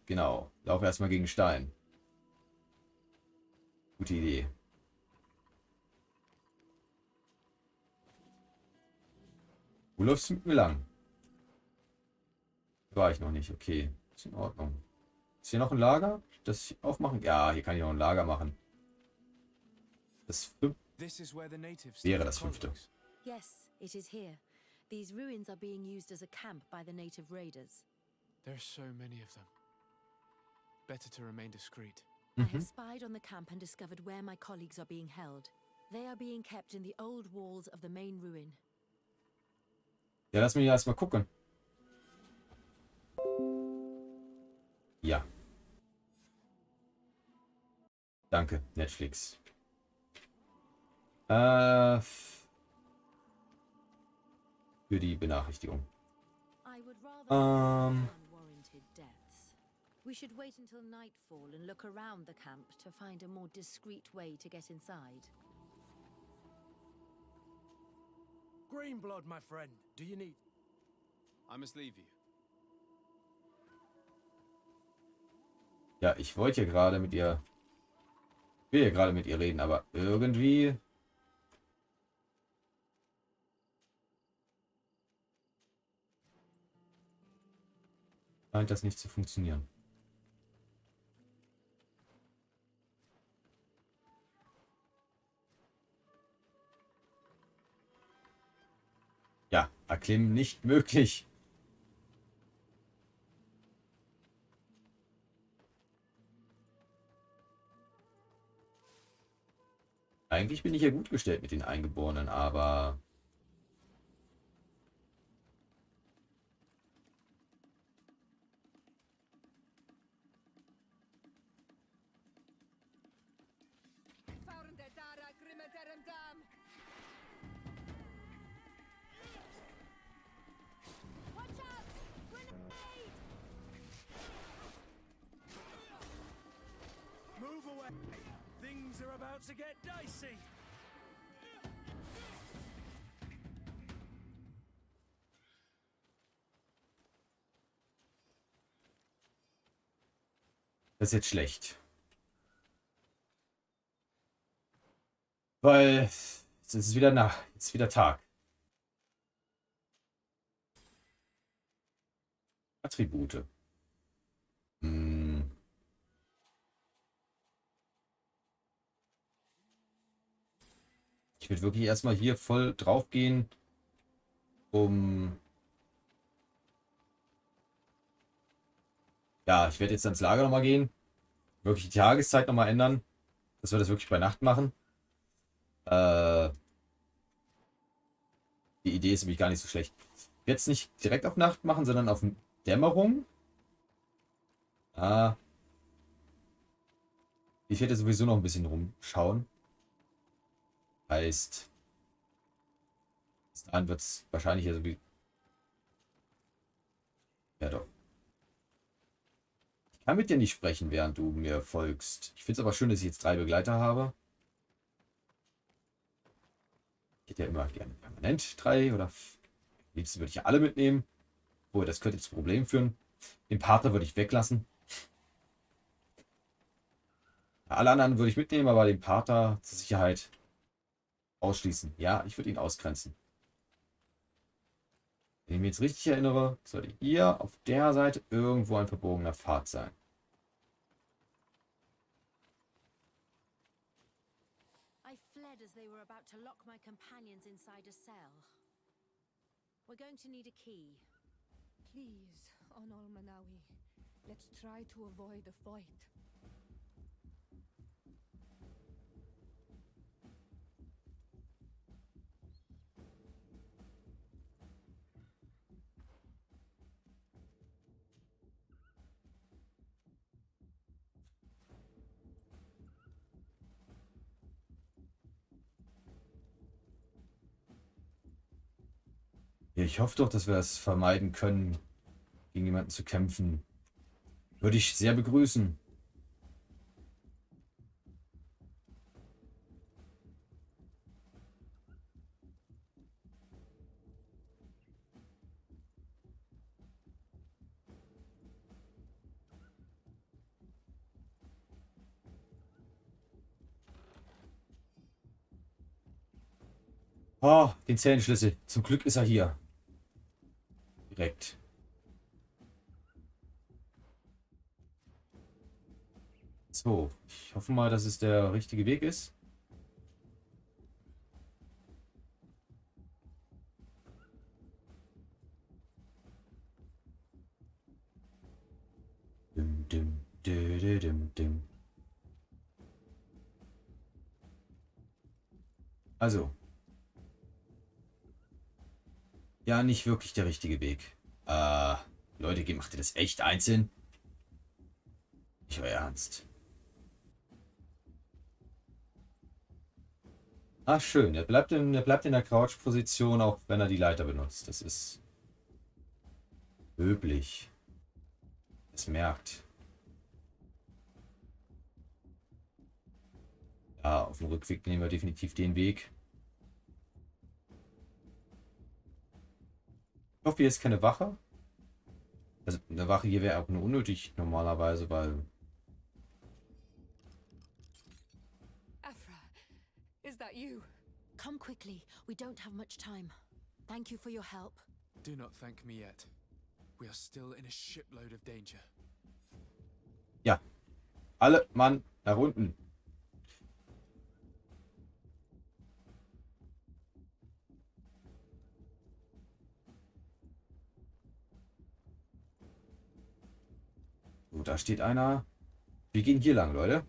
Genau. Lauf erstmal gegen Stein. Gute Idee. Wo läufst du mit mir lang? War ich noch nicht. Okay. Ist in Ordnung. Ist hier noch ein Lager? Das aufmachen? Ja, hier kann ich noch ein Lager machen. Das wäre das 5. Yes, it is here. These ruins are being used as a camp by the native raiders. There's so many of them. Better to remain discreet. I have spied on the camp and discovered where my colleagues are being held. They are being kept in the old walls of the main ruin. Ja, lass mich erstmal gucken. Ja. Danke, Netflix. Für die Benachrichtigung. Unwarranted deaths. We should wait until nightfall and look around the camp to find a more discreet way to get inside. Greenblood, my friend. Do you need... I must leave you. Ja, ich wollte ja gerade mit ihr... Ich will ja gerade mit ihr reden, aber irgendwie... scheint das nicht zu funktionieren. Ja, erklimmen nicht möglich. Eigentlich bin ich ja gut gestellt mit den Eingeborenen, aber... Move away! Things are about to get dicey! Das ist jetzt schlecht. Weil jetzt ist es wieder jetzt ist wieder Tag. Attribute. Ich würde wirklich erstmal hier voll drauf gehen, um... Ja, ich werde jetzt ans Lager nochmal gehen. Wirklich die Tageszeit nochmal ändern. Dass wir das wirklich bei Nacht machen. Die Idee ist nämlich gar nicht so schlecht. Jetzt nicht direkt auf Nacht machen, sondern auf Dämmerung. Ich werde sowieso noch ein bisschen rumschauen. Heißt, bis dahin wird es wahrscheinlich ja so wie... Ja doch. Ich kann mit dir nicht sprechen, während du mir folgst. Ich finde es aber schön, dass ich jetzt 3 Begleiter habe. Ich hätte ja immer gerne permanent 3 oder... Am liebsten würde ich ja alle mitnehmen. Obwohl, das könnte zu Problemen führen. Den Partner würde ich weglassen. Ja, alle anderen würde ich mitnehmen, aber den Partner zur Sicherheit ausschließen. Ja, ich würde ihn ausgrenzen. Wenn ich mich jetzt richtig erinnere, sollte hier auf der Seite irgendwo ein verbogener Pfad sein. I fled as they were about to lock my companions inside a cell. We're going to need a key. Please, Onol Manawi, let's try to avoid a fight. Ich hoffe doch, dass wir es vermeiden können, gegen jemanden zu kämpfen. Würde ich sehr begrüßen. Oh, den Zellenschlüssel. Zum Glück ist er hier. Direkt. So, ich hoffe mal, dass es der richtige Weg ist. Dim, dim, dim, dim, dim. Also. Ja, nicht wirklich der richtige Weg. Leute, macht ihr das echt einzeln? Nicht euer Ernst. Ach, schön. Er bleibt in der Crouch-Position, auch wenn er die Leiter benutzt. Das ist löblich. Es merkt. Ja, auf dem Rückweg nehmen wir definitiv den Weg. Ich hoffe, hier ist keine Wache. Also, eine Wache hier wäre auch nur unnötig normalerweise, weil... Afra, is that you? Come quickly. We don't have much time. Thank you for your help. Do not thank me yet. We are still in a shipload of danger. Ja. Alle Mann nach unten. So, da steht einer. Wir gehen hier lang, Leute.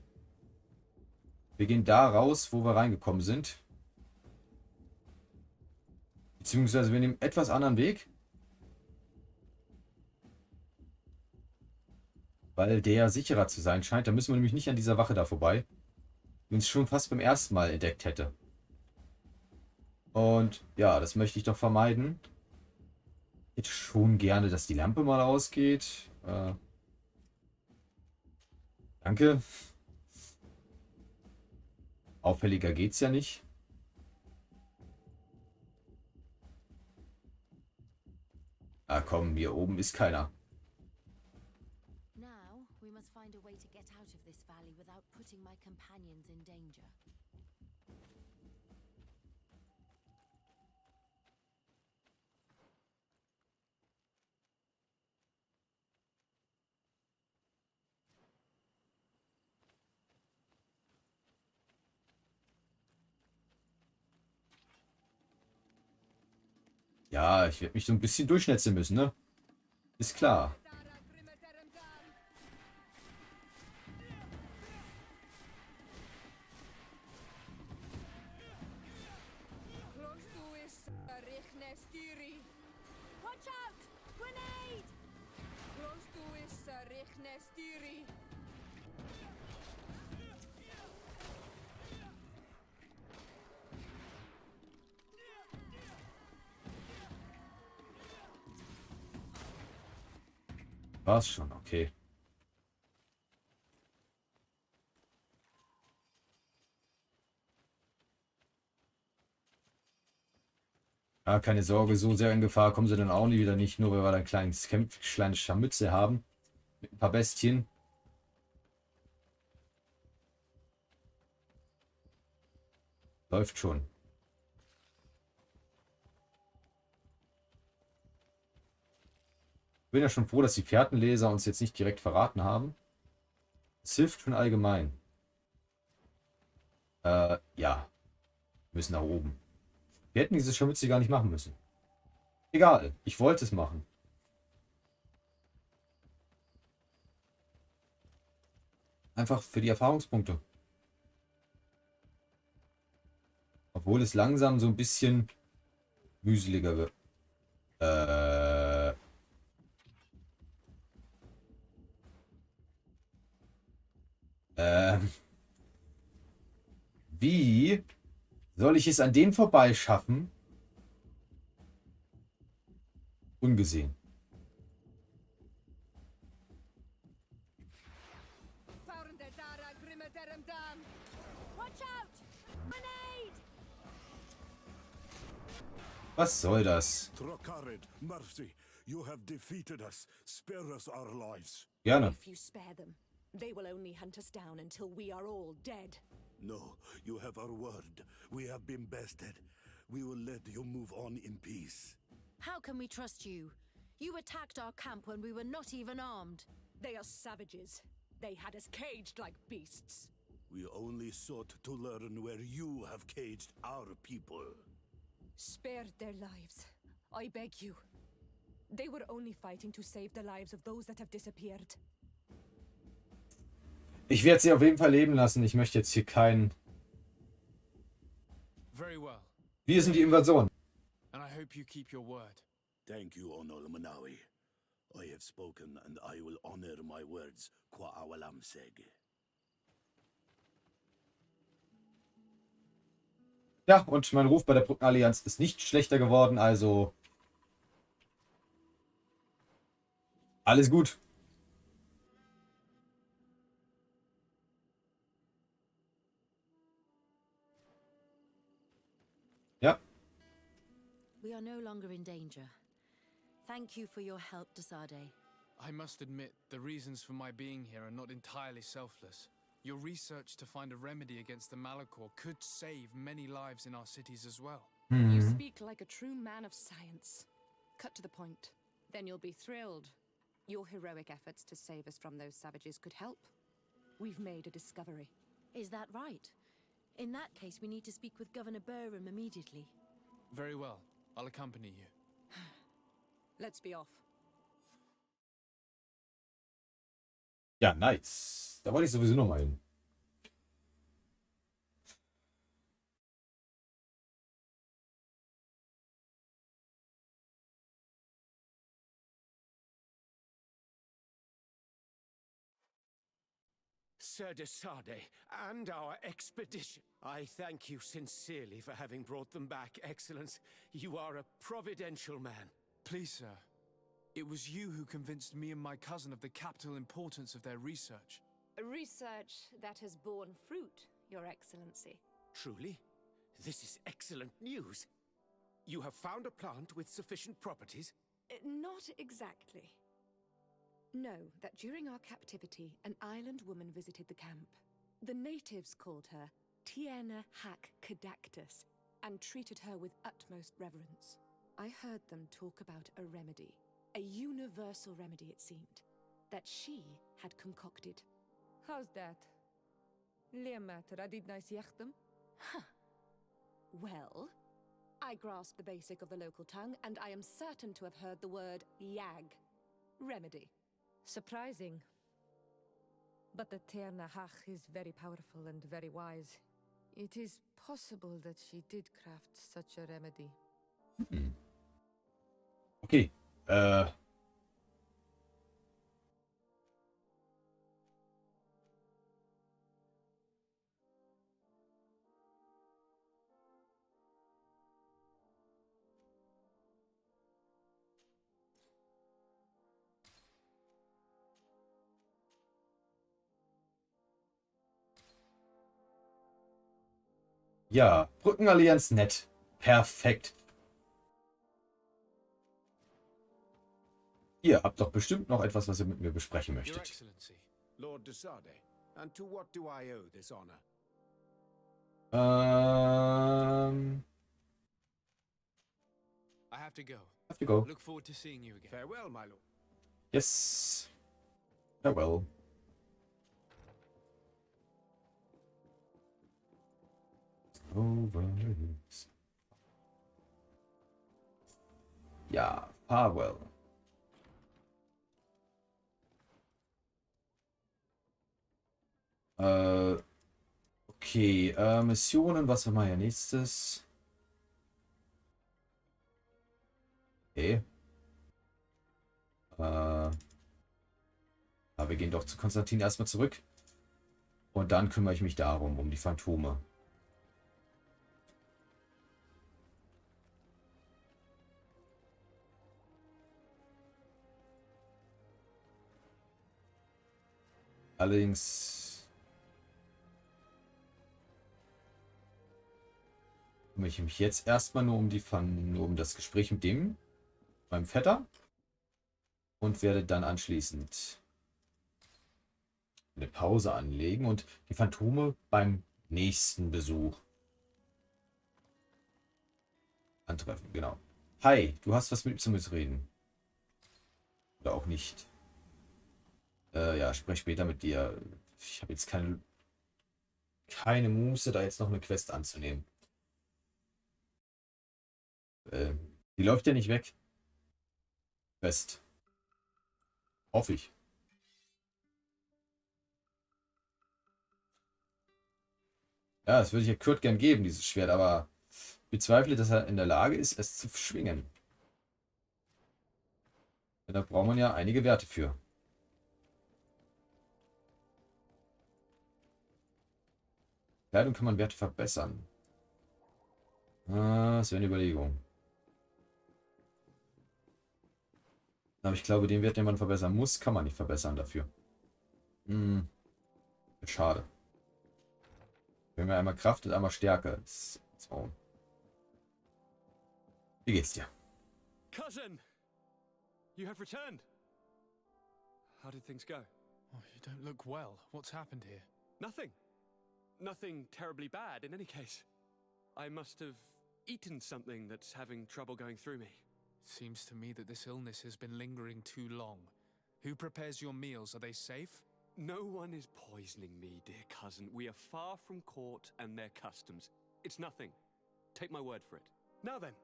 Wir gehen da raus, wo wir reingekommen sind. Beziehungsweise wir nehmen etwas anderen Weg. Weil der sicherer zu sein scheint. Da müssen wir nämlich nicht an dieser Wache da vorbei. Die uns schon fast beim ersten Mal entdeckt hätte. Und ja, das möchte ich doch vermeiden. Ich hätte schon gerne, dass die Lampe mal ausgeht. Danke. Auffälliger geht's ja nicht. Ah komm, hier oben ist keiner. Now, we must find a way to get out of this valley without putting my companions in danger. Ja, ich werde mich so ein bisschen durchschnetzeln müssen, ne? Ist klar. Watch out! Grenade! Close to is Richnestiri. War's schon, okay. Ja, keine Sorge, so sehr in Gefahr kommen sie dann auch nie wieder nicht, nur weil wir da ein kleines Scharmützel haben. Mit ein paar Bestien. Läuft schon. Ich bin ja schon froh, dass die Fährtenleser uns jetzt nicht direkt verraten haben. Es hilft schon allgemein. Ja. Wir müssen nach oben. Wir hätten dieses Scharmützel gar nicht machen müssen. Egal, ich wollte es machen. Einfach für die Erfahrungspunkte. Obwohl es langsam so ein bisschen mühseliger wird. Wie soll ich es an denen vorbeischaffen? Ungesehen. Watch out! Grenade! Was soll das? Trokarid, mercy. You have defeated us. Spare us our lives. Gerne. If you spare them, they will only hunt us down until we are all dead. No, you have our word. We have been bested. we will let you move on in peace. How can we trust you? You attacked our camp when we were not even armed. They are savages. They had us caged like beasts. We only sought to learn where you have caged our people. Spare their lives. I beg you. They were only fighting to save the lives of those that have disappeared. Ich werde sie auf jeden Fall leben lassen. Ich möchte jetzt hier keinen... Very well. Wir sind die Invasion. And I hope you keep your word. Thank you, Onol Manawi. I have spoken, and I will honor my words, qua awalam seg. Ja, und mein Ruf bei der Brückenallianz ist nicht schlechter geworden, also... Alles gut. Ja. We are no longer in danger. Thank you for your help, Desade. I must admit, the reasons for my being here are not entirely selfless. Your research to find a remedy against the Malachor could save many lives in our cities as well. You speak like a true man of science. Cut to the point. Then you'll be thrilled. Your heroic efforts to save us from those savages could help. We've made a discovery. Is that right? In that case, we need to speak with Governor Burham immediately. Very well. I'll accompany you. Let's be off. Ja, nice. Da wollte ich sowieso noch mal hin. Sir Desade, and our expedition. I thank you sincerely for having brought them back, Excellence. You are a providential man. Please, sir. It was you who convinced me and my cousin of the capital importance of their research. A research that has borne fruit, Your Excellency. Truly? This is excellent news. You have found a plant with sufficient properties? Not exactly. Know that during our captivity, an island woman visited the camp. The natives called her Tiena Hack Cadactus and treated her with utmost reverence. I heard them talk about a remedy, a universal remedy it seemed, that she had concocted. How's that? Huh. Well, I grasp the basic of the local tongue, and I am certain to have heard the word yag, remedy. Surprising. But the Ternahach is very powerful and very wise. It is possible that she did craft such a remedy. Okay. Ja, Brückenallianz nett. Perfekt. Ihr habt doch bestimmt noch etwas, was ihr mit mir besprechen Your möchtet. Excellency, Lord Desade, and to what do I owe this honor? I have to go. Have to go. Look forward to seeing you again. Farewell, my lord. Yes. Farewell. Ja, farewell. Okay, Missionen, was haben wir hier nächstes? Okay. Aber wir gehen doch zu Konstantin erstmal zurück. Und dann kümmere ich mich darum, um die Phantome. Allerdings kümmere ich mich jetzt erstmal nur um das Gespräch mit meinem Vetter, und werde dann anschließend eine Pause anlegen und die Phantome beim nächsten Besuch Antreffen, genau. Hi, du hast was mit mir zu reden. Oder auch nicht. Ja, sprech später mit dir. Ich habe jetzt keine Muße, da jetzt noch eine Quest anzunehmen. Die läuft ja nicht weg. Quest. Hoffe ich. Ja, das würde ich ja Kurt gern geben, dieses Schwert, aber bezweifle, dass er in der Lage ist, es zu schwingen. Ja, da braucht man ja einige Werte für. Kleidung kann man Werte verbessern. Das wäre eine Überlegung. Aber ich glaube, den Wert, den man verbessern muss, kann man nicht verbessern dafür. Schade. Wir haben ja einmal Kraft und einmal Stärke. So. Wie geht's dir? Cousin! You have returned. How did things go? Oh, you don't look well. What's happened here? Nothing. Nothing terribly bad in any case. I must have eaten something that's having trouble going through me. Seems to me that this illness has been lingering too long. Who prepares your meals? Are they safe? No one is poisoning me, dear cousin. We are far from court and their customs. It's nothing. Take my word for it. Now then,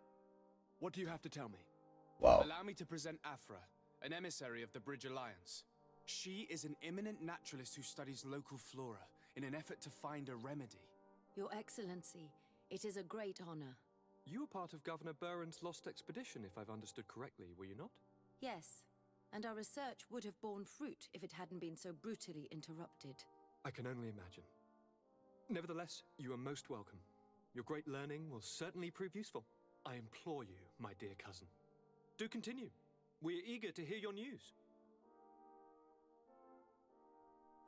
what do you have to tell me? Wow. Allow me to present Afra, an emissary of the Bridge Alliance. She is an eminent naturalist who studies local flora in an effort to find a remedy. Your Excellency, it is a great honor. You were part of Governor Buren's lost expedition, if I've understood correctly, were you not? Yes, and our research would have borne fruit if it hadn't been so brutally interrupted. I can only imagine. Nevertheless, you are most welcome. Your great learning will certainly prove useful. I implore you, my dear cousin. Do continue. We are eager to hear your news.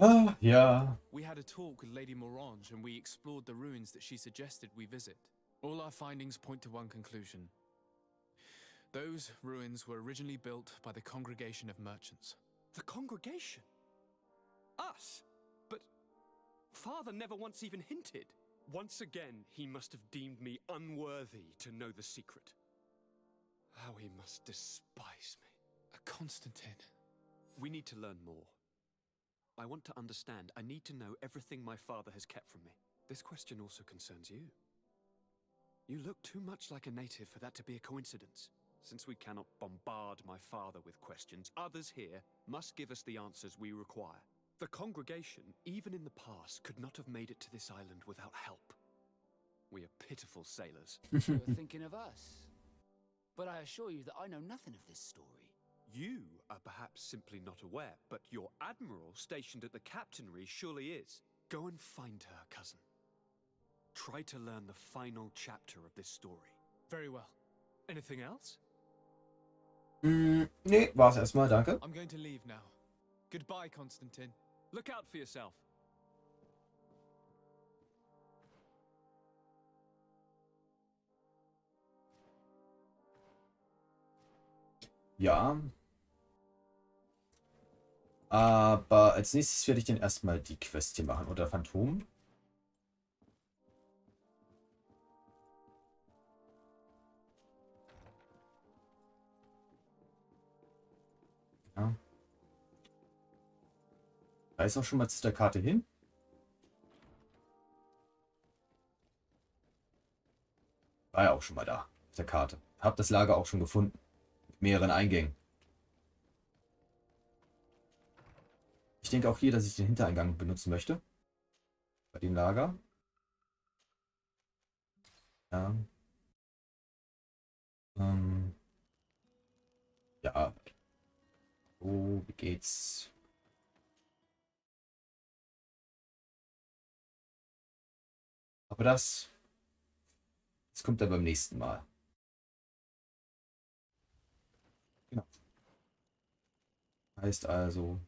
Ah, yeah. We had a talk with Lady Morange and we explored the ruins that she suggested we visit. All our findings point to one conclusion. Those ruins were originally built by the Congregation of Merchants. The Congregation? Us? But Father never once even hinted. Once again, he must have deemed me unworthy to know the secret. How he must despise me. Constantine. We need to learn more. I want to understand. I need to know everything my father has kept from me. This question also concerns you. You look too much like a native for that to be a coincidence. Since we cannot bombard my father with questions, others here must give us the answers we require. The congregation, even in the past, could not have made it to this island without help. We are pitiful sailors. You were thinking of us. But I assure you that I know nothing of this story. You are perhaps simply not aware, but your admiral stationed at the captainry surely is. Go and find her, cousin. Try to learn the final chapter of this story. Very well. Anything else? Nee, war's erstmal, danke. I'm going to leave now. Goodbye, Constantine. Look out for yourself. Ja. Aber als nächstes werde ich dann erstmal die Quest hier machen. Oder Phantom. Ja. Da ist auch schon mal zu der Karte hin. War ja auch schon mal da. Auf der Karte. Hab das Lager auch schon gefunden. Mit mehreren Eingängen. Ich denke auch hier, dass ich den Hintereingang benutzen möchte. Bei dem Lager. Ja. Ja. So, wie geht's? Aber das kommt dann beim nächsten Mal. Genau. Heißt also,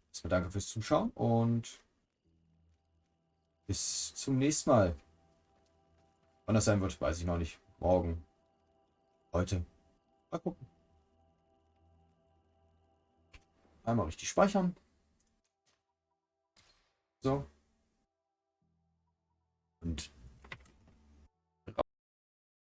erstmal danke fürs Zuschauen und bis zum nächsten Mal. Wann das sein wird, weiß ich noch nicht. Morgen. Heute. Mal gucken. Einmal richtig speichern. So.